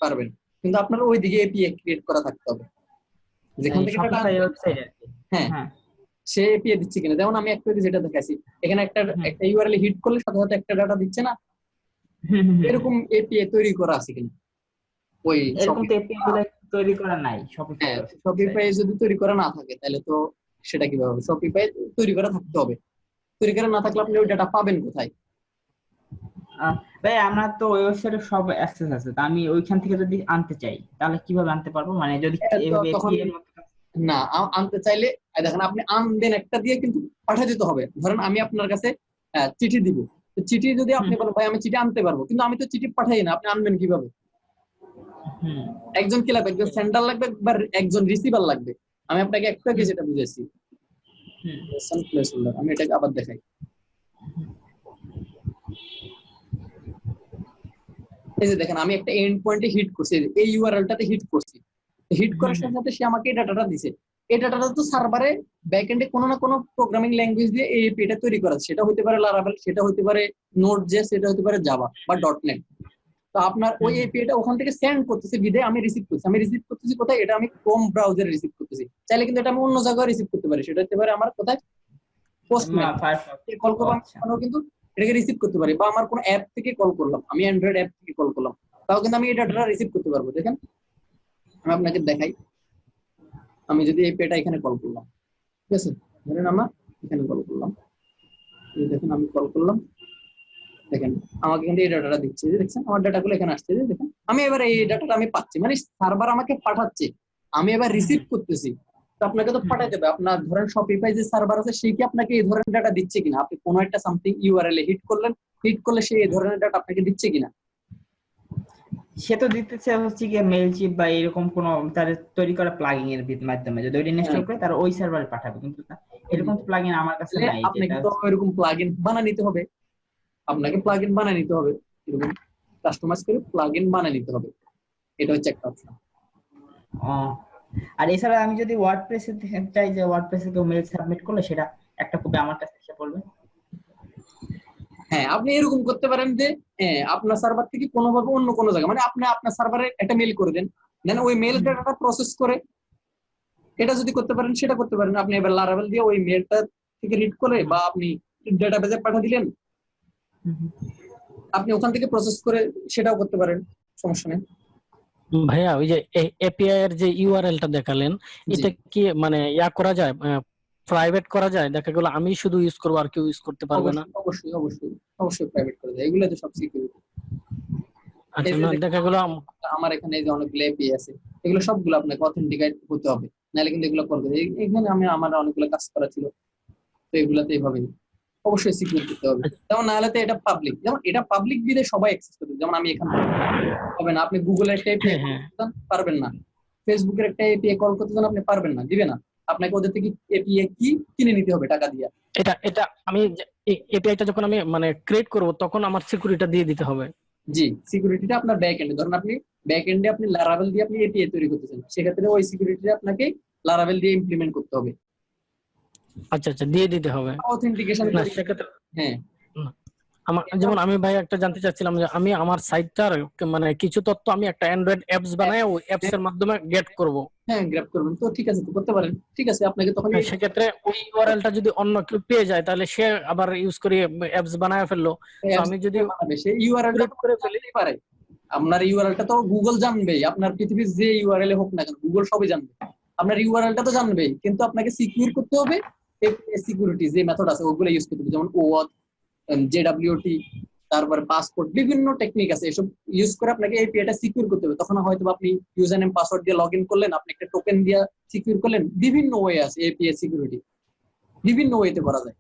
[SPEAKER 1] পারবেন, কিন্তু আপনার ওই দিকে এপিআই ক্রিয়েট করা থাকতে হবে, যেখান থেকে
[SPEAKER 5] শপিফাই ওয়েবসাইট আর কি।
[SPEAKER 1] হ্যাঁ সে এপিআই দিচ্ছে কিনা। যেমন আমি একটা যেটা দেখাইছি, এখানে একটা ইউআরএল হিট করলে সাথে সাথে একটা ডাটা দিচ্ছে না, এরকম এপিআই তৈরি করা আছে কিনা? ওই
[SPEAKER 5] এরকম তো এপিআই গুলো তৈরি করা নাই
[SPEAKER 1] শপিফাই। যদি তৈরি করা না থাকে তাহলে তো সেটা কিভাবে হবে? শপিফাই তৈরি করা থাকতে হবে, তৈরি করা না থাকলে আপনি ওই ডাটা পাবেন কোথায়?
[SPEAKER 5] ভাই আমরা তো ওয়েবসাইটে সব অ্যাক্সেস আছে, তো আমি ওইখান থেকে যদি আনতে চাই তাহলে কিভাবে আনতে পারবো? মানে যদি
[SPEAKER 1] না আনতে চাইলে দেখেন, আপনি আনবেন একটা দিয়ে কিন্তু পাঠিয়ে দিতে হবে। ধরেন আমি আপনার কাছে চিঠি দিব, চিঠি যদি আপনি বলেন ভাই আমি চিঠি আনতে পারবো, কিন্তু আমি তো চিঠি পাঠাই না, আপনি আনবেন কিভাবে? একজন কি লাগবে? একজন সেন্ডার লাগবে বা একজন রিসিভার লাগবে। আমি আপনাকে একটু আগে যেটা বুঝেছি, আমি এটাকে আবার দেখাই। এই যে দেখেন, আমি একটা এন্ড পয়েন্টে হিট করছি, এই ইউআরএলটাতে হিট করছি। হিট করার সাথে সাথে সে আমাকে এই ডাটাটা দিছে। এই ডাটাটা তো সার্ভারে ব্যাকএন্ডে কোনো না কোনো প্রোগ্রামিং ল্যাঙ্গুয়েজ দিয়ে এই এপিআইটা তৈরি করা, সেটা হতে পারে লারাভেল, সেটা হতে পারে নোড.জেএস, সেটা হতে পারে জাভা বা .NET। তো আপনার ওই এপিআইটা ওখান থেকে সেন্ড করতেছে, বিদায় আমি রিসিভ করছি। আমি রিসিভ করতেছি কোথায়? এটা আমি ক্রোম ব্রাউজারে রিসিভ করতেছি। চাইলে কিন্তু এটা আমি অন্য জায়গায় রিসিভ করতে পারি, সেটা হতে পারে আমার কোথায়, পোস্টম্যান কল করলাম কিন্তু এটাকে রিসিভ করতে পারি, বা আমার কোনো অ্যাপ থেকে কল করলাম, আমি অ্যান্ড্রয়েড অ্যাপ থেকে কল করলাম, তাও কিন্তু আমি এই ডাটাটা রিসিভ করতে পারবো। দেখেন আমি আপনাকে দেখাই, আমি যদি এই পেটা এখানে কল করলাম, ঠিক আছে, ধরেন আমরা এখানে কল করলাম, দেখেন আমি কল করলাম, দেখেন আমাকে কিন্তু এই ডাটাটা দিচ্ছে, দেখছেন আমার ডাটাগুলো এখানে আসছে, দেখেন আমি এবার এই ডাটাটা আমি পাচ্ছি, মানে সার্ভার আমাকে পাঠাচ্ছে, আমি এবার রিসিভ করতেছি। তো আপনাকে তো পাঠাই দেবে। আপনার ধরেন শপিফাই যে সার্ভার আছে, সেই কি আপনাকে এই ধরনের ডাটা দিচ্ছে কিনা? আপনি কোনো একটা সামথিং ইউআরএল হিট করলে সেই এই ধরনের ডাটা আপনাকে দিচ্ছে কিনা?
[SPEAKER 5] সে তো দিতেছে হচ্ছে কি মেইলচিপ বা এরকম কোন তার তৈরি করা প্লাগইন এর মাধ্যমে, যদি ওইটা ইনস্টল করে তার ওই সার্ভারে পাঠাবে, কিন্তু এরকম প্লাগইন আমার কাছে নাই।
[SPEAKER 1] আপনাকে তো এরকম প্লাগইন বানিয়ে নিতে হবে, আপনাকে প্লাগইন বানিয়ে নিতে হবে, এরকম কাস্টমাইজ করে প্লাগইন বানিয়ে নিতে হবে, এটা হচ্ছে একটা অপশন।
[SPEAKER 5] আর এছাড়া আমি যদি ওয়ার্ডপ্রেসে চাই যে ওয়ার্ডপ্রেসে কেউ মেইল সাবমিট করলে সেটা একটা কপি আমার কাছে এসে পড়বে।
[SPEAKER 1] হ্যাঁ আপনি এরকম করতে পারেন যে আপনার সার্ভার থেকে কোনোভাবে অন্য কোনো জায়গা, মানে আপনি আপনার সার্ভারে একটা মেইল করে দেন, দেন ওই মেইল ডাটাটা প্রসেস করে, এটা যদি করতে পারেন সেটা করতে পারেন। আপনি এবার লারাভেল দিয়ে ওই মেইলটা থেকে রিড করে বা আপনি ডেটাবেজে পাঠিয়ে দিলেন, আপনি ওখান থেকে প্রসেস করে সেটাও করতে পারেন, সমস্যা নেই।
[SPEAKER 6] ভাইয়া ওই যে এপিআই এর যে ইউআরএলটা দেখালেন, এটা কি মানে ইয়া করা যায়, প্রাইভেট করা যায়? দেখা গেল আমি শুধু ইউজ করব আর কেউ ইউজ করতে পারবে না?
[SPEAKER 1] অবশ্যই অবশ্যই অবশ্যই প্রাইভেট করা যায়, এগুলো তো সব সিকিউরিটি।
[SPEAKER 6] আচ্ছা,
[SPEAKER 1] এই যে
[SPEAKER 6] না
[SPEAKER 1] দেখুন,
[SPEAKER 6] দেখা গেলো
[SPEAKER 1] আমার এখানে এই যে অনেকগুলো এপি আছে, এগুলো সবগুলো আপনাকে অথেন্টিকেট হতে হবে, নাহলে কিন্তু এগুলো করবে না। এখানে আমার অনেকগুলো কাজ করা ছিল, তো এগুলাতে এইভাবে অবশ্যই সিকিউর করতে হবে। যেমন নাহলে তো এটা পাবলিক, যেমন এটা পাবলিক দিলে সবাই অ্যাক্সেস করবে, যেমন আমি এখান থেকে হবে না। আপনি গুগলের একটা এপিআই
[SPEAKER 6] হ্যাঁ, হ্যাঁ।
[SPEAKER 1] পারবেন না, ফেসবুকের একটা এপিআই কল করতে চান আপনি পারবেন না, দিবে না। আপনাকে ওদের থেকে এপিআই কি কিনে নিতে হবে টাকা দিয়ে।
[SPEAKER 6] এটা আমি এপিআইটা যখন আমি মানে ক্রিয়েট করব তখন আমার সিকিউরিটি দিয়ে দিতে হবে।
[SPEAKER 1] জি, সিকিউরিটিটা আপনার ব্যাক এন্ডে, ধরুন আপনি ব্যাক এন্ডে আপনি লারাভেল দিয়ে আপনি এপিআই তৈরি করতেছেন, সেক্ষেত্রে ওই সিকিউরিটিটা আপনাকে লারাভেল দিয়ে ইমপ্লিমেন্ট করতে হবে।
[SPEAKER 6] আচ্ছা আচ্ছা, দিয়ে দিতে হবে।
[SPEAKER 1] অথেন্টিকেশন
[SPEAKER 6] না সেক্ষেত্রে
[SPEAKER 1] হ্যাঁ,
[SPEAKER 6] আমার যেমন আমি ভাই একটা জানতে চাচ্ছিলাম যে আমি আমার সাইটটার মানে কিছু তথ্য আমি একটা অ্যান্ড্রয়েড অ্যাপস বানায় ওই অ্যাপস এর মাধ্যমে গেট করব।
[SPEAKER 1] হ্যাঁ গ্র্যাব করবেন, তো ঠিক আছে, তো করতে পারেন, ঠিক আছে। আপনাকে তখন
[SPEAKER 6] সেক্ষেত্রে ওই ইউআরএলটা যদি অন্য কেউ পেয়ে যায় তাহলে সে আবার ইউজ করে অ্যাপস বানায় ফেললো। তো আমি যদি
[SPEAKER 1] সে ইউআরএলটা করে ফেলতেই পারে, আপনার ইউআরএলটা তো গুগল জানবেই, আপনার পৃথিবীর যে ইউআরএল হোক না কেন গুগল সবই জানবে, আপনার ইউআরএলটা তো জানবেই, কিন্তু আপনাকে সিকিউর করতে হবে। সিকিউরিটি যে মেথড আছে ওগুলো ইউজ করতে হবে, যেমন ওঅথ, জেডব্লিউটি, তারপর পাসপোর্ট, বিভিন্ন টেকনিক আছে, এসব ইউজ করে আপনাকে এপিআইটা সিকিউর করতে হবে। তখন হয়তো আপনি ইউজার নেম পাসওয়ার্ড দিয়ে লগ ইন করলেন, আপনি একটা টোকেন দিয়ে সিকিউর করলেন, বিভিন্ন ওয়ে আছে এপিআই সিকিউরিটি, বিভিন্ন ওয়েতে করা যায়।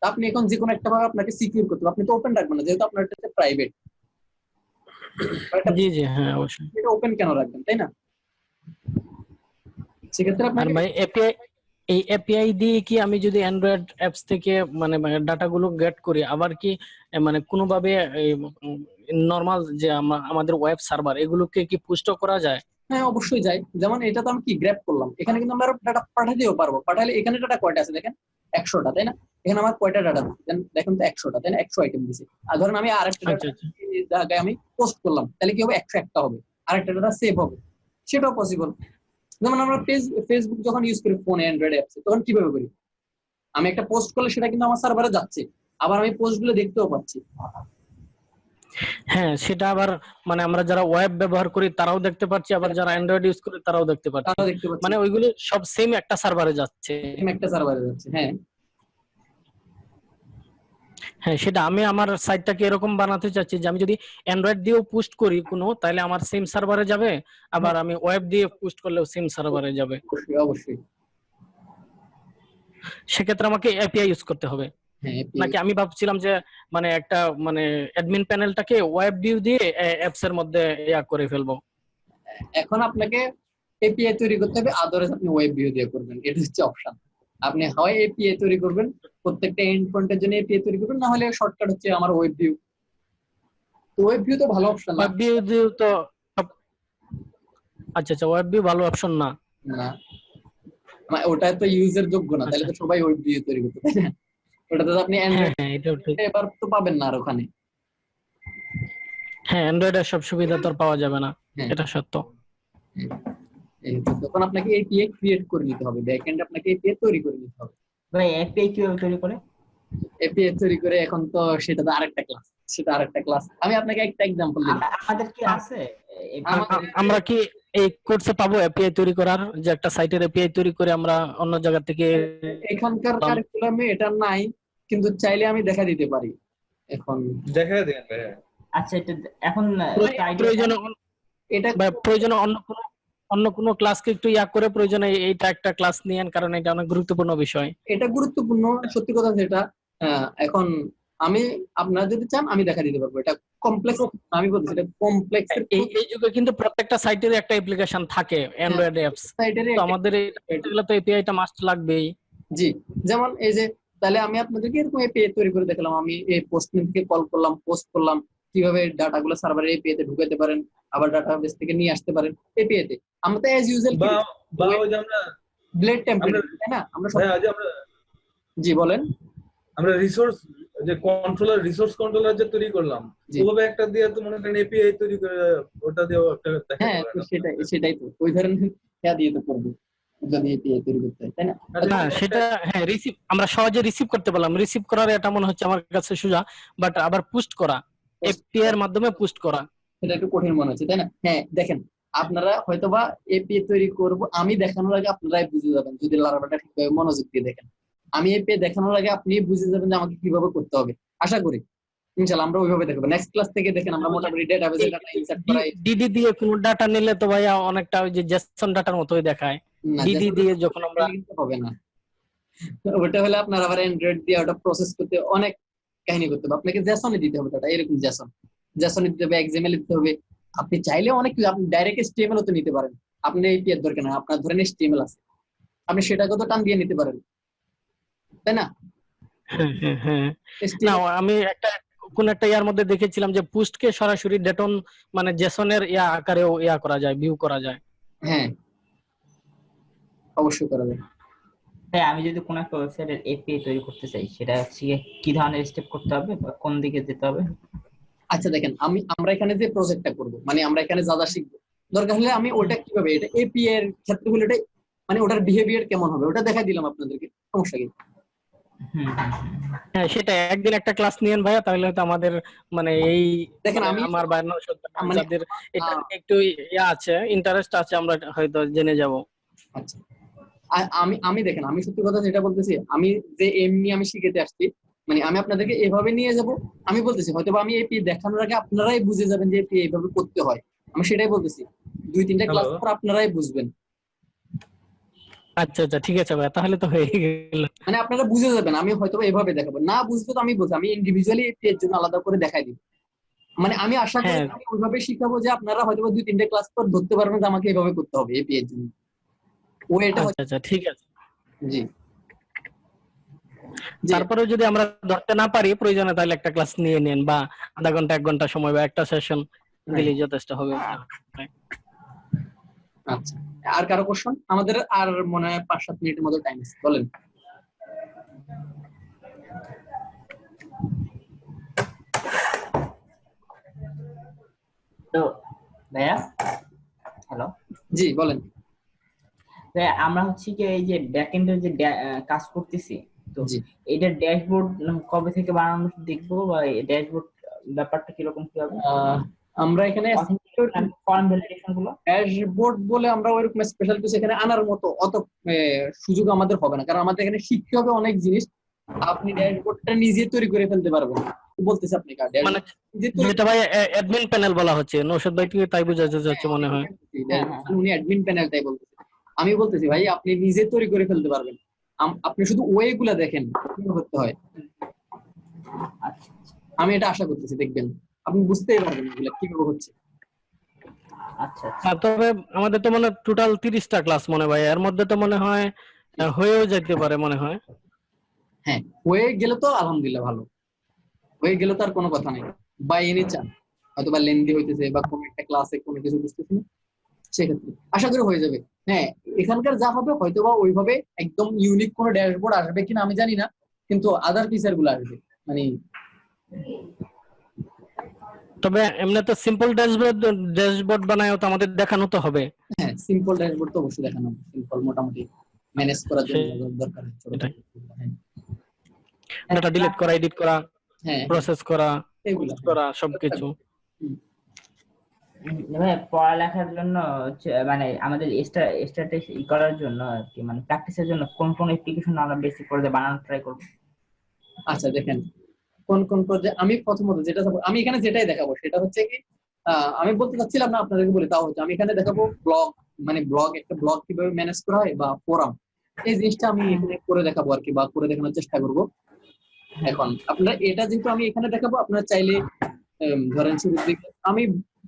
[SPEAKER 1] আপনি এখন যে কোনো একটা ভাবে আপনাকে সিকিউর করতে হবে, আপনি তো ওপেন রাখবেন না, যেহেতু আপনার এটা প্রাইভেট।
[SPEAKER 6] জি জি হ্যাঁ অবশ্যই।
[SPEAKER 1] এটা ওপেন কেন রাখবেন, তাই না? সেক্ষেত্রে
[SPEAKER 6] আর
[SPEAKER 1] আপনাকে
[SPEAKER 6] ভাই এপিআই, এই এপিআই দিয়ে কি আমি যদি অ্যান্ড্রয়েড অ্যাপস থেকে মানে ডাটা গুলো গেট করি, আবার কি মানে কোনোভাবে নরমাল যে আমাদের ওয়েব সার্ভার এগুলোকে কি পুষ্ট করা যায়?
[SPEAKER 1] হ্যাঁ অবশ্যই যাই, যেমন এটা তো আমি কি গ্র্যাব করলাম, এখানে কিন্তু আমরা ডাটা পাঠাতেও পারবো। পাঠালে এখানে ডাটা কয়টা আছে দেখেন, 100টা, তাই না? এখানে আমার কয়টা ডাটা দেখেন তো, 100টা, তাই না? 100 আইটেম দিছে। আর ধরেন আমি আরেকটা
[SPEAKER 6] আচ্ছা আচ্ছা।
[SPEAKER 1] জায়গায় আমি পোস্ট করলাম, তাহলে কি হবে, 101টা হবে, আরেকটা ডাটা সেভ হবে, সেটাও পসিবল। যেমন আমরা ফেসবুক যখন ইউজ করি ফোনে অ্যান্ড্রয়েড অ্যাপসে, তখন কিভাবে করি, আমি একটা পোস্ট করলে সেটা কিন্তু আমার সার্ভারে যাচ্ছে, আবার আমি পোস্টগুলো দেখতেও পাচ্ছি।
[SPEAKER 6] হ্যাঁ সেটা আবার মানে আমরা যারা ওয়েব ব্যবহার করি তারাও দেখতে পাচ্ছি, আবার যারা অ্যান্ড্রয়েড ইউজ করে তারাও দেখতে পাচ্ছি,
[SPEAKER 1] তারাও দেখতে পাচ্ছি,
[SPEAKER 6] মানে ওইগুলো সব সেম একটা সার্ভারে যাচ্ছে।
[SPEAKER 1] একটা সার্ভারে যাচ্ছে। হ্যাঁ
[SPEAKER 6] হ্যাঁ সেটা আমি আমার সাইটটাকে এরকম বানাতে চাচ্ছি যে আমি যদি অ্যান্ড্রয়েড দিয়েও পোস্ট করি কোনো, তাহলে আমার সেম সার্ভারে যাবে, আবার আমি ওয়েব দিয়ে পোস্ট করলেও সেম সার্ভারে যাবে।
[SPEAKER 1] অবশ্যই অবশ্যই।
[SPEAKER 6] সেক্ষেত্রে আমাকে এপিআই ইউজ করতে হবে
[SPEAKER 1] হ্যাঁ
[SPEAKER 6] নাকি? আমি ভাবছিলাম যে মানে একটা মানে অ্যাডমিন প্যানেলটাকে ওয়েব ভিউ দিয়ে অ্যাপস এর মধ্যে ইয়া করে ফেলবো।
[SPEAKER 1] এখন আপনাকে এপিআই তৈরি করতে হবে, আদারওয়াইজ আপনি ওয়েব ভিউ দিয়ে করবেন, এটা হচ্ছে অপশন। আপনি হয় এপিআই তৈরি করবেন, প্রত্যেকটা এন্ড পয়েন্টের জন্য এপিআই তৈরি করবেন, না হলে শর্টকাট হচ্ছে আমার ওয়েব ভিউ। তো ওয়েব ভিউ তো ভালো অপশন না।
[SPEAKER 6] ওয়েব ভিউ দিও তো আচ্ছা আচ্ছা, ওয়েব ভিউ ভালো অপশন না?
[SPEAKER 1] না ওটা তো ইউজার যোগ্য না, তাহলে তো সবাই ওয়েব ভিউ তৈরি করতে, তাই না? ওটাতে তো আপনি অ্যান্ড্রয়েড এবার তো পাবেন না আর ওখানে।
[SPEAKER 6] হ্যাঁ অ্যান্ড্রয়েডের সব সুবিধা তো আর পাওয়া যাবে না, এটা সত্য।
[SPEAKER 1] তখন আপনাকে এপিআই ক্রিয়েট করে নিতে হবে, ব্যাকএন্ড আপনাকে এপিআই তৈরি করে নিতে হবে।
[SPEAKER 5] ভাই এপিআই কিভাবে তৈরি করে?
[SPEAKER 1] এপিআই তৈরি করে এখন তো সেটা তো আরেকটা ক্লাস, সেটা আরেকটা ক্লাস। আমি আপনাকে একটা एग्जांपल দিই।
[SPEAKER 5] আমাদের কি আছে
[SPEAKER 6] আমরা কি এই কোর্সে পাবো এপিআই তৈরি করার, যে একটা সাইটের এপিআই তৈরি করে আমরা অন্য জায়গা থেকে?
[SPEAKER 1] এখানকার কারিকুলামে এটা নাই, কিন্তু চাইলে আমি দেখা দিতে পারি। এখন
[SPEAKER 2] দেখা দেন ভাই।
[SPEAKER 5] আচ্ছা এটা এখন
[SPEAKER 6] প্রয়োজনে
[SPEAKER 1] এটা
[SPEAKER 6] প্রয়োজনে অন্য কোনো ক্লাসকে একটু ইয়া করে প্রয়োজনে এইটা একটা ক্লাস নিয়েন, কারণ এটা অনেক গুরুত্বপূর্ণ বিষয়।
[SPEAKER 1] এটা গুরুত্বপূর্ণ, সত্যি কথা যেটা। এখন আমি আপনারা যদি চান আমি দেখা দিতে পারবো, এটা কমপ্লেক্স, আমি বলছি এটা কমপ্লেক্স।
[SPEAKER 6] এই যুগে কিন্তু প্রত্যেকটা সাইটের একটা অ্যাপ্লিকেশন থাকে অ্যান্ড্রয়েড অ্যাপস, তো আমাদের এগুলো তো এপিআইটা মাস্ট লাগবেই।
[SPEAKER 1] জি, যেমন এই যে তাহলে আমি আপনাদেরকে এরকম এপিআই তৈরি করে দেখালাম, আমি এই পোস্টম্যান থেকে কল করলাম, পোস্ট করলাম, কিভাবে ডাটাগুলো সার্ভারে এপিআই তে ঢুকাতে পারেন, আবার ডাটাবেস থেকে নিয়ে আসতে পারেন এপিআই তে। আমরা তো অ্যাজ ইউজুয়াল
[SPEAKER 2] বা ওই যে আমরা
[SPEAKER 1] ব্লেড টেমপ্লেট, তাই না? আমরা জি বলেন।
[SPEAKER 2] আমরা রিসোর্স যে রিসোর্স কন্ট্রোলার যে তৈরি করলাম, ওভাবে একটা দিয়ে তো মনে করেন এপিআই তৈরি করে ওটা দিয়েও একটা দেখা।
[SPEAKER 1] হ্যাঁ সেটাই তো, ওই ধরনের হ্যাঁ দিয়ে তো করব যদি এপিআই তৈরি করতে হয়, তাই না?
[SPEAKER 6] না সেটা হ্যাঁ রিসিভ আমরা সহজে রিসিভ করতে পারলাম, রিসিভ করার এটা মনে হচ্ছে আমার কাছে সোজা, বাট আবার পোস্ট করা এপিআই এর মাধ্যমে পোস্ট করা
[SPEAKER 1] সেটা একটু কঠিন মনে হচ্ছে, তাই না? হ্যাঁ দেখেন, আপনারা হয়তোবা এপিআই তৈরি করব আমি দেখানোর আগে আপনারাই বুঝে যাবেন, যদি লারাবাটা ঠিকভাবে মনোযোগ দিয়ে দেখেন। আমি এপিআই দেখানোর আগে আপনি বুঝে যাবেন যে আমাকে কিভাবে করতে হবে, আশা করি। ইনশাআল্লাহ আমরা ওইভাবে দেখব। নেক্সট ক্লাস থেকে দেখেন আমরা মোটামুটি ডেটাবেজে ডাটা ইনসার্ট করাই।
[SPEAKER 6] ডিডি দিয়ে কোনো ডাটা নিলে তো ভাইয়া অনেকটা ওই যে জেসন ডাটার মতোই দেখায়।
[SPEAKER 1] না,
[SPEAKER 6] ডিডি দিয়ে যখন আমরা
[SPEAKER 1] কিন্তু হবে না, ওটা হলে আপনার আবার অ্যান্ড্রয়েড দিয়ে ওটা প্রসেস করতে অনেক কাহিনী করতে হবে। আপনাকে জেসনে দিতে হবে ডাটা, এরকম জেসনে দিতে হবে, এক্সএমএল দিতে হবে। আপনি চাইলে অনেক কিছু, আপনি ডাইরেক্ট এচটিএমএল তো নিতে পারেন, আপনি এপিআই এর দরকার না। আপনার ধরেন এচটিএমএল আছে, আপনি সেটাকে তো টান দিয়ে নিতে পারেন, তাই না?
[SPEAKER 6] হ্যাঁ না, আমি কোন একটা ইয়ার মধ্যে দেখেছিলাম যে পুস্টকে সরাসরি ডেটন মানে জেসনের আকারেও করা যায়, ভিউ করা যায়।
[SPEAKER 1] হ্যাঁ অবশ্যই করা যায়।
[SPEAKER 5] তাই আমি যদি কোনো একটা ওয়েবসাইটের এপিআই তৈরি করতে চাই, সেটা হচ্ছে কি ধরনের স্টেপ করতে হবে বা কোন দিকে যেতে হবে?
[SPEAKER 1] আচ্ছা দেখেন, আমরা এখানে যে প্রজেক্টটা করব, মানে আমরা এখানে যা যা শিখবো, দরকার হলে আমি ওটা কিভাবে, এটা এপিআই এর ক্ষেত্রে হলে এটা মানে ওটার বিহেভিয়ার কেমন হবে ওটা দেখাই দিলাম আপনাদেরকে, সমস্যা কি?
[SPEAKER 6] হ্যাঁ সেটা একদিন একটা ক্লাস নিয়েন ভাইয়া, তাহলে হয়তো আমাদের মানে এই
[SPEAKER 1] দেখেন আমি
[SPEAKER 6] আমার বাইরে
[SPEAKER 1] মানে
[SPEAKER 6] যাদের এটা একটু আছে ইন্টারেস্ট আছে, আমরা হয়তো জেনে যাব।
[SPEAKER 1] আচ্ছা আমি দেখেন, আমি সত্যি কথা যেটা বলতেছি, আমি যে এমনি আমি শিখেতে আসছি, মানে আমি আপনাদেরকে এভাবে নিয়ে যাব। আমি বলতেছি হয়তো আমি এপি দেখানোর আগে আপনারাই বুঝে যাবেন যে এপি এইভাবে করতে হয়, আমি সেটাই বলতেছি। 2-3টা ক্লাস পর আপনারাই বুঝবেন।
[SPEAKER 6] আচ্ছা আচ্ছা ঠিক আছে ভাই, তাহলে তো হয়ে গেল।
[SPEAKER 1] মানে আপনারা বুঝে যাবেন, আমি হয়তো এভাবে দেখাবো, না বুঝতে তো আমি বুঝি, আমি ইন্ডিভিজুয়ালি এপি এর জন্য আলাদা করে দেখাই দিব। মানে আমি আশা করি আমি ওইভাবে শিখাবো যে আপনারা হয়তো 2-3টে ক্লাস পর ধরতে পারবেন যে আমাকে এভাবে করতে হবে এপি এর জন্য। ও এটা
[SPEAKER 6] আচ্ছা ঠিক আছে।
[SPEAKER 1] জি,
[SPEAKER 6] তারপরে যদি আমরা ধরতে না পারি প্রয়োজনে তাহলে একটা ক্লাস নিয়ে নেন, বা আধা ঘন্টা 1 ঘন্টা সময় বা একটা সেশন দিলেই যথেষ্ট হবে।
[SPEAKER 1] আচ্ছা, আর কারো কোশ্চেন? আমাদের আর মনে হয় 5-7 মিনিটের মতো টাইম আছে, বলেন।
[SPEAKER 5] তো ভাইয়া, হ্যালো,
[SPEAKER 1] জি বলেন।
[SPEAKER 5] আমরা হচ্ছে কি এই যে ব্যাকএন্ডের যে কাজ করতেছি, তো এইটার ড্যাশবোর্ড কবে থেকে বানানো দেখবো, বা এই ড্যাশবোর্ড ব্যাপারটা কিরকম কি হবে?
[SPEAKER 1] আমরা এখানে
[SPEAKER 5] ফর্ম ভ্যালিডেশন গুলো
[SPEAKER 1] ড্যাশবোর্ড বলে আমরা ওইরকম স্পেশাল কিছু এখানে আনার মতো অত সুযোগ আমাদের হবে না, কারণ আমাদের এখানে শিখতে হবে অনেক জিনিস। আপনি ড্যাশবোর্ডটা নিজে তৈরি করে ফেলতে পারবেন, বলতেছি আপনি
[SPEAKER 6] মানে যেটা ভাই অ্যাডমিন প্যানেল বলা হচ্ছে, নৌশাদ ভাই কি তাই বোঝাতে যাচ্ছে মনে হয়।
[SPEAKER 1] উনি অ্যাডমিন প্যানেলটাই বলতেছে, আমি বলতেছি ভাই আপনি নিজে তৈরি করে ফেলতে পারবেন, আপনি শুধু ওয়ে গুলা দেখেন কিভাবে করতে হয়। আমি এটা আশা করতেছি দেখবেন আপনি বুঝতেই পারবেন এগুলা কিভাবে হচ্ছে।
[SPEAKER 5] আচ্ছা
[SPEAKER 6] তবে আমাদের তো মনে টোটাল 30টা ক্লাস মনে হয়, এর মধ্যে তো মনে হয় হয়েও যেতে পারে মনে হয়।
[SPEAKER 1] হ্যাঁ হয়ে গেলে তো আলহামদুলিল্লাহ ভালো, হয়ে গেলে তো আর কোনো কথা নেই। বা এনি চান হয়তো বা লেন্দি হইতেছে বা কোনো একটা ক্লাসে কোনো কিছু বুঝতেছি না, সেক্ষেত্রে আশা করি হয়ে যাবে। হ্যাঁ এখানকার যা হবে হয়তো বা ওইভাবে একদম ইউনিক কোনো ড্যাশবোর্ড আসবে কিনা আমি জানি না, কিন্তু আদার ফিচার গুলো আসবে। মানে
[SPEAKER 6] তবে এমনি তো সিম্পল ড্যাশবোর্ড বানায় তো আমাদের দেখানো তো হবে।
[SPEAKER 1] হ্যাঁ সিম্পল ড্যাশবোর্ড তো অবশ্যই দেখানো হবে, সিম্পল মোটামুটি ম্যানেজ করার জন্য দরকার হচ্ছে।
[SPEAKER 6] ডাটা ডিলিট করা, এডিট করা,
[SPEAKER 1] হ্যাঁ
[SPEAKER 6] প্রসেস করা,
[SPEAKER 1] এগুলো
[SPEAKER 6] করা সবকিছু।
[SPEAKER 5] পড়ালেখার জন্য মানে আমাদের স্ট্যাটিস্টিক্স করার জন্য আর কি, মানে প্র্যাকটিসের জন্য কোন কোন অ্যাপ্লিকেশন আমরা বেশি করে বানানো ট্রাই করব?
[SPEAKER 1] আচ্ছা দেখেন কোন কোন প্রজেক্ট আমি প্রথমত যেটা আমি এখানে যেটাই দেখাবো সেটা হচ্ছে কি, আমি বলতে চাচ্ছিলাম না আপনাদেরকে বলি, তাও হচ্ছে আমি এখানে দেখাবো ব্লগ, মানে একটা ব্লগ কিভাবে ম্যানেজ করা হয় বা ফোরাম, এই জিনিসটা আমি এখানে করে দেখাবো আর কি, বা করে দেখানোর চেষ্টা করব। এখন আপনারা এটা যেহেতু আমি এখানে দেখাবো, আপনারা চাইলে ধরেন শুরুর দিকে আমি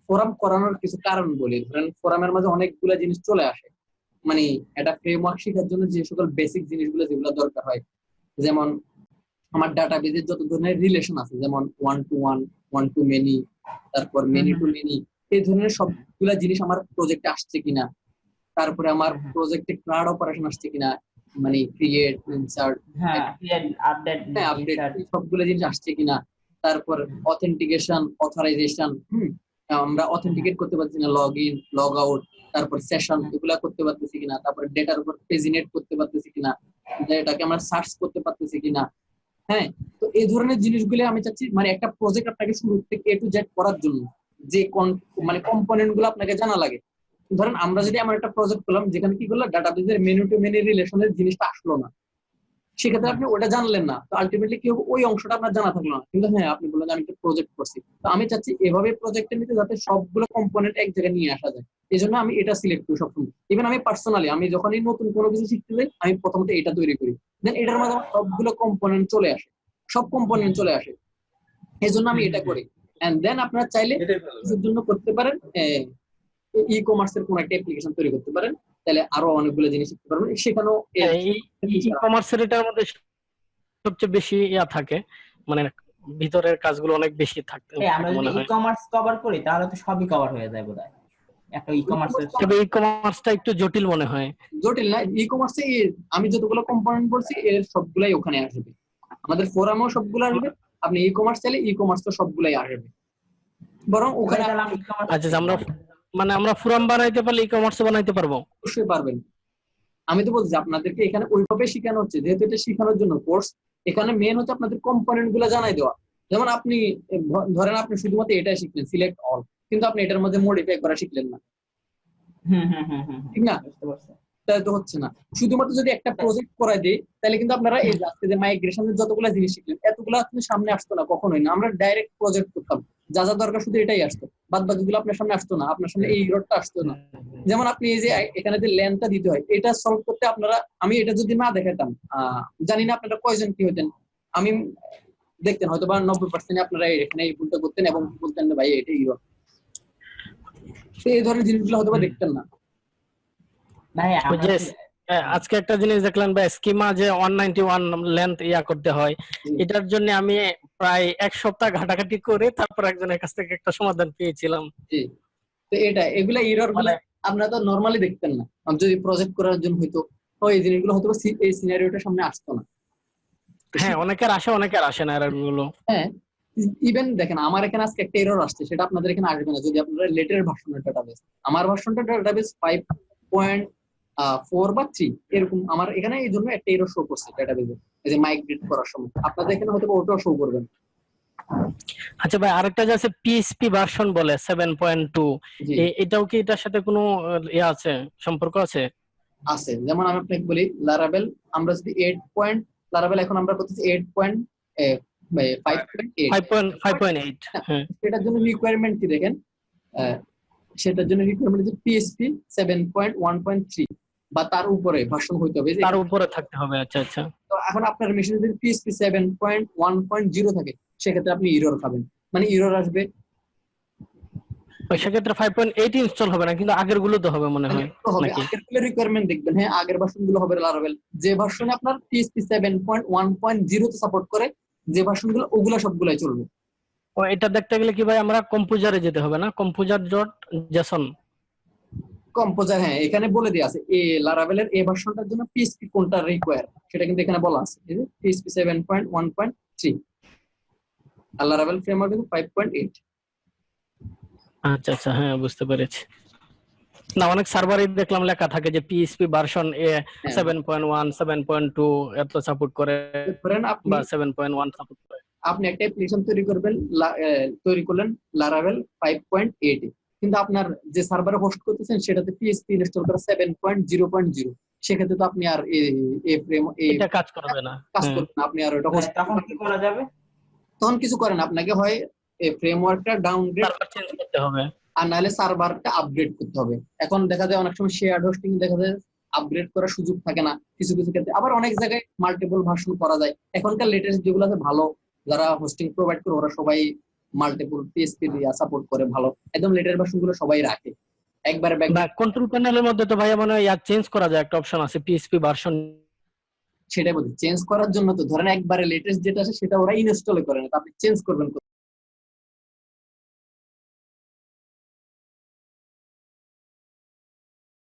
[SPEAKER 1] ফোরাম করানোর কিছু কারণ বলি। ধরেন ফোরামের মাঝে অনেকগুলো জিনিস চলে আসে, মানে একটা ফ্রেমওয়ার্ক শেখার জন্য যে সকল বেসিক জিনিসগুলো যেগুলো দরকার হয়, যেমন আমার ডাটাবেজের যত ধরনের রিলেশন আছে, যেমন 1 to 1, 1 to many, তারপর many to many, এই ধরনের সবগুলা জিনিস আমার প্রজেক্টে আসছে কিনা, তারপরে আমার প্রজেক্টে ক্লাউড অপারেশন আসছে কিনা, মানে ক্রিয়েট, ইনসার্ট, আপডেট, সবগুলো জিনিস আসছে কিনা, তারপর অথেন্টিকেশন, অথরাইজেশন, আমরা অথেন্টিকেট করতে পারছি না, লগ ইন, লগ আউট, তারপর সেশন, এগুলা করতে পারতেছি কিনা, তারপর ডেটার উপর পেজিনেট করতে পারতেছি কিনা, এটাকে আমরা সার্চ করতে পারতেছি কিনা। হ্যাঁ তো এই ধরনের জিনিসগুলো আমি চাচ্ছি, মানে একটা প্রজেক্ট আপনাকে শুরু থেকে A to Z করার জন্য যে মানে কম্পোনেন্ট গুলো আপনাকে জানা লাগে। ধরেন আমরা যদি আমার একটা প্রজেক্ট করলাম যেখানে কি করলাম, ডাটাবেজের মেনু টু মেনি রিলেশনের জিনিসটা আসলো না, সেক্ষেত্রে আপনি ওটা জানলেন না, তো আলটিমেটলি কি হবে, ওই অংশটা আপনার জানা থাকলো না। কিন্তু হ্যাঁ আপনি বললেন যে আমি একটা প্রজেক্ট করছি, তো আমি চাচ্ছি এভাবে প্রজেক্টে নিতে যাতে সবগুলো কম্পোনেন্ট এক জায়গায় নিয়ে আসা যায়। এই জন্য আমি এটা সিলেক্ট করি সবসময়। ইভেন আমি পার্সোনালি আমি যখনই নতুন কোনো কিছু শিখতে যাই আমি প্রথমত এটা তৈরি করি, দেন এটার মধ্যে আমার সবগুলো কম্পোনেন্ট চলে আসে, সব কম্পোনেন্ট চলে আসে। এই জন্য আমি এটা করি। এন্ড দেন আপনারা চাইলে
[SPEAKER 2] এটাই ভালো।
[SPEAKER 1] কিছুর জন্য করতে পারেন, ই কমার্সের কোন একটা অ্যাপ্লিকেশন তৈরি করতে পারেন, তাহলে আরো অনেকগুলো জিনিস শিখতে পারবেন সেখানেও।
[SPEAKER 6] ই কমার্সের এটার মধ্যে সবচেয়ে বেশি ইয়া থাকে, মানে ভিতরের কাজগুলো অনেক বেশি থাকতে
[SPEAKER 5] আমরা
[SPEAKER 6] মনে
[SPEAKER 5] যদি
[SPEAKER 6] হয়।
[SPEAKER 5] ই কমার্স কভার করি তাহলে তো সবই কভার হয়ে যায় বোধহয় একটা ই কমার্সের।
[SPEAKER 6] তবে ই কমার্সটা একটু জটিল মনে হয়।
[SPEAKER 1] জটিল না, ই কমার্সে আমি যতগুলো কম্পোনেন্ট বলছি এর সবগুলাই ওখানে আসবে, আমাদের ফোরামেও সবগুলো আসবে। আপনি ই কমার্স চাইলে ই কমার্স তো সবগুলাই আসবে, বরং ওখানে
[SPEAKER 6] আচ্ছা আমরা মানে আমরা ফোরাম বানাইতে পারলে ই কমার্স বানাইতে পারবো?
[SPEAKER 1] অবশ্যই পারবেন। আমি তো বলছি আপনাদেরকে এখানে ওইভাবে শেখানো হচ্ছে, যেহেতু এটা শেখানোর জন্য কোর্স, এখানে মেন হচ্ছে আপনাদের কম্পোনেন্ট গুলো জানাই দেওয়া। যেমন আপনি ধরেন আপনি শুধুমাত্র এটাই শিখলেন সিলেক্ট অল, কিন্তু আপনি এটার মধ্যে মডিফাই করা শিখলেন না, ঠিক না? তাই তো হচ্ছে না। শুধুমাত্র যদি একটা প্রজেক্ট করাই দিই তাহলে কিন্তু আপনারা এই যে মাইগ্রেশনের যতগুলো জিনিস শিখলেন এতগুলো আপনি সামনে আসতো না, কখনোই না। আমরা ডাইরেক্ট প্রজেক্ট করতাম, যা যা দরকার শুধু এটাই আসতো, বাদ বাকিগুলো আপনার সামনে আসতো না, আপনার সামনে এই ইররটা আসতো না। যেমন আপনি এই যে এখানে যে লেন্থটা দিতে হয় এটা সলভ করতে আপনারা, আমি এটা যদি না দেখাতাম জানি না আপনারা কয়জন কি হতেন। আমি দেখতেন হয়তো বা 90% আপনারা এখানে এই ভুলটা করতেন এবং বলতেন না ভাই এটা ইরর। তো এই ধরনের জিনিসগুলো হয়তো বা দেখতেন না।
[SPEAKER 6] আজকে একটা জিনিস দেখলেন ভাই, স্কিমা যে 191 লেন্থ ইয়া করতে হয়, এটার জন্য আমি প্রায় এক সপ্তাহ ঘাটাঘাটি করে তারপর একজনের কাছ থেকে একটা সমাধান পেয়েছিলাম।
[SPEAKER 1] জি, তো এগুলা এরর গুলো আপনারা তো নরমালি দেখতেন না, যদি প্রজেক্ট করার জন্য হয়তো এই জিনিসগুলো হয়তো এই সিনারিওটার সামনে আসতো না।
[SPEAKER 6] হ্যাঁ অনেকের আসে অনেকের আসে না এরর গুলো।
[SPEAKER 1] হ্যাঁ ইভেন দেখেন আমার এখানে আজকে একটা এরর আসছে, সেটা আপনাদের এখানে আসবে না যদি আপনারা লেটের ভার্সনের ডাটাবেস। আমার ভার্সনটা ডাটাবেস 5.4 বা 3 এরকম, আমার এখানে এই জন্য একটা এরর শো করছে ডাটাবেসে, এই যে মাইগ্রেট করার সময়। আপনাদের এখানে হয়তো ওটাও শো করবেন।
[SPEAKER 6] আচ্ছা ভাই আরেকটা যে আছে পিএইচপি ভার্সন বলে 7.2, এটাও কি এটার সাথে কোনো ইয়া আছে, সম্পর্ক আছে?
[SPEAKER 1] আছে, যেমন আমি আপনাকে বলি লারাভেল, আমরা যদি 8. লারাভেল এখন আমরা করতেছি 8.5.8, সেটার জন্য রিকোয়ারমেন্ট কি দেখেন, সেটার জন্য রিকোয়ারমেন্ট হচ্ছে পিএইচপি 7.1.3 বা তার উপরে ভার্সন হইতে হবে,
[SPEAKER 6] তার উপরে থাকতে হবে। আচ্ছা আচ্ছা।
[SPEAKER 1] তো এখন আপনার মেশিনে যদি পিএইচপি 7.1.0 থাকে সেক্ষেত্রে আপনি এরর খাবেন, মানে এরর আসবে।
[SPEAKER 6] সেক্ষেত্রে 5.8 ইনস্টল হবে না, কিন্তু আগের গুলো তো হবে মনে হয় নাকি?
[SPEAKER 1] আগের গুলো রিকোয়ারমেন্ট দেখবেন, হ্যাঁ আগের ভার্সন গুলো হবে লারাভেল। যে ভার্সনে আপনার পিএইচপি 7.1.0 তে সাপোর্ট করে যে ভার্সন গুলো ওগুলা সবগুলাই চলবে।
[SPEAKER 6] ও এটা দেখতে গেলে কি ভাই আমরা কম্পোজারে যেতে হবে না? composer.json
[SPEAKER 1] কম্পোজার, হ্যাঁ এখানে বলে দেয়া আছে এই লারাভেলের এই ভার্সনটার জন্য পিএইচপি কোনটা রিকোয়ার সেটা কিন্তু এখানে বলা আছে, এই যে পিএইচপি 7.1.3 আর লারাভেল ফ্রেমওয়ার্ক কিন্তু 5.8।
[SPEAKER 6] আচ্ছা আচ্ছা, হ্যাঁ বুঝতে পেরেছি। না অনেক সার্ভারে দেখলাম লেখা থাকে যে পিএইচপি ভার্সন 7.1 7.2 এত সাপোর্ট করে বা 7.1 সাপোর্ট করে।
[SPEAKER 1] আপনি একটা অ্যাপ্লিকেশন তৈরি করলেন লারাভেল 5.8 এ, কিন্তু আপনার যে সার্ভারে হোস্ট করতেছেন সেটাতে পিএইচপি ইনস্টল করা 7.0.0, সেক্ষেত্রে তো আপনি আর
[SPEAKER 6] এটা কাজ করবে না,
[SPEAKER 1] আপনি আর ওটা হোস্ট
[SPEAKER 5] তখন কি করা যাবে?
[SPEAKER 1] তখন কিছু করেন, আপনাকে হয় এই ফ্রেমওয়ার্কটা ডাউনগ্রেড
[SPEAKER 6] করতে হবে
[SPEAKER 1] আর নাহলে সার্ভারটা আপগ্রেড করতে হবে। এখন দেখা যায় অনেক সময় শেয়ার্ড হোস্টিং দেখা যায় আপগ্রেড করার সুযোগ থাকে না কিছু কিছু ক্ষেত্রে, আবার অনেক জায়গায় মাল্টিপল ভার্সন করা যায়। এখনকার লেটেস্ট যেগুলো আছে ভালো, যারা হোস্টিং প্রোভাইড করে ওরা সবাই মাল্টিপল পিএইচপি দিয়ে সাপোর্ট করে, ভালো একদম লেটেস্ট ভার্সন গুলো সবাই রাখে একবারে।
[SPEAKER 6] কন্ট্রোল প্যানেলের মধ্যে তো ভাই মানে ইয়া চেঞ্জ করা যায়, একটা অপশন আছে পিএইচপি ভার্সন,
[SPEAKER 1] সেটাই বলছি চেঞ্জ করার জন্য। তো ধরেন একবারে লেটেস্ট যেটা আছে সেটা ওরা ইনস্টল করে না, আপনি চেঞ্জ করবেন।